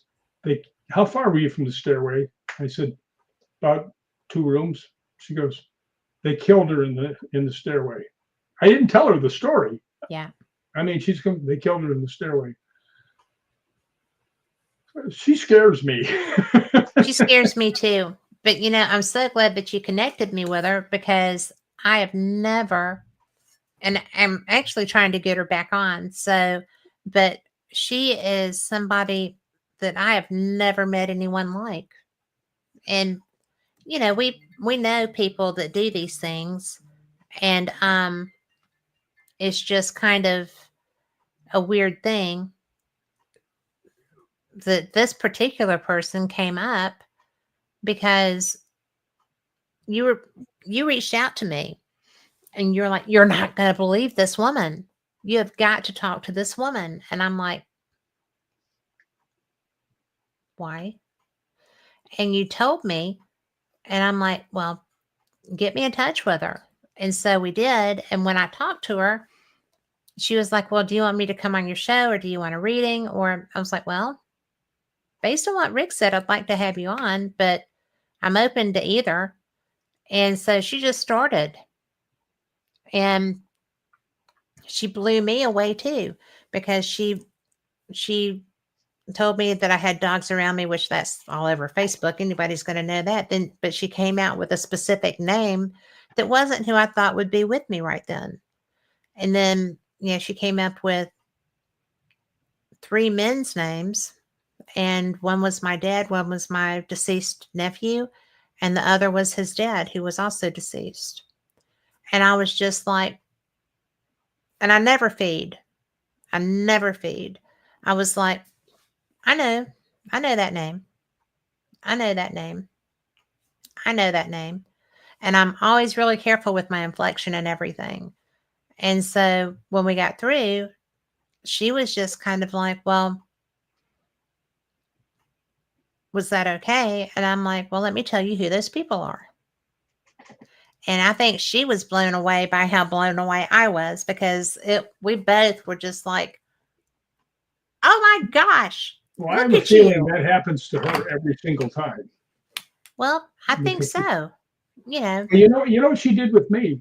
Speaker 2: how far were you from the stairway? I said, about 2 rooms. She goes, they killed her in the stairway. I didn't tell her the story.
Speaker 1: Yeah.
Speaker 2: I mean, they killed her in the stairway. She scares me.
Speaker 1: She scares me too. But I'm so glad that you connected me with her because I have never, and I'm actually trying to get her back on. So, but she is somebody that I have never met anyone like. And we know people that do these things, and it's just kind of a weird thing that this particular person came up because you reached out to me and you're like, you're not going to believe this woman. You have got to talk to this woman. And I'm like, why? And you told me, and I'm like, well, get me in touch with her. And so we did. And when I talked to her, she was like, well, do you want me to come on your show or do you want a reading? Or I was like, well, based on what Rick said, I'd like to have you on, but I'm open to either. And so she just started. And she blew me away too, because she told me that I had dogs around me, which that's all over Facebook. Anybody's going to know that. But she came out with a specific name that wasn't who I thought would be with me right then. And then, she came up with 3 men's names, and one was my dad, one was my deceased nephew, and the other was his dad, who was also deceased. And I was just like, And I never feed. I never feed. I was like, I know. I know that name. I know that name. I know that name. And I'm always really careful with my inflection and everything. And so when we got through, she was just kind of like, well, was that okay? And I'm like, well, let me tell you who those people are. And I think she was blown away by how blown away I was, because we both were just like, oh my gosh,
Speaker 2: Well, I have
Speaker 1: look
Speaker 2: a
Speaker 1: at
Speaker 2: feeling
Speaker 1: you.
Speaker 2: that happens to her every single time.
Speaker 1: Well, I think so. You know,
Speaker 2: You know what she did with me?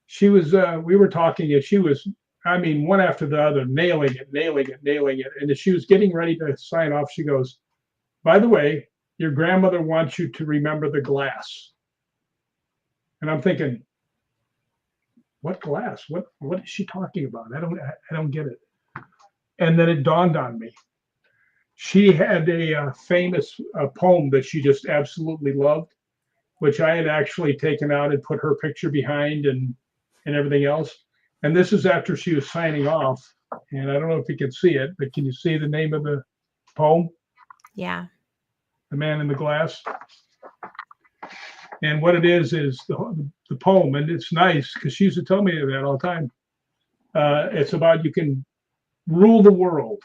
Speaker 2: She was, we were talking and she was, I mean, one after the other, nailing it, nailing it, nailing it. And as she was getting ready to sign off, she goes, by the way, your grandmother wants you to remember the glass. And I'm thinking, what glass? What is she talking about? I don't get it. And then it dawned on me. She had a famous poem that she just absolutely loved, which I had actually taken out and put her picture behind and everything else. And this is after she was signing off. And I don't know if you can see it, but can you see the name of the poem?
Speaker 1: yeah.
Speaker 2: The Man in the Glass. And what it is the poem, and it's nice because she used to tell me that all the time. It's about you can rule the world,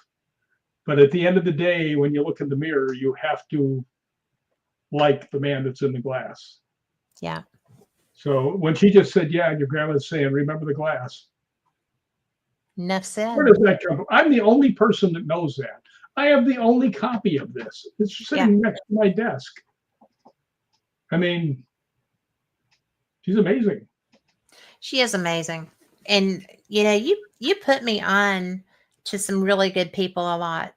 Speaker 2: but at the end of the day, when you look in the mirror, you have to like the man that's in the glass.
Speaker 1: Yeah.
Speaker 2: So when she just said, yeah, and your grandma's saying, remember the glass.
Speaker 1: Enough said.
Speaker 2: Where does that come from? I'm the only person that knows that. I have the only copy of this. It's sitting next to my desk. I mean, she's amazing.
Speaker 1: She is amazing. And you know, you put me on to some really good people a lot.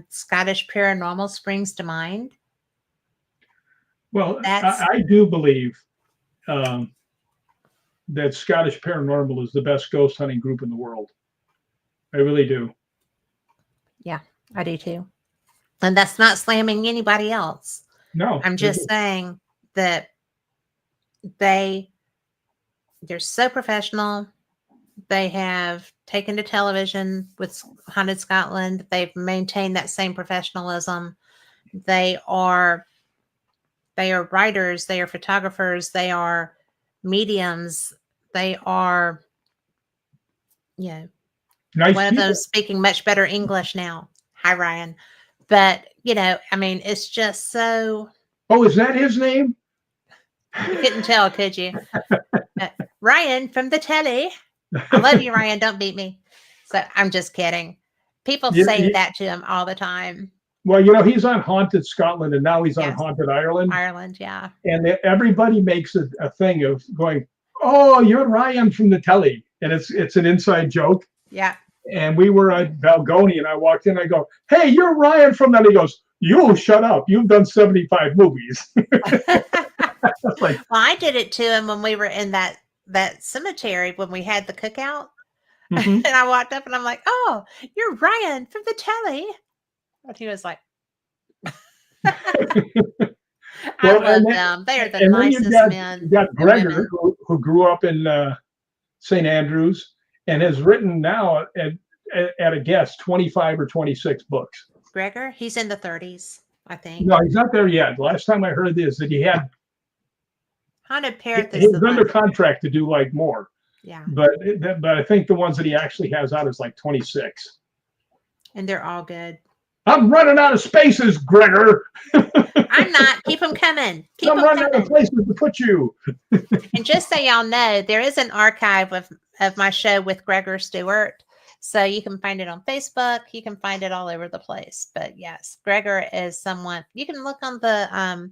Speaker 1: Scottish Paranormal springs to mind.
Speaker 2: Well,
Speaker 1: That's
Speaker 2: I do believe that Scottish Paranormal is the best ghost hunting group in the world. I really do.
Speaker 1: yeah, I do too. And that's not slamming anybody else.
Speaker 2: No,
Speaker 1: I'm just saying that they're so professional. They have taken to television with Haunted Scotland. They've maintained that same professionalism. They are writers, they are photographers, they are mediums, they are, you know,
Speaker 2: nice
Speaker 1: one of
Speaker 2: people.
Speaker 1: them speaking much better English now. Hi, Ryan. But, you know, I mean, it's just so.
Speaker 2: Oh, is that his name?
Speaker 1: You couldn't tell, could you? Ryan from the telly. I love you, Ryan. Don't beat me. So I'm just kidding. People say that to him all the time.
Speaker 2: Well, you know, he's on Haunted Scotland and now he's on
Speaker 1: Yes.
Speaker 2: Haunted Ireland.
Speaker 1: Ireland, yeah.
Speaker 2: And everybody makes a thing of going, oh, you're Ryan from the telly. And it's an inside joke.
Speaker 1: Yeah.
Speaker 2: And we were at Balgoni and I walked in, I go, hey, you're Ryan from that. He goes, you shut up. You've done 75 movies.
Speaker 1: Well, I did it to him when we were in that cemetery when we had the cookout. And I walked up and I'm like, oh, you're Ryan from the telly. And he was like, I love them. They are the nicest men.
Speaker 2: You got Gregor, who grew up in St. Andrews and has written now at a guess 25 or 26 books.
Speaker 1: Gregor, he's in the 30s, I think.
Speaker 2: No, he's not there yet. Last time I heard this, that he had
Speaker 1: Haunted Parrot.
Speaker 2: He's under contract to do like more.
Speaker 1: Yeah.
Speaker 2: But I think the ones that he actually has out is like 26.
Speaker 1: And they're all good.
Speaker 2: I'm running out of spaces, Gregor.
Speaker 1: I'm not. Keep them coming.
Speaker 2: I'm running out of places to put you.
Speaker 1: And just so y'all know, there is an archive of my show with Gregor Stewart. So you can find it on Facebook. You can find it all over the place. But yes, Gregor is someone you can look on the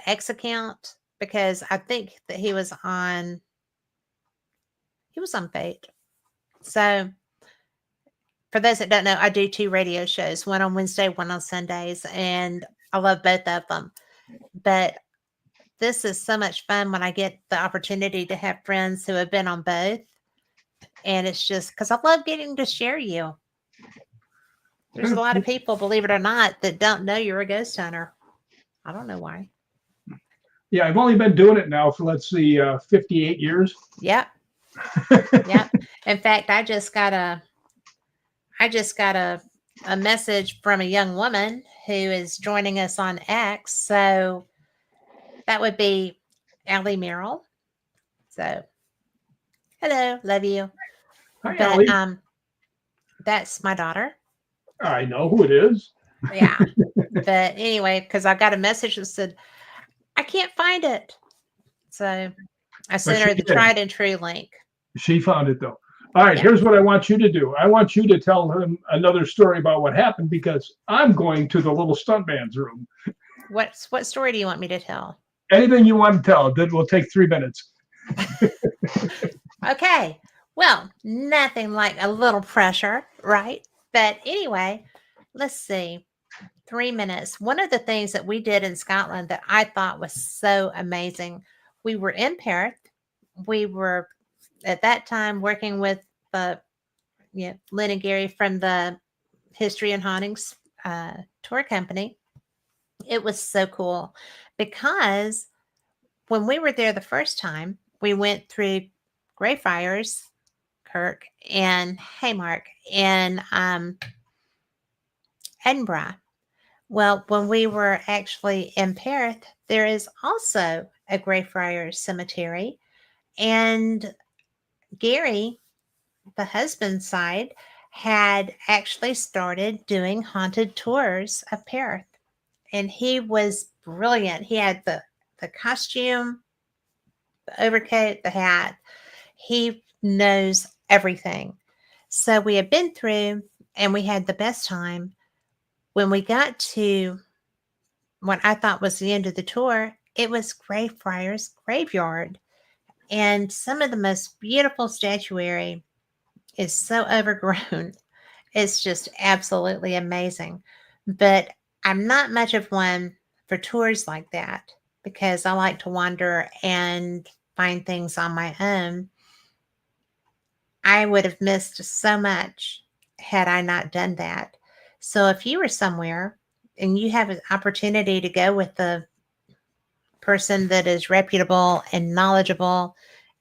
Speaker 1: X account, because I think that he was on Fate. So for those that don't know, I do 2 radio shows, one on Wednesday, one on Sundays, and I love both of them. But this is so much fun when I get the opportunity to have friends who have been on both. And it's just because I love getting to share you. There's a lot of people, believe it or not, that don't know you're a ghost hunter. I don't know why.
Speaker 2: Yeah, I've only been doing it now for, let's see, 58 years.
Speaker 1: Yep. Yep. In fact, I just got a message from a young woman who is joining us on X. So that would be Allie Merrill. So hello, love you.
Speaker 2: Hi,
Speaker 1: But
Speaker 2: Ellie.
Speaker 1: that's my daughter.
Speaker 2: I know who it is.
Speaker 1: Yeah. But anyway, because I got a message that said I can't find it. So I
Speaker 2: But
Speaker 1: sent
Speaker 2: she
Speaker 1: her the
Speaker 2: did.
Speaker 1: tried and true link.
Speaker 2: She found it though. All right,
Speaker 1: Yeah.
Speaker 2: here's what I want you to do. I want you to tell him another story about what happened because I'm going to the little stuntman's room.
Speaker 1: What story do you want me to tell?
Speaker 2: Anything you want to tell, that will take 3 minutes.
Speaker 1: Okay. Well, nothing like a little pressure, right? But anyway, let's see. 3 minutes. One of the things that we did in Scotland that I thought was so amazing, we were in Perth. We were at that time working with the Lynn and Gary from the History and Hauntings tour company. It was so cool because when we were there the first time, we went through Greyfriars Kirk and Haymark in Edinburgh. Well, when we were actually in Perth, there is also a Greyfriars cemetery. And Gary, the husband's side, had actually started doing haunted tours of Perth. And he was brilliant. He had the costume, the overcoat, the hat. He knows everything. So we had been through and we had the best time. When we got to what I thought was the end of the tour, it was Greyfriars Graveyard. And some of the most beautiful statuary is so overgrown. It's just absolutely amazing. But I'm not much of one for tours like that because I like to wander and find things on my own. I would have missed so much had I not done that. So if you were somewhere and you have an opportunity to go with the person that is reputable and knowledgeable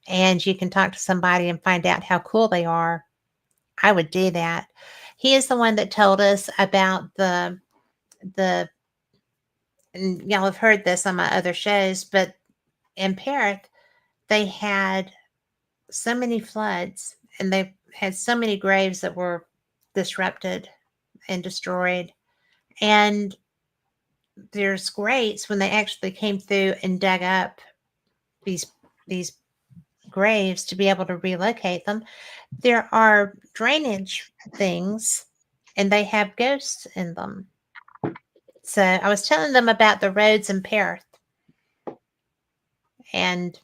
Speaker 1: and you can talk to somebody and find out how cool they are, I would do that. He is the one that told us about the and y'all have heard this on my other shows, but in Perth, they had so many floods and they had so many graves that were disrupted and destroyed. And there's grates when they actually came through and dug up these these graves to be able to relocate them. There are drainage things and they have ghosts in them. So I was telling them about the roads in Perth, and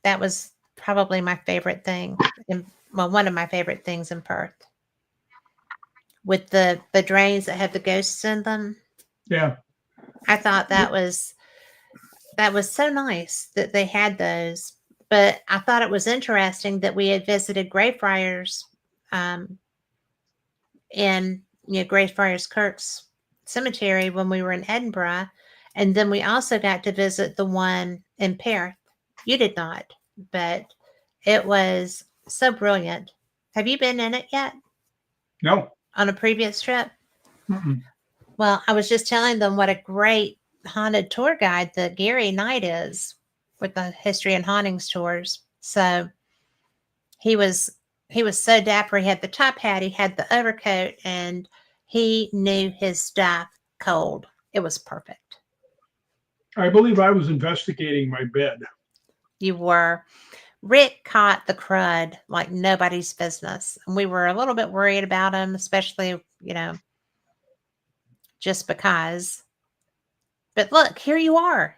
Speaker 1: that was probably my favorite thing. Well, one of my favorite things in Perth with the drains that have the ghosts in them.
Speaker 2: Yeah.
Speaker 1: I thought that was so nice that they had those. But I thought it was interesting that we had visited Greyfriars in Greyfriars Kirk's cemetery when we were in Edinburgh, and then we also got to visit the one in Perth. You did not, but it was so brilliant. Have you been in it yet
Speaker 2: No.
Speaker 1: on a previous trip?
Speaker 2: Mm-mm.
Speaker 1: Well, I was just telling them what a great haunted tour guide that Gary Knight is with the History and Hauntings tours. So he was so dapper. He had the top hat, he had the overcoat, and he knew his stuff cold. It was perfect.
Speaker 2: I believe I was investigating my bed.
Speaker 1: You were. Rick caught the crud like nobody's business. And we were a little bit worried about him, especially, just because. But look, here you are.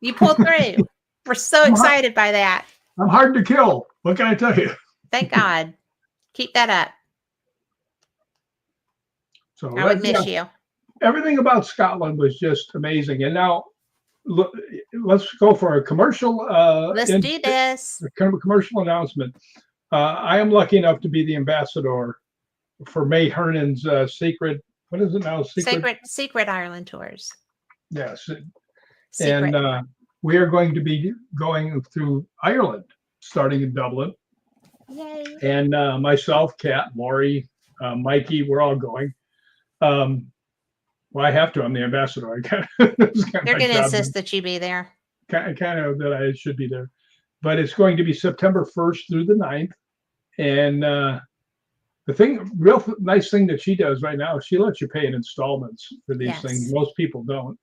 Speaker 1: You pulled through. We're so
Speaker 2: I'm hard,
Speaker 1: excited by that.
Speaker 2: I'm hard to kill. What can I tell you?
Speaker 1: Thank God. Keep that up.
Speaker 2: So
Speaker 1: I would
Speaker 2: yeah,
Speaker 1: miss you.
Speaker 2: everything about Scotland was just amazing. And now look, let's go for a commercial.
Speaker 1: Let's do this.
Speaker 2: Commercial announcement. I am lucky enough to be the ambassador for May Hernan's secret. What is it now?
Speaker 1: Secret Ireland tours.
Speaker 2: Yes.
Speaker 1: Secret.
Speaker 2: And we are going to be going through Ireland. starting in Dublin.
Speaker 1: Yay.
Speaker 2: And myself, Kat, Lori, Mikey, we're all going. Well, I have to. I'm the ambassador. It's kind of
Speaker 1: They're
Speaker 2: my
Speaker 1: going to
Speaker 2: job.
Speaker 1: insist that you be there.
Speaker 2: Kind of that I should be there. But it's going to be September 1st through the 9th. And the real nice thing that she does right now is she lets you pay in installments for these things.
Speaker 1: Yes.
Speaker 2: Most people don't.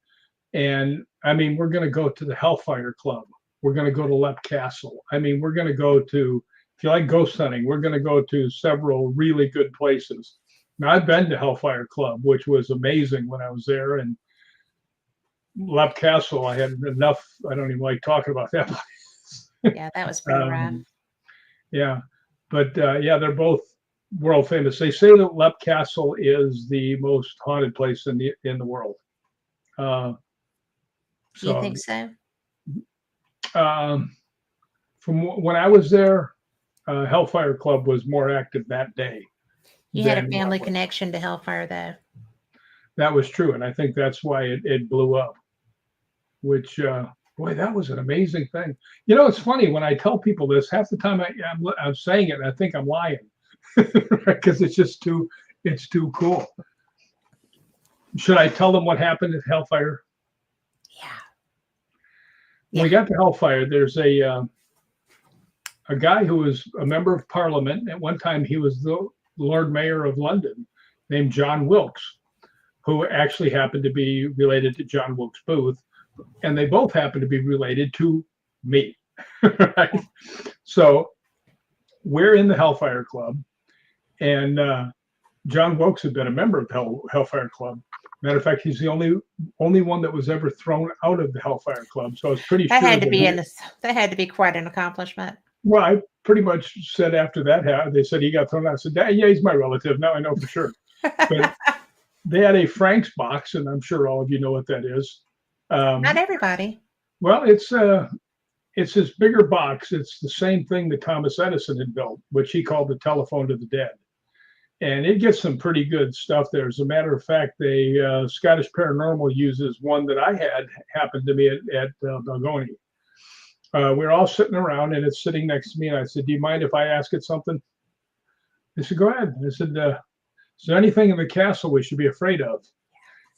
Speaker 2: And I mean, we're going to go to the Hellfire Club. We're going to go to Lep Castle. I mean, we're going to go to, if you like ghost hunting, we're going to go to several really good places. Now, I've been to Hellfire Club, which was amazing when I was there. And Lep Castle, I had enough. I don't even like talking about that place.
Speaker 1: Yeah, that was pretty rough.
Speaker 2: Yeah. But yeah, they're both world famous. They say that Lep Castle is the most haunted place in the world.
Speaker 1: You think so?
Speaker 2: From when I was there, Hellfire Club was more active that day.
Speaker 1: You had a family connection to Hellfire, though.
Speaker 2: That was true, and I think that's why it blew up. Which, boy, that was an amazing thing. You know, it's funny when I tell people this. Half the time I'm saying it, and I think I'm lying, because it's just too cool. Should I tell them what happened at Hellfire?
Speaker 1: Yeah.
Speaker 2: When we got to Hellfire, there's a guy who was a member of Parliament. At one time, he was the Lord Mayor of London, named John Wilkes, who actually happened to be related to John Wilkes Booth, and they both happened to be related to me. Right? So we're in the Hellfire Club, and John Wilkes had been a member of the Hellfire Club. Matter of fact, he's the only one that was ever thrown out of the Hellfire Club. So I was pretty sure
Speaker 1: that had to be quite an accomplishment.
Speaker 2: Well, I pretty much said after that, they said he got thrown out. I said, yeah, he's my relative. Now I know for sure. But they had a Frank's box, and I'm sure all of you know what that is.
Speaker 1: Not everybody.
Speaker 2: Well, it's this bigger box. It's the same thing that Thomas Edison had built, which he called the telephone to the dead. And it gets some pretty good stuff there. As a matter of fact, Scottish Paranormal uses one that I had happen to me at Balgony. We were all sitting around, and it's sitting next to me. And I said, "Do you mind if I ask it something?" They said, "Go ahead." I said, "Is there anything in the castle we should be afraid of?"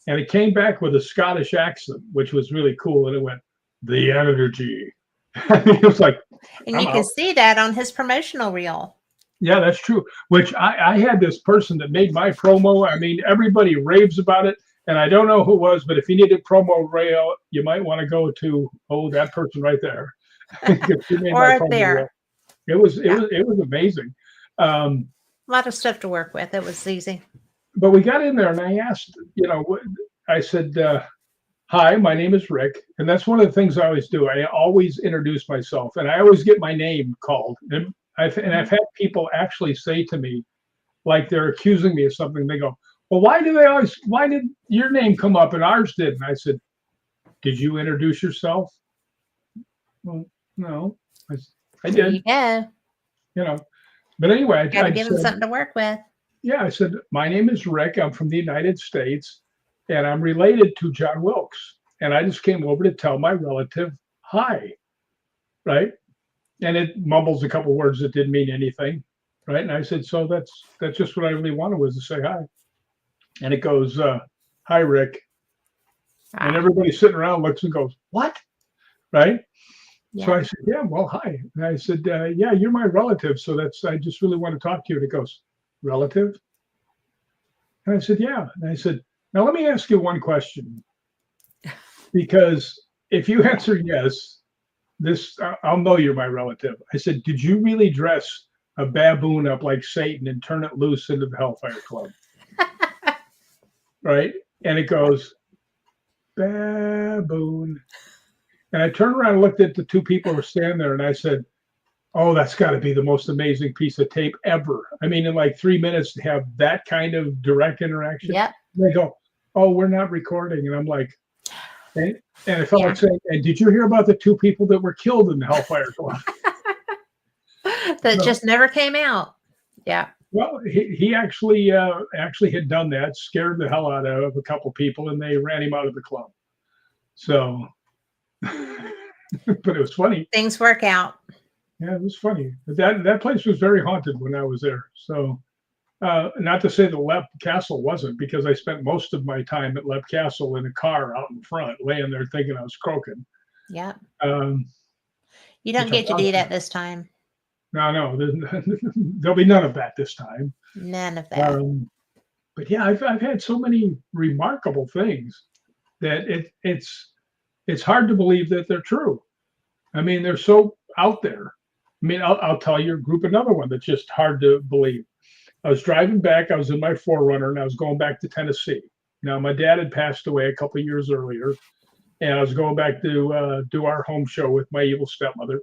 Speaker 2: And it came back with a Scottish accent, which was really cool. And it went, "The energy." It was like,
Speaker 1: and you can see that on his promotional reel.
Speaker 2: Yeah, that's true. Which I had this person that made my promo. I mean, everybody raves about it, and I don't know who it was, but if you need a promo rail, you might want to go to that person right there.
Speaker 1: Or up there.
Speaker 2: It was amazing.
Speaker 1: A lot of stuff to work with. It was easy.
Speaker 2: But we got in there, and I asked, I said, "Hi, my name is Rick," and that's one of the things I always do. I always introduce myself, and I always get my name called. And I've had people actually say to me, like they're accusing me of something. They go, "Well, why did your name come up and ours did?" And I said, "Did you introduce yourself?" "Well, no, I did."
Speaker 1: There you go.
Speaker 2: But anyway,
Speaker 1: got to give them something to work with.
Speaker 2: Yeah, I said, "My name is Rick. I'm from the United States, and I'm related to John Wilkes. And I just came over to tell my relative hi." Right? And it mumbles a couple words that didn't mean anything, right? And I said, "So that's just what I really wanted, was to say hi." And it goes, "Hi, Rick." And everybody sitting around looks and goes, "What?" Right? Yeah. So I said, "Yeah, well, hi." And I said, "Yeah, you're my relative, so I just really want to talk to you." And it goes, "Relative?" And I said, "Yeah." And I said, "Now let me ask you one question, because if you answer yes, I'll know you're my relative." I said, "Did you really dress a baboon up like Satan and turn it loose into the Hellfire Club?" Right? And it goes, "Baboon." And I turned around and looked at the two people who were standing there, and I said, "Oh, that's got to be the most amazing piece of tape ever." I mean, in like 3 minutes to have that kind of direct interaction.
Speaker 1: Yep.
Speaker 2: They go, "Oh, we're not recording." And I'm like, and I felt like saying, "And did you hear about the two people that were killed in the Hellfire Club?"
Speaker 1: That just never came out. Yeah.
Speaker 2: Well, he actually had done that, scared the hell out of a couple people, and they ran him out of the club. So, but it was funny.
Speaker 1: Things work out.
Speaker 2: Yeah, it was funny. That place was very haunted when I was there. So, not to say the Lep Castle wasn't, because I spent most of my time at Lep Castle in a car out in front, laying there thinking I was croaking.
Speaker 1: Yep.
Speaker 2: Um,
Speaker 1: You don't
Speaker 2: which I'm
Speaker 1: get to do that this time.
Speaker 2: no, there'll be none of that this time.
Speaker 1: None of that.
Speaker 2: But yeah, I've had so many remarkable things that it's hard to believe that they're true. I mean, they're so out there. I mean, I'll tell your group another one that's just hard to believe. I was driving back. I was in my Forerunner, and I was going back to Tennessee. Now, my dad had passed away a couple of years earlier, and I was going back to do our home show with my evil stepmother.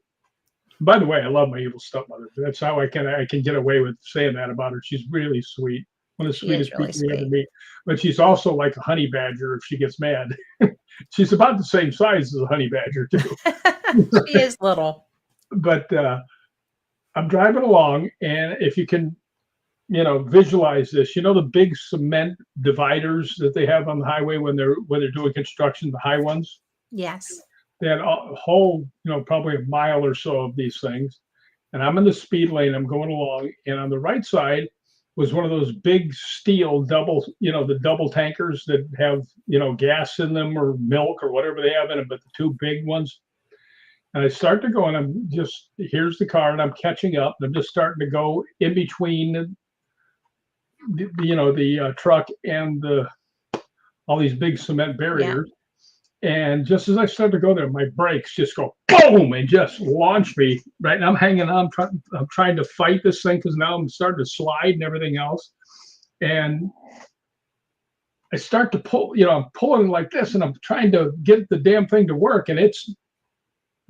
Speaker 2: By the way, I love my evil stepmother. That's how I can get away with saying that about her. She's really sweet, one of the
Speaker 1: She is
Speaker 2: sweetest
Speaker 1: really
Speaker 2: people you ever
Speaker 1: sweet.
Speaker 2: meet. But she's also like a honey badger if she gets mad. She's about the same size as a honey badger too.
Speaker 1: She is little.
Speaker 2: But I'm driving along, and if you can, visualize this, the big cement dividers that they have on the highway when they're doing construction, the high ones.
Speaker 1: Yes.
Speaker 2: They had a whole, probably a mile or so of these things. And I'm in the speed lane, I'm going along, and on the right side was one of those big steel double, the double tankers that have, gas in them or milk or whatever they have in them, but the two big ones. And I start to go, and here's the car, and I'm catching up, and I'm just starting to go in between the truck and all these big cement
Speaker 1: Yeah.
Speaker 2: barriers. And just as I start to go there, my brakes just go boom and just launch me. Right, and I'm hanging on. I'm trying to fight this thing because now I'm starting to slide and everything else. And I start to pull. I'm pulling like this, and I'm trying to get the damn thing to work. And it's,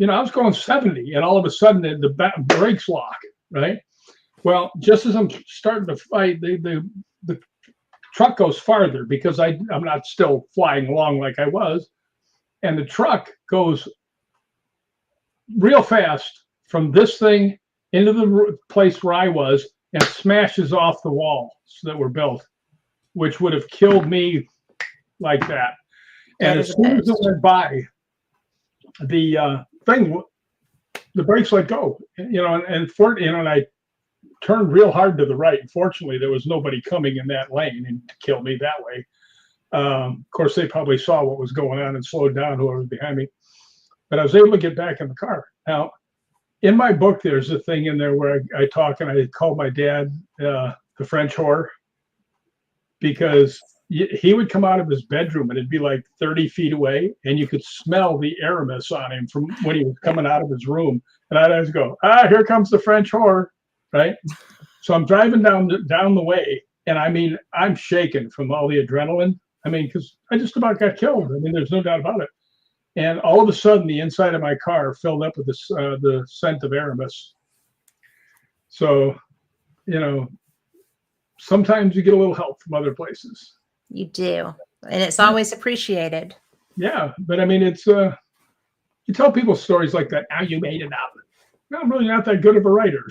Speaker 2: I was going 70, and all of a sudden the brakes lock. Right. Well, just as I'm starting to fight, the truck goes farther because I'm not still flying along like I was. And the truck goes real fast from this thing into the place where I was and smashes off the walls that were built, which would have killed me like that. And as soon as it went by, the brakes let go, and I turned real hard to the right. Fortunately, there was nobody coming in that lane and to kill me that way. Of course, they probably saw what was going on and slowed down, whoever was behind me. But I was able to get back in the car. Now, in my book, there's a thing in there where I talk, and I call my dad the French whore, because he would come out of his bedroom and it'd be like 30 feet away, and you could smell the Aramis on him from when he was coming out of his room. And I'd always go, here comes the French whore, right? So I'm driving down the way, and I mean, I'm shaking from all the adrenaline. I mean, because I just about got killed. I mean, there's no doubt about it. And all of a sudden, the inside of my car filled up with the scent of Aramis. So, sometimes you get a little help from other places.
Speaker 1: You do. And it's always appreciated.
Speaker 2: Yeah. But I mean, it's, you tell people stories like that, now you made it up. No, I'm really not that good of a writer.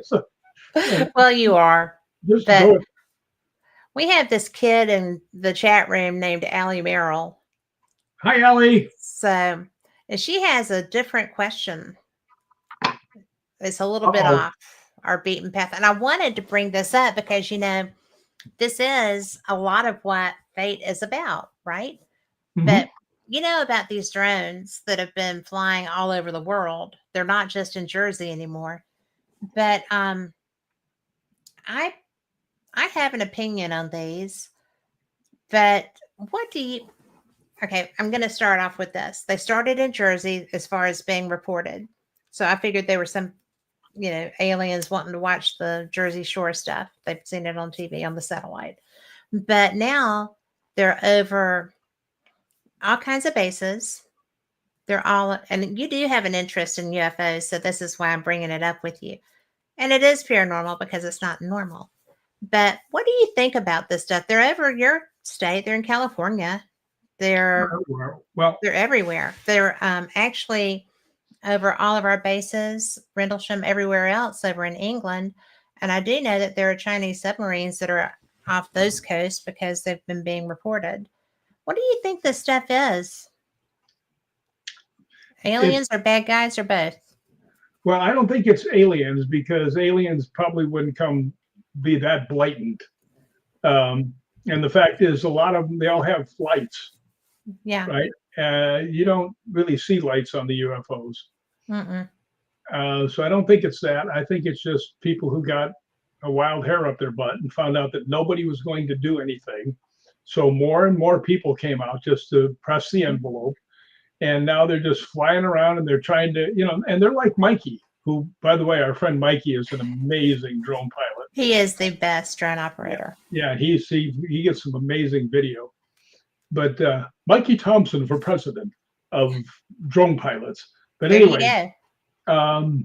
Speaker 2: So,
Speaker 1: Well, you are.
Speaker 2: just
Speaker 1: But
Speaker 2: go.
Speaker 1: we have this kid in the chat room named Allie Merrill.
Speaker 2: Hi, Allie.
Speaker 1: So, and she has a different question. It's a little bit off our beaten path. And I wanted to bring this up because, this is a lot of what Fate is about, right?
Speaker 2: Mhm.
Speaker 1: But about these drones that have been flying all over the world. They're not just in Jersey anymore. But I have an opinion on these. But what do you Okay, I'm going to start off with this. They started in Jersey as far as being reported. So I figured there were some, aliens wanting to watch the Jersey Shore stuff. They've seen it on TV on the satellite. But now they're over all kinds of bases. They're all, and you do have an interest in UFOs. So this is why I'm bringing it up with you. And it is paranormal because it's not normal. But what do you think about this stuff? They're over your state. They're in California. They're everywhere. They're actually over all of our bases, Rendlesham, everywhere else over in England. And I do know that there are Chinese submarines that are off those coasts because they've been being reported. What do you think this stuff is? Aliens or bad guys or both?
Speaker 2: Well, I don't think it's aliens because aliens probably wouldn't come be that blatant. And the fact is, a lot of them, they all have lights,
Speaker 1: Yeah.
Speaker 2: right? You don't really see lights on the UFOs.
Speaker 1: Mm-mm.
Speaker 2: So I don't think it's that. I think it's just people who got a wild hair up their butt and found out that nobody was going to do anything. So more and more people came out just to press the envelope. And now they're just flying around and they're trying to, and they're like Mikey, who, by the way, our friend Mikey is an amazing drone pilot.
Speaker 1: He is the best drone operator.
Speaker 2: Yeah, he gets some amazing video. But Mikey Thompson for president of drone pilots. But
Speaker 1: There you
Speaker 2: anyway,
Speaker 1: go.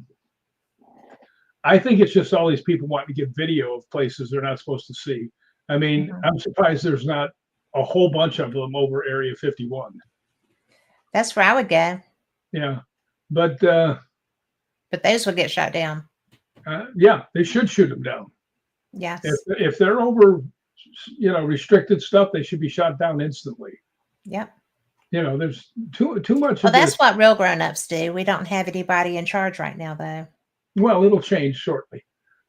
Speaker 2: I think it's just all these people wanting to get video of places they're not supposed to see. I mean,
Speaker 1: Mhm.
Speaker 2: I'm surprised there's not a whole bunch of them over Area 51.
Speaker 1: That's where I would go.
Speaker 2: Yeah, but
Speaker 1: those would get shot down.
Speaker 2: yeah, they should shoot them down.
Speaker 1: Yes.
Speaker 2: If they're over, restricted stuff, they should be shot down instantly.
Speaker 1: Yep.
Speaker 2: There's too much.
Speaker 1: Well, that's what real grown-ups do. We don't have anybody in charge right now, though.
Speaker 2: Well, it'll change shortly.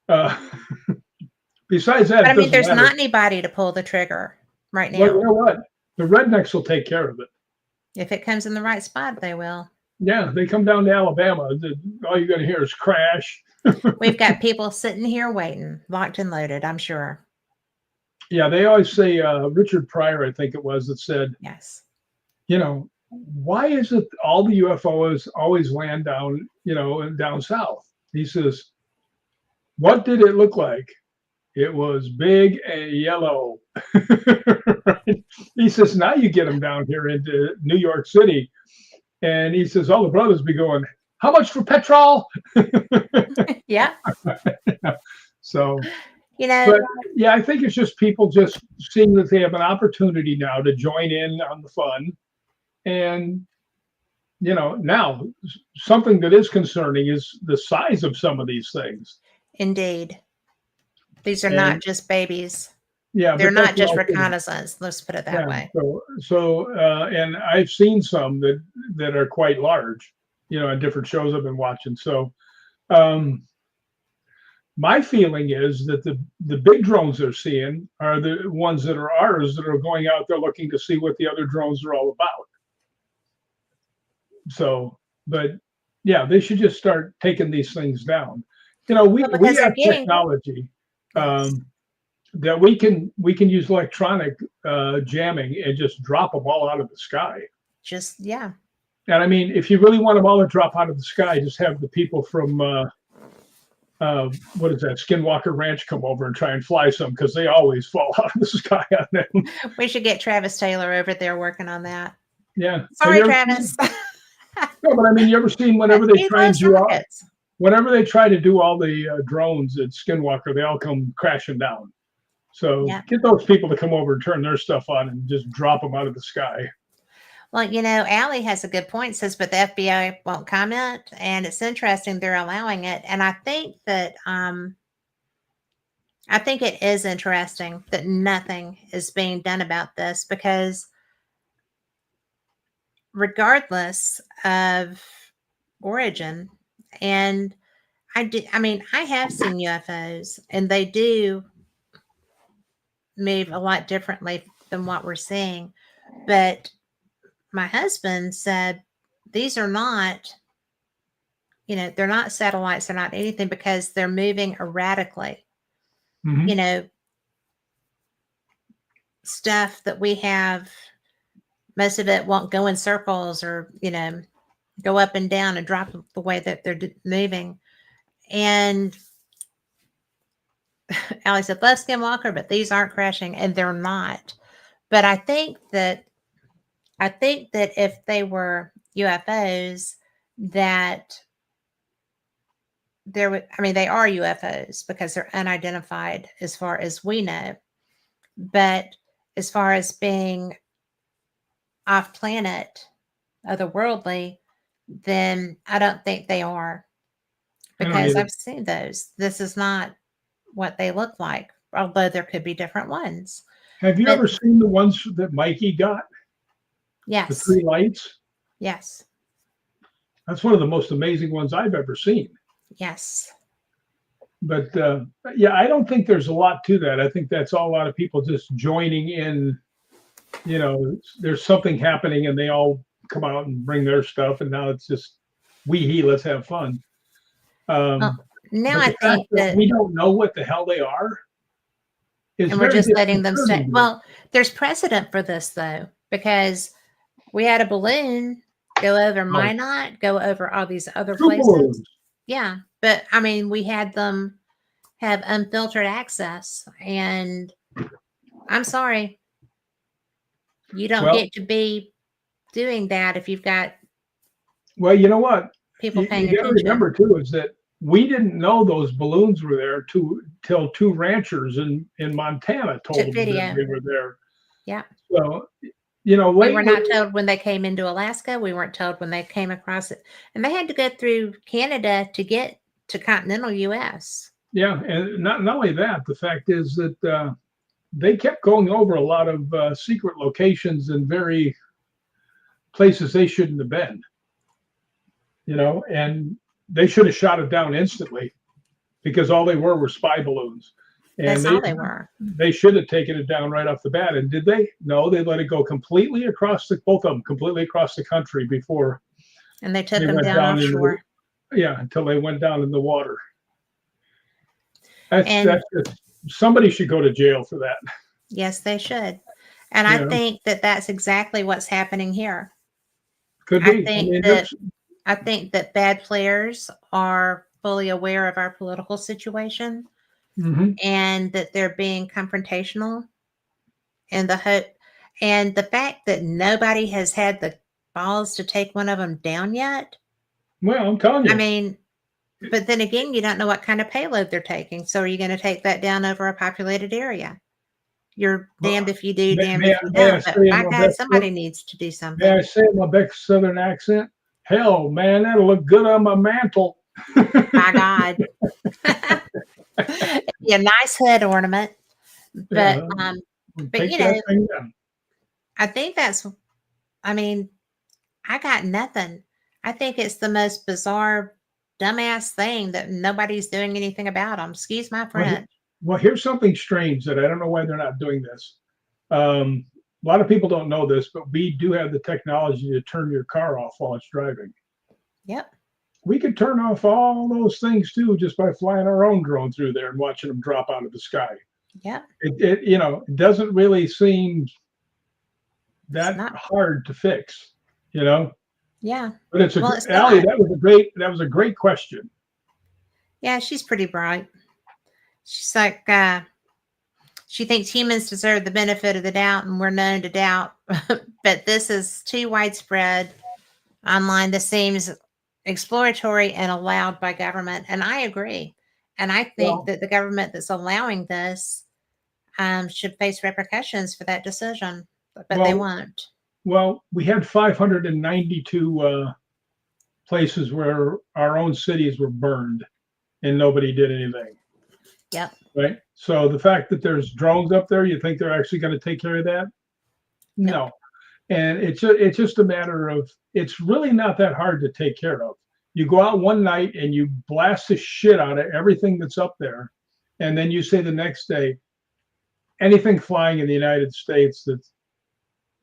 Speaker 2: Besides that,
Speaker 1: But I mean, there's
Speaker 2: matter.
Speaker 1: not anybody to pull the trigger right now.
Speaker 2: Well, you know what? The rednecks will take care of it.
Speaker 1: If it comes in the right spot, they will.
Speaker 2: Yeah, they come down to Alabama. All you're going to hear is crash.
Speaker 1: We've got people sitting here waiting, locked and loaded, I'm sure.
Speaker 2: Yeah, they always say, Richard Pryor, I think it was, that said,
Speaker 1: Yes.
Speaker 2: why is it all the UFOs always land down, down south? He says, what did it look like? It was big and yellow. Right? He says, now you get them down here into New York City. And he says, all the brothers be going, how much for petrol?
Speaker 1: Yeah.
Speaker 2: So,
Speaker 1: But
Speaker 2: yeah, I think it's just people just seeing that they have an opportunity now to join in on the fun. And, now something that is concerning is the size of some of these things.
Speaker 1: Indeed. These are not just babies.
Speaker 2: Yeah,
Speaker 1: they're not just reconnaissance. Let's put it that way.
Speaker 2: So, and I've seen some that are quite large, in different shows I've been watching. So, my feeling is that the big drones they're seeing are the ones that are ours that are going out there looking to see what the other drones are all about. So, but yeah, they should just start taking these things down. We have technology. That we can use electronic jamming and just drop them all out of the sky.
Speaker 1: Yeah.
Speaker 2: And I mean, if you really want them all to drop out of the sky, just have the people from what is that, Skinwalker Ranch come over and try and fly some, because they always fall out of the sky on them.
Speaker 1: We should get Travis Taylor over there working on that.
Speaker 2: Yeah.
Speaker 1: Sorry, Travis.
Speaker 2: No, but I mean, you ever seen whenever they try and do whenever they try to do all the drones at Skinwalker, they all come crashing down. So get those people to come over and turn their stuff on and just drop them out of the sky.
Speaker 1: Well, Allie has a good point, says, but the FBI won't comment. And it's interesting they're allowing it. And I think that it is interesting that nothing is being done about this, because regardless of origin, and I have seen UFOs, and they do move a lot differently than what we're seeing. But my husband said these are not, they're not satellites, they're not anything, because they're moving erratically.
Speaker 2: Mm-hmm.
Speaker 1: Stuff that we have, most of it won't go in circles or, go up and down and drop the way that they're moving. And Allie said, love Skinwalker, but these aren't crashing, and they're not. But I think that if they were UFOs, that they are UFOs because they're unidentified as far as we know. But as far as being off planet, otherworldly, then I don't think they are, because I've seen those. This is not what they look like, although there could be different ones.
Speaker 2: Have you ever seen the ones that Mikey got?
Speaker 1: Yes.
Speaker 2: The 3 lights?
Speaker 1: Yes.
Speaker 2: That's one of the most amazing ones I've ever seen.
Speaker 1: Yes.
Speaker 2: But yeah, I don't think there's a lot to that. I think that's all a lot of people just joining in. You know, there's something happening, and they all come out and bring their stuff, and now it's just let's have fun.
Speaker 1: Well, now
Speaker 2: But
Speaker 1: I
Speaker 2: the fact
Speaker 1: think
Speaker 2: that
Speaker 1: that,
Speaker 2: we don't know what the hell they are is
Speaker 1: and we're
Speaker 2: very
Speaker 1: just letting them stay.
Speaker 2: disconcerting to me.
Speaker 1: Well, there's precedent for this though, because we had a balloon go over
Speaker 2: Oh,
Speaker 1: Minot, go over all these other
Speaker 2: two
Speaker 1: places.
Speaker 2: balloons.
Speaker 1: Yeah. But I mean, we had them have unfiltered access. And I'm sorry, you don't
Speaker 2: Well,
Speaker 1: get to be doing that if you've got
Speaker 2: well, you know what?
Speaker 1: people
Speaker 2: You
Speaker 1: paying
Speaker 2: got to
Speaker 1: attention
Speaker 2: remember too is that we didn't know those balloons were there till two ranchers in Montana
Speaker 1: to
Speaker 2: told them that
Speaker 1: video.
Speaker 2: they were there.
Speaker 1: Yeah.
Speaker 2: So, you know,
Speaker 1: We were
Speaker 2: lately,
Speaker 1: not told when they came into Alaska. We weren't told when they came across it. And they had to go through Canada to get to continental US.
Speaker 2: yeah, and not only that, the fact is that they kept going over a lot of secret locations and very places they shouldn't have been. You know, and they should have shot it down instantly because all they were spy balloons, and
Speaker 1: That's all they were.
Speaker 2: they should have taken it down right off the bat. And did they? No, they let it go completely across both of them completely across the country before
Speaker 1: And they took
Speaker 2: they
Speaker 1: them
Speaker 2: went
Speaker 1: down
Speaker 2: down into
Speaker 1: offshore.
Speaker 2: until they went down in the water.
Speaker 1: And
Speaker 2: That's somebody should go to jail for that.
Speaker 1: yes, they should. And I
Speaker 2: You know,
Speaker 1: think that that's exactly what's happening here.
Speaker 2: could
Speaker 1: I
Speaker 2: be. I
Speaker 1: think
Speaker 2: mean,
Speaker 1: that I think that bad players are fully aware of our political situation
Speaker 2: mhm.
Speaker 1: and that they're being confrontational in the hope, and the fact that nobody has had the balls to take one of them down yet.
Speaker 2: Well, I'm telling
Speaker 1: I
Speaker 2: you,
Speaker 1: mean, but then again, you don't know what kind of payload they're taking. So are you going to take that down over a populated area? You're damned if you do, damned if you
Speaker 2: may I
Speaker 1: don't. But
Speaker 2: say in
Speaker 1: by
Speaker 2: my
Speaker 1: God,
Speaker 2: best
Speaker 1: somebody needs to do
Speaker 2: may I
Speaker 1: something.
Speaker 2: say in my best Southern accent? Hell, man, that'll look good on my mantle.
Speaker 1: By God. It'd be a nice hood ornament. But
Speaker 2: Yeah,
Speaker 1: but
Speaker 2: take
Speaker 1: you
Speaker 2: that
Speaker 1: know,
Speaker 2: thing down.
Speaker 1: I think that's, I mean, I got nothing. I think it's the most bizarre, dumbass thing that nobody's doing anything about them. Excuse my
Speaker 2: Well,
Speaker 1: French.
Speaker 2: here's something strange that I don't know why they're not doing this. A lot of people don't know this, but we do have the technology to turn your car off while it's driving.
Speaker 1: Yep.
Speaker 2: We could turn off all those things too just by flying our own drone through there and watching them drop out of the sky.
Speaker 1: Yep.
Speaker 2: It doesn't really seem
Speaker 1: It's
Speaker 2: that
Speaker 1: not.
Speaker 2: hard to fix, you know.
Speaker 1: Yeah.
Speaker 2: But it's
Speaker 1: Well, it's
Speaker 2: Allie.
Speaker 1: not.
Speaker 2: That was a great question.
Speaker 1: Yeah, she's pretty bright. She's like, she thinks humans deserve the benefit of the doubt, and we're known to doubt. But this is too widespread online. This seems exploratory and allowed by government. And I agree. And I think
Speaker 2: Well,
Speaker 1: that the government that's allowing this should face repercussions for that decision, but they
Speaker 2: well,
Speaker 1: won't.
Speaker 2: we had 592 places where our own cities were burned, and nobody did anything.
Speaker 1: Yep.
Speaker 2: Right. So the fact that there's drones up there, you think they're actually going to take care of that?
Speaker 1: Nope.
Speaker 2: No. And it's just a matter of it's really not that hard to take care of. You go out one night and you blast the shit out of everything that's up there, and then you say the next day, anything flying in the United States, that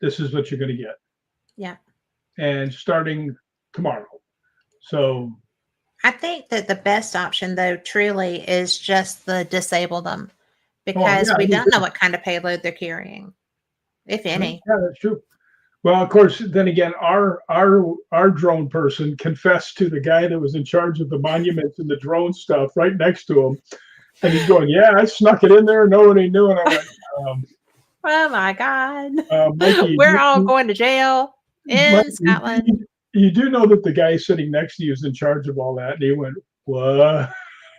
Speaker 2: this is what you're going to get.
Speaker 1: Yeah.
Speaker 2: And starting tomorrow. So
Speaker 1: I think that the best option, though, truly is just the disable them,
Speaker 2: oh
Speaker 1: because
Speaker 2: yeah,
Speaker 1: we don't know what kind of payload they're carrying, if any.
Speaker 2: yeah, that's true. Well, of course, then again, our drone person confessed to the guy that was in charge of the monuments and the drone stuff right next to him, and he's going, "Yeah, I snuck it in there, nobody knew." And I went,
Speaker 1: Oh my God.
Speaker 2: "Mikey,
Speaker 1: We're all going to jail in Scotland.
Speaker 2: you do know that the guy sitting next to you is in charge of all that?" And he went, "What?"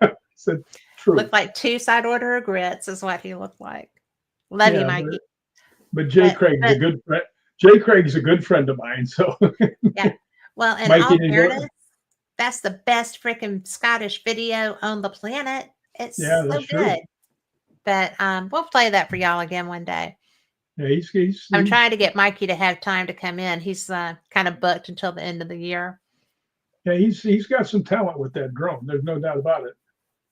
Speaker 2: I said, "True."
Speaker 1: Looked like two side order of grits is what he looked like. Love you,
Speaker 2: Yeah,
Speaker 1: Mikey.
Speaker 2: but Jay Craig's a good friend. Jay Craig's a good friend of mine. So
Speaker 1: yeah. Well, in
Speaker 2: Mikey
Speaker 1: all
Speaker 2: didn't
Speaker 1: fairness, that's the best freaking Scottish video on the planet. It's
Speaker 2: Yeah,
Speaker 1: so
Speaker 2: that's true.
Speaker 1: good. But we'll play that for y'all again one day.
Speaker 2: Yeah,
Speaker 1: I'm trying to get Mikey to have time to come in. He's kind of booked until the end of the year.
Speaker 2: Yeah, he's got some talent with that drone. There's no doubt about it.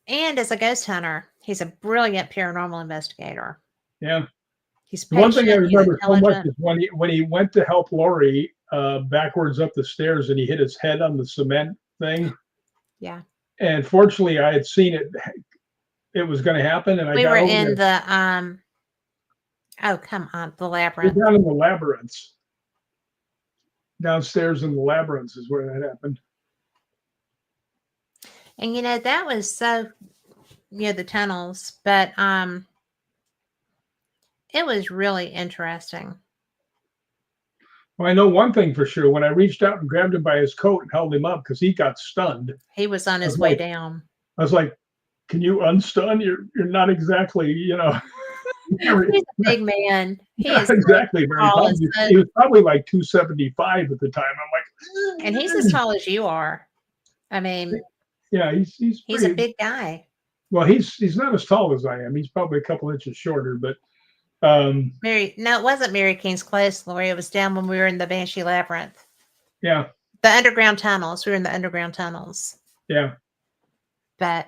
Speaker 1: And as a ghost hunter, he's a brilliant paranormal investigator.
Speaker 2: Yeah.
Speaker 1: He's
Speaker 2: The one thing I
Speaker 1: patient, he's
Speaker 2: remember so much
Speaker 1: intelligent.
Speaker 2: is when he went to help Lori backwards up the stairs and he hit his head on the cement thing.
Speaker 1: Yeah.
Speaker 2: And fortunately, I had seen it. It was going to happen, and I
Speaker 1: We were
Speaker 2: got over
Speaker 1: in
Speaker 2: there.
Speaker 1: the oh come on, the
Speaker 2: We're
Speaker 1: labyrinth.
Speaker 2: down in the labyrinths. Downstairs in the labyrinths is where that happened.
Speaker 1: And that was so the tunnels, but it was really interesting.
Speaker 2: Well, I know one thing for sure. When I reached out and grabbed him by his coat and held him up because he got stunned,
Speaker 1: He was on
Speaker 2: I was
Speaker 1: his way
Speaker 2: like,
Speaker 1: down.
Speaker 2: "Can you unstun? You're not exactly, very,
Speaker 1: He's a big man. He
Speaker 2: not
Speaker 1: is so
Speaker 2: exactly very
Speaker 1: tall
Speaker 2: tall."
Speaker 1: and so
Speaker 2: He was probably like 275 at the time.
Speaker 1: and he's
Speaker 2: I'm
Speaker 1: as
Speaker 2: like,
Speaker 1: tall as you are. I mean,
Speaker 2: yeah, he's
Speaker 1: he's a
Speaker 2: pretty
Speaker 1: big guy.
Speaker 2: well. He's not as tall as I am. He's probably a couple inches shorter, but
Speaker 1: No, it wasn't Mary King's Close, Lori. It was down when we were in the Banshee Labyrinth.
Speaker 2: yeah,
Speaker 1: The underground tunnels. We were in the underground tunnels.
Speaker 2: yeah.
Speaker 1: But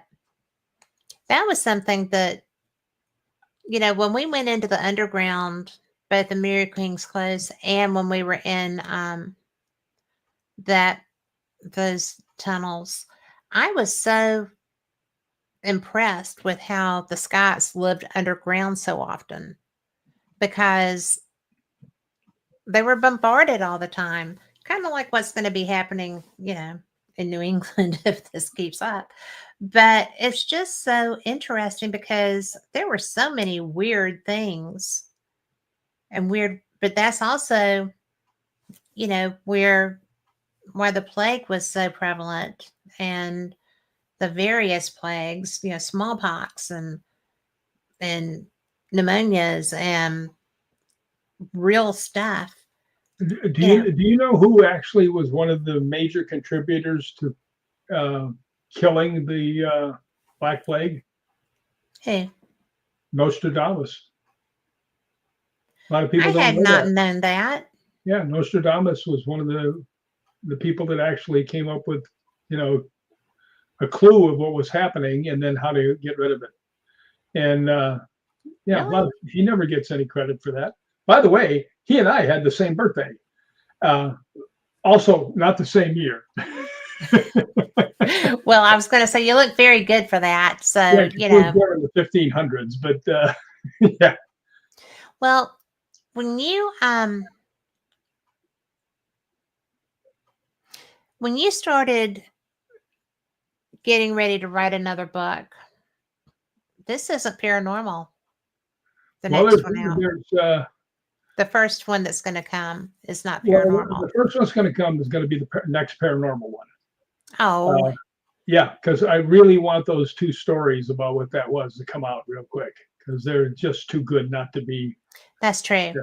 Speaker 1: that was something that, when we went into the underground, both the Mary King's Close and when we were in that those tunnels, I was so impressed with how the Scots lived underground so often because they were bombarded all the time, kind of like what's going to be happening, in New England if this keeps up. But it's just so interesting because there were so many weird things and weird, but that's also, where the plague was so prevalent and the various plagues, smallpox and pneumonias and real stuff.
Speaker 2: Do
Speaker 1: You know,
Speaker 2: you know who actually was one of the major contributors to killing the Black Plague?
Speaker 1: hey,
Speaker 2: Nostradamus. A lot of
Speaker 1: I
Speaker 2: people don't
Speaker 1: had
Speaker 2: know
Speaker 1: not
Speaker 2: that.
Speaker 1: known that.
Speaker 2: Yeah, Nostradamus was one of the people that actually came up with, you know, a clue of what was happening and then how to get rid of it. And yeah,
Speaker 1: Really?
Speaker 2: he never gets any credit for that. By the way, he and I had the same birthday. Uh, Also, not the same year.
Speaker 1: Well, I was going to say you look very good for that.
Speaker 2: Yeah,
Speaker 1: So,
Speaker 2: 'cause he was born in the 1500s, but yeah.
Speaker 1: well, when you started getting ready to write another book, this isn't paranormal. The
Speaker 2: Well,
Speaker 1: next one out.
Speaker 2: there's
Speaker 1: The first one that's going to come is not
Speaker 2: well,
Speaker 1: paranormal.
Speaker 2: the first one's going to come is going to be the next paranormal one.
Speaker 1: Oh,
Speaker 2: Yeah, because I really want those two stories about what that was to come out real quick because they're just too good not to be.
Speaker 1: that's true.
Speaker 2: Yeah.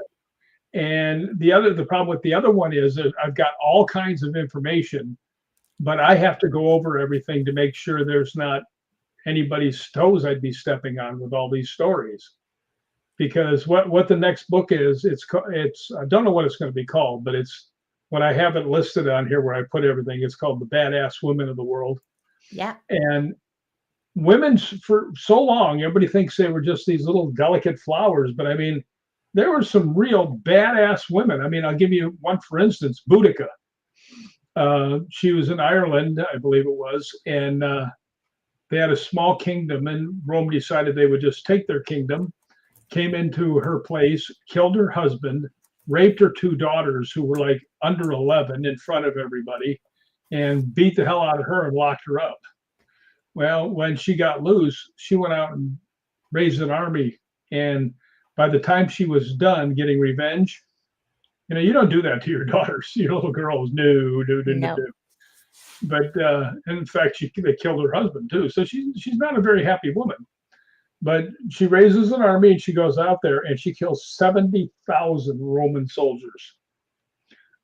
Speaker 2: And the problem with the other one is that I've got all kinds of information, but I have to go over everything to make sure there's not anybody's toes I'd be stepping on with all these stories. Because what the next book is, it's I don't know what it's going to be called, but it's when I have it listed on here where I put everything, it's called The Badass Women of the World.
Speaker 1: Yeah.
Speaker 2: And women's for so long, everybody thinks they were just these little delicate flowers, but I mean, there were some real badass women. I mean, I'll give you one for instance, Boudica. She was in Ireland, I believe it was, and they had a small kingdom, and Rome decided they would just take their kingdom. Came into her place, killed her husband, raped her two daughters who were like under 11 in front of everybody, and beat the hell out of her and locked her up. Well, when she got loose, she went out and raised an army. And by the time she was done getting revenge, you don't do that to your daughters, your little girls. No, no, no, no,
Speaker 1: No.
Speaker 2: no. But in fact, they killed her husband too. So she's not a very happy woman. But she raises an army and she goes out there and she kills 70,000 Roman soldiers.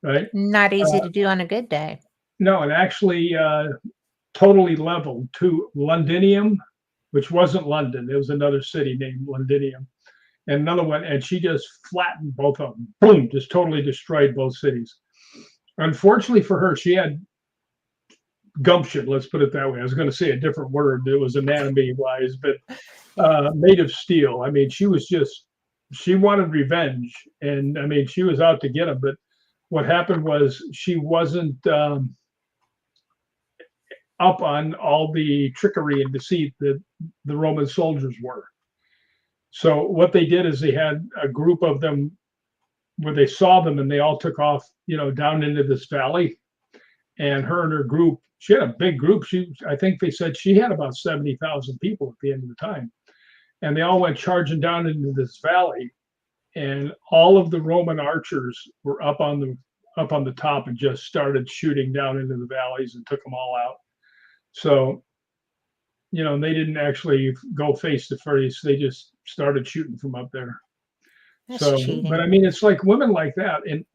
Speaker 2: Right?
Speaker 1: Not easy to do on a good day.
Speaker 2: No, and actually totally leveled to Londinium, which wasn't London. It was another city named Londinium. And another one, and she just flattened both of them. Boom, just totally destroyed both cities. Unfortunately for her, she had gumption. Let's put it that way. I was going to say a different word that was anatomy wise, but made of steel. I mean, she wanted revenge, and I mean, she was out to get him. But what happened was she wasn't up on all the trickery and deceit that the Roman soldiers were. So what they did is they had a group of them where they saw them and they all took off, down into this valley. And her and her group, she had a big group. I think they said she had about 70,000 people at the end of the time. And they all went charging down into this valley. And all of the Roman archers were up on the top and just started shooting down into the valleys and took them all out. So, they didn't actually go face to face. They just started shooting from up there.
Speaker 1: That's
Speaker 2: So,
Speaker 1: cheating.
Speaker 2: but I mean, it's like women like that. And,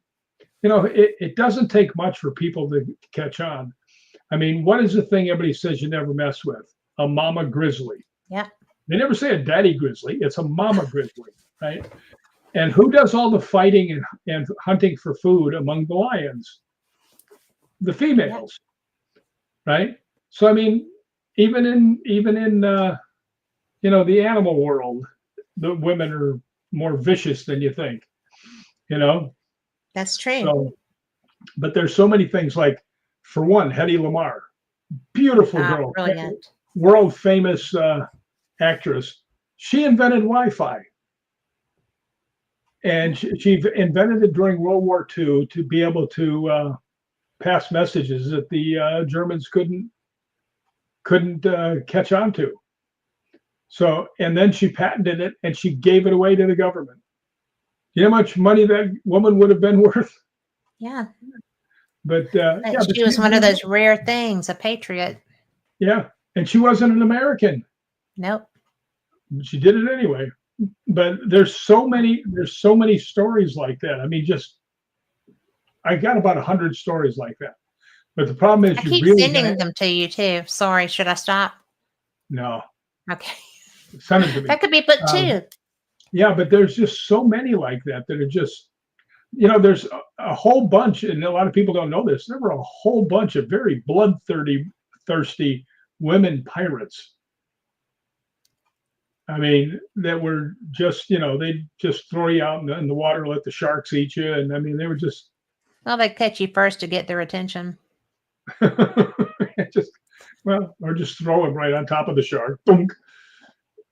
Speaker 2: it doesn't take much for people to catch on. I mean, what is the thing everybody says you never mess with? A mama grizzly.
Speaker 1: Yeah.
Speaker 2: They never say a daddy grizzly. It's a mama grizzly, right? And who does all the fighting and hunting for food among the lions? The females, right? So I mean, even in the animal world, the women are more vicious than you think.
Speaker 1: That's true.
Speaker 2: So, but there's so many things. Like, for one, Hedy Lamarr, beautiful girl,
Speaker 1: brilliant,
Speaker 2: world famous actress. She invented Wi-Fi. And she invented it during World War II to be able to pass messages that the Germans couldn't catch on to. So, and then she patented it and she gave it away to the government. You know how much money that woman would have been worth?
Speaker 1: Yeah.
Speaker 2: But
Speaker 1: she was one of those rare things, a patriot.
Speaker 2: Yeah, and she wasn't an American.
Speaker 1: Nope.
Speaker 2: She did it anyway. But there's so many stories like that. I mean, I got about 100 stories like that. But the problem is,
Speaker 1: I keep sending them to you too. Sorry, should I stop?
Speaker 2: No.
Speaker 1: Okay.
Speaker 2: Send it to me.
Speaker 1: That could be put too.
Speaker 2: Yeah, but there's just so many like that are just, there's a whole bunch, and a lot of people don't know this. There were a whole bunch of very bloodthirsty women pirates. I mean, that were just, they'd just throw you out in the water, let the sharks eat you. And I mean, they were just.
Speaker 1: Well, they catch you first to get their attention.
Speaker 2: Or just throw them right on top of the shark. Boom.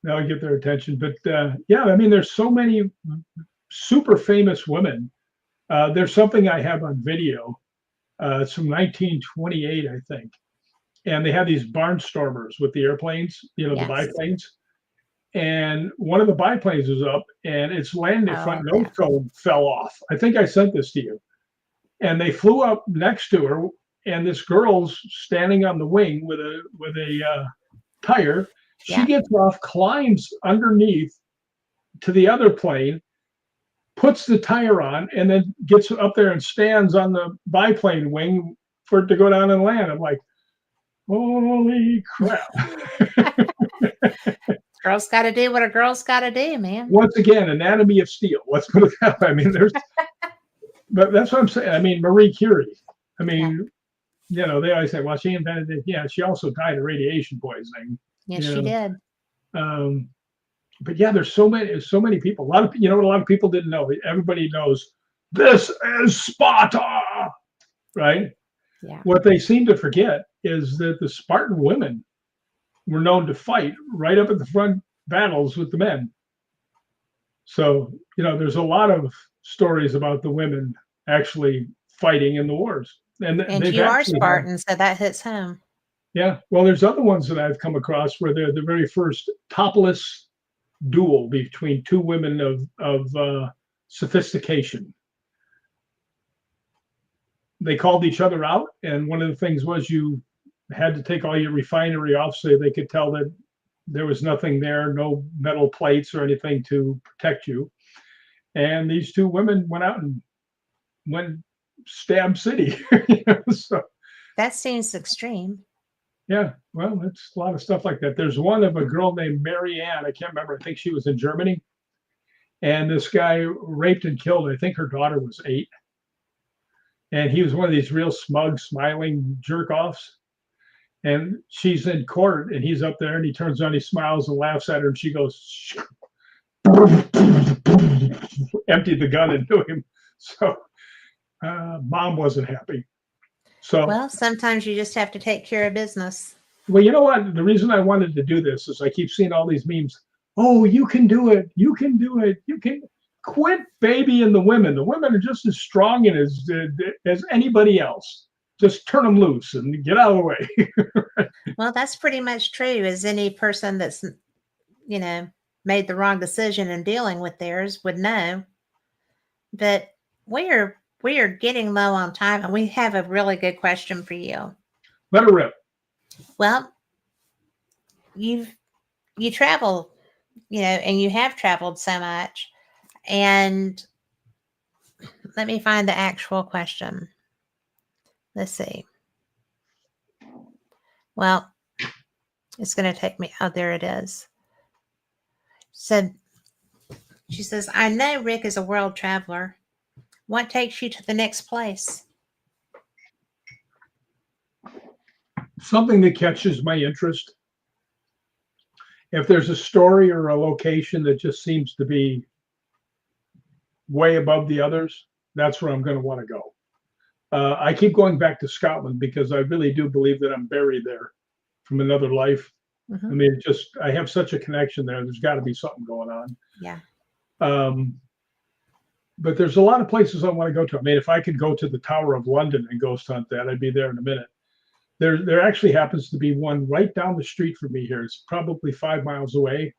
Speaker 2: That'll get their attention. But I mean, there's so many super famous women. There's something I have on video. It's from 1928, I think. And they have these barnstormers with the airplanes, the biplanes. And one of the biplanes was up and its landing front nose cone fell off. I think I sent this to you. And they flew up next to her, and this girl's standing on the wing with a tire. She gets off, climbs underneath to the other plane, puts the tire on, and then gets up there and stands on the biplane wing for it to go down and land. I'm like, holy crap.
Speaker 1: Girl's got to do what a girl's got to do, man.
Speaker 2: Once again, anatomy of steel. Let's put it that way. I mean, but that's what I'm saying. I mean, Marie Curie. I mean, they always say, well, she invented it. Yeah, she also died of radiation poisoning.
Speaker 1: Yes, she did.
Speaker 2: But yeah, there's so many people. A lot of people didn't know. Everybody knows this is Sparta, right?
Speaker 1: Yeah.
Speaker 2: What they seem to forget is that the Spartan women were known to fight right up at the front battles with the men. So, there's a lot of stories about the women actually fighting in the wars. And
Speaker 1: you are Spartan, so that hits home.
Speaker 2: Yeah. Well, there's other ones that I've come across where they're the very first topless duel between two women of sophistication. They called each other out, and one of the things was you had to take all your refinery off so they could tell that there was nothing there, no metal plates or anything to protect you. And these two women went out and went stab city. So
Speaker 1: that seems extreme.
Speaker 2: Yeah, well, it's a lot of stuff like that. There's one of a girl named Mary Ann. I can't remember. I think she was in Germany. And this guy raped and killed, I think her daughter was 8. And he was one of these real smug, smiling jerk-offs. And she's in court, and he's up there, and he turns around, he smiles and laughs at her, and she goes, emptied the gun into him. So mom wasn't happy. So,
Speaker 1: Well, sometimes you just have to take care of business.
Speaker 2: well, you know what? The reason I wanted to do this is I keep seeing all these memes. Oh, you can do it. You can do it. You can quit babying the women. The women are just as strong and as anybody else. Just turn them loose and get out of the way.
Speaker 1: Well, that's pretty much true, as any person that's, made the wrong decision in dealing with theirs would know. But we are getting low on time, and we have a really good question for you.
Speaker 2: Let her rip.
Speaker 1: Well, you travel, and you have traveled so much. And let me find the actual question. Let's see. Well, it's going to take me. Oh, there it is. So she says, I know Rick is a world traveler. What takes you to the next place?
Speaker 2: Something that catches my interest. If there's a story or a location that just seems to be way above the others, that's where I'm going to want to go. I keep going back to Scotland because I really do believe that I'm buried there from another life.
Speaker 1: Mm-hmm.
Speaker 2: I mean, I have such a connection there. There's got to be something going on.
Speaker 1: Yeah.
Speaker 2: But there's a lot of places I want to go to. I mean, if I could go to the Tower of London and ghost hunt that, I'd be there in a minute. There actually happens to be one right down the street from me here. It's probably 5 miles away,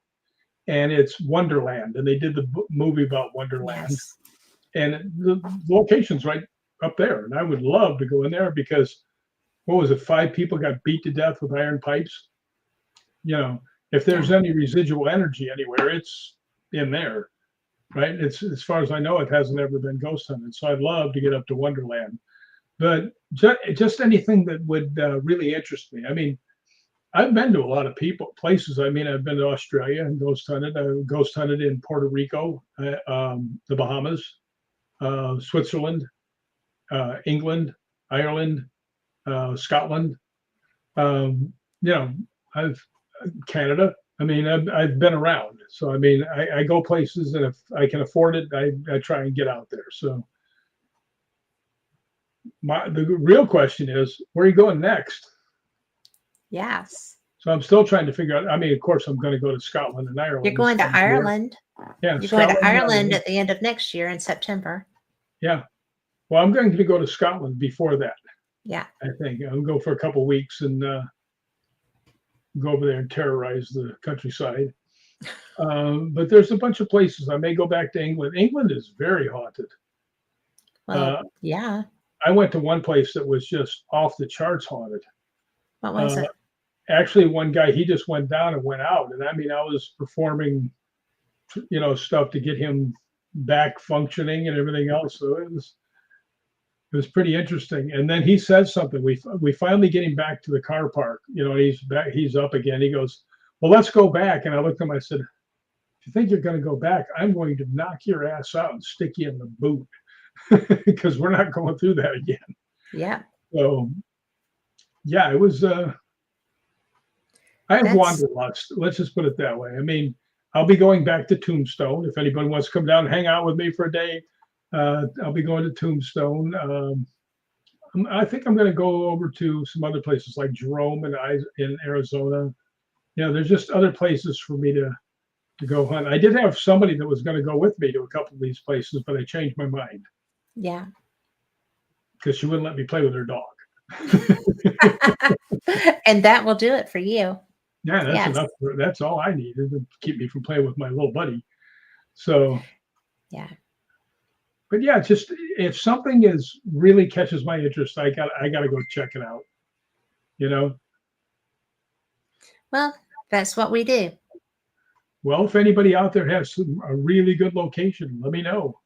Speaker 2: and it's Wonderland. And they did the movie about Wonderland.
Speaker 1: Yes.
Speaker 2: And the location's right up there. And I would love to go in there because, what was it, 5 people got beat to death with iron pipes? If there's any residual energy anywhere, it's in there, right? It's, as far as I know, it hasn't ever been ghost hunted. So I'd love to get up to Wonderland. But just anything that would really interest me. I mean, I've been to a lot of places. I mean, I've been to Australia and ghost hunted. I ghost hunted in Puerto Rico, the Bahamas, Switzerland, England, Ireland, Scotland. I've Canada. I mean, I've been around. So I mean, I go places, and if I can afford it, I try and get out there. So the real question is, where are you going next?
Speaker 1: Yes.
Speaker 2: So I'm still trying to figure out. I mean, of course, I'm going to go to Scotland and Ireland.
Speaker 1: You're going to Ireland.
Speaker 2: Yeah.
Speaker 1: You're going to Ireland at the end of next year in September.
Speaker 2: Yeah. Well, I'm going to go to Scotland before that.
Speaker 1: Yeah.
Speaker 2: I think I'll go for a couple of weeks and go over there and terrorize the countryside. But there's a bunch of places. I may go back to England. England is very haunted.
Speaker 1: Well, yeah.
Speaker 2: I went to one place that was just off the charts haunted.
Speaker 1: What was it?
Speaker 2: Actually, one guy, he just went down and went out. And I mean, I was performing, stuff to get him back functioning and everything else. So it was pretty interesting. And then he says something. We finally get him back to the car park. He's back. He's up again. He goes, well, let's go back. And I looked at him. I said, if you think you're going to go back, I'm going to knock your ass out and stick you in the boot because we're not going through that again.
Speaker 1: Yeah.
Speaker 2: So, yeah, it was. I have wanderlust. Let's just put it that way. I mean, I'll be going back to Tombstone. If anybody wants to come down and hang out with me for a day, I'll be going to Tombstone. I think I'm going to go over to some other places like Jerome in Arizona. There's just other places for me to go hunt. I did have somebody that was going to go with me to a couple of these places, but I changed my mind.
Speaker 1: Yeah.
Speaker 2: Because she wouldn't let me play with her dog.
Speaker 1: And that will do it for you.
Speaker 2: Yeah, that's enough. That's all I need to keep me from playing with my little buddy. So,
Speaker 1: yeah.
Speaker 2: But yeah, just if something really catches my interest, I got to go check it out.
Speaker 1: Well, that's what we do.
Speaker 2: Well, if anybody out there has a really good location, let me know.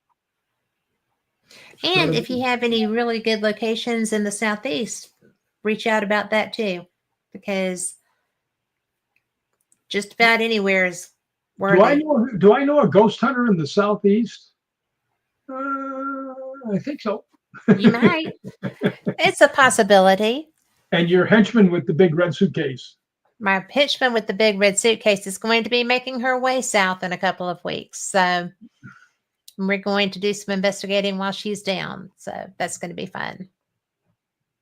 Speaker 1: And if you have any really good locations in the Southeast, reach out about that too, because just about anywhere is worthy.
Speaker 2: Do I know a ghost hunter in the Southeast? I think so.
Speaker 1: You might. It's a possibility.
Speaker 2: And your henchman with the big red suitcase.
Speaker 1: My henchman with the big red suitcase is going to be making her way south in a couple of weeks. So we're going to do some investigating while she's down. So that's going to be fun.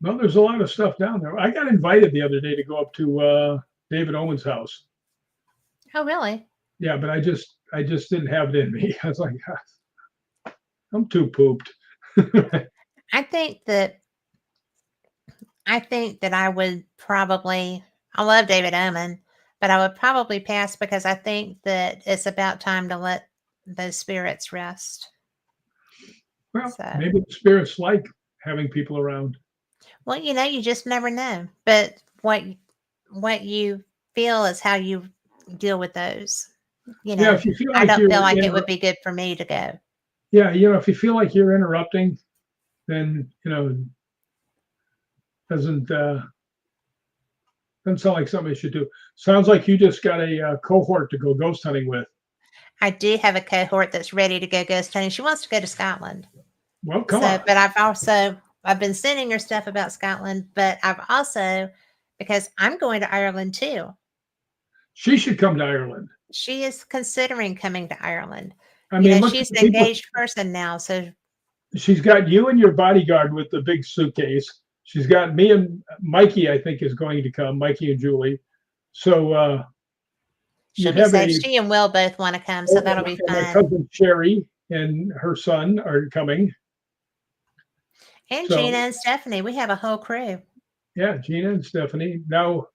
Speaker 2: Well, there's a lot of stuff down there. I got invited the other day to go up to David Owen's house.
Speaker 1: Oh, really?
Speaker 2: Yeah, but I just didn't have it in me. I was like, I'm too pooped.
Speaker 1: I think that I would probably, I love David Omen, but I would probably pass because I think that it's about time to let those spirits rest.
Speaker 2: Well,
Speaker 1: So,
Speaker 2: maybe the spirits like having people around.
Speaker 1: well, you just never know. But what you feel is how you deal with those.
Speaker 2: Yeah, if you feel
Speaker 1: I
Speaker 2: like
Speaker 1: don't
Speaker 2: you're
Speaker 1: feel like it
Speaker 2: in,
Speaker 1: would be good for me to go.
Speaker 2: yeah, if you feel like you're interrupting, then doesn't doesn't sound like something you should do. Sounds like you just got a cohort to go ghost hunting with.
Speaker 1: I do have a cohort that's ready to go ghost hunting. She wants to go to Scotland.
Speaker 2: Well, come
Speaker 1: So,
Speaker 2: on.
Speaker 1: but I've been sending her stuff about Scotland, but I've also, because I'm going to Ireland too.
Speaker 2: She should come to Ireland.
Speaker 1: She is considering coming to Ireland.
Speaker 2: I mean, look
Speaker 1: She's
Speaker 2: at
Speaker 1: an
Speaker 2: the people.
Speaker 1: engaged person now. So
Speaker 2: She's got you and your bodyguard with the big suitcase. She's got me and Mikey, I think, is going to come, Mikey and Julie. So
Speaker 1: she'll
Speaker 2: you'd
Speaker 1: be
Speaker 2: have
Speaker 1: safe. She and Will both want to come. So that'll be
Speaker 2: and my
Speaker 1: fun.
Speaker 2: cousin Sherry and her son are coming.
Speaker 1: And
Speaker 2: So,
Speaker 1: Gina and Stephanie. We have a whole crew.
Speaker 2: yeah, Gina and Stephanie. Now,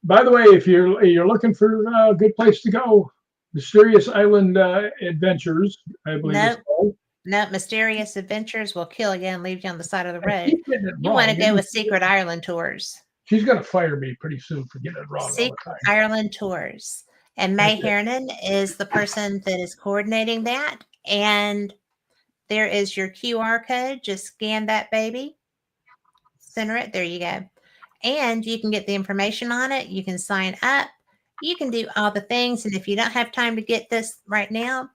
Speaker 2: by the way, if you're looking for a good place to go, Mysterious Island Adventures, I believe it's called.
Speaker 1: No, Mysterious Adventures will kill you and leave you on the side of the
Speaker 2: I
Speaker 1: road.
Speaker 2: keep getting it
Speaker 1: You
Speaker 2: wrong.
Speaker 1: want to go with Secret Ireland Tours.
Speaker 2: She's going to fire me pretty soon for getting it wrong all the
Speaker 1: Secret
Speaker 2: time.
Speaker 1: Ireland Tours. And May Hernan is the person that is coordinating that. And there is your QR code. Just scan that baby. Center it. There you go. And you can get the information on it. You can sign up. You can do all the things. And if you don't have time to get this right now,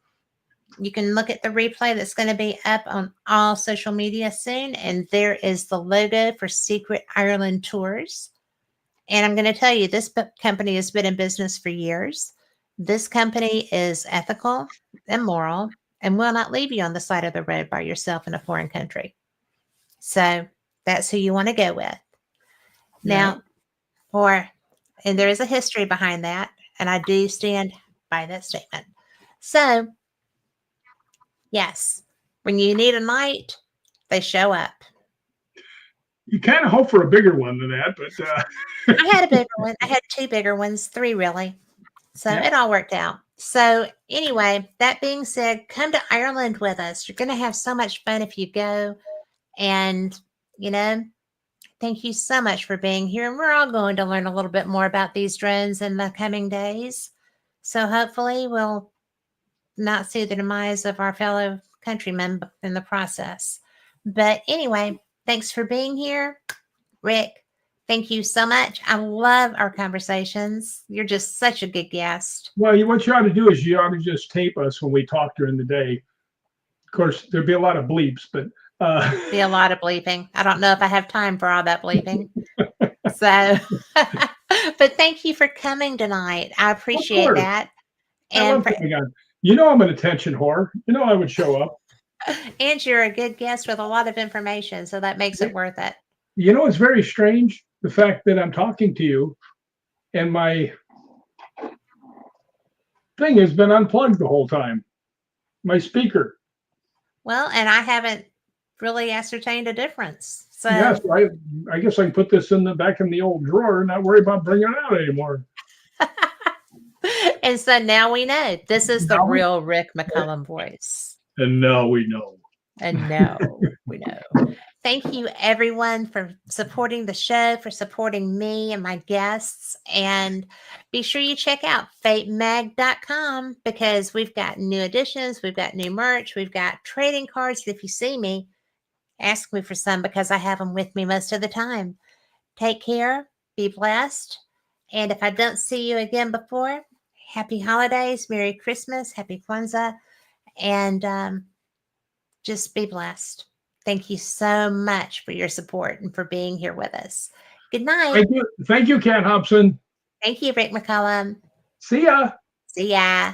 Speaker 1: you can look at the replay that's going to be up on all social media soon. And there is the logo for Secret Ireland Tours. And I'm going to tell you, this company has been in business for years. This company is ethical and moral and will not leave you on the side of the road by yourself in a foreign country. So that's who you want to go with. Now, and there is a history behind that, and I do stand by that statement. So, yes, when you need a night, they show up.
Speaker 2: You kind of hope for a bigger one than that, but
Speaker 1: I had a bigger one. I had 2 bigger ones, 3 really. So it all worked out. So anyway, that being said, come to Ireland with us. You're going to have so much fun if you go. And, thank you so much for being here. And we're all going to learn a little bit more about these drones in the coming days. So hopefully we'll not see the demise of our fellow countrymen in the process. But anyway, thanks for being here. Rick, thank you so much. I love our conversations. You're just such a good guest.
Speaker 2: Well, what you ought to do is you ought to just tape us when we talk during the day. Of course, there'd be a lot of bleeps, but
Speaker 1: be a lot of bleeping. I don't know if I have time for all that bleeping. So, but thank you for coming tonight. I appreciate that.
Speaker 2: And I'm an attention whore. I would show up.
Speaker 1: And you're a good guest with a lot of information, so that makes it worth it.
Speaker 2: It's very strange, the fact that I'm talking to you and my thing has been unplugged the whole time. My speaker.
Speaker 1: Well, and I haven't really ascertained a difference. So
Speaker 2: yes, I guess I can put this back in the old drawer and not worry about bringing it out anymore.
Speaker 1: And so now we know this is the real Rick McCallum voice.
Speaker 2: And now we know.
Speaker 1: And now we know. Thank you, everyone, for supporting the show, for supporting me and my guests. And be sure you check out fatemag.com because we've got new editions, we've got new merch, we've got trading cards. If you see me, ask me for some because I have them with me most of the time. Take care, be blessed. And if I don't see you again before, happy holidays, Merry Christmas, Happy Kwanzaa, and just be blessed. Thank you so much for your support and for being here with us. Good night.
Speaker 2: Thank you, Kat Hobson.
Speaker 1: Thank you, Rick McCallum.
Speaker 2: See ya.
Speaker 1: See ya.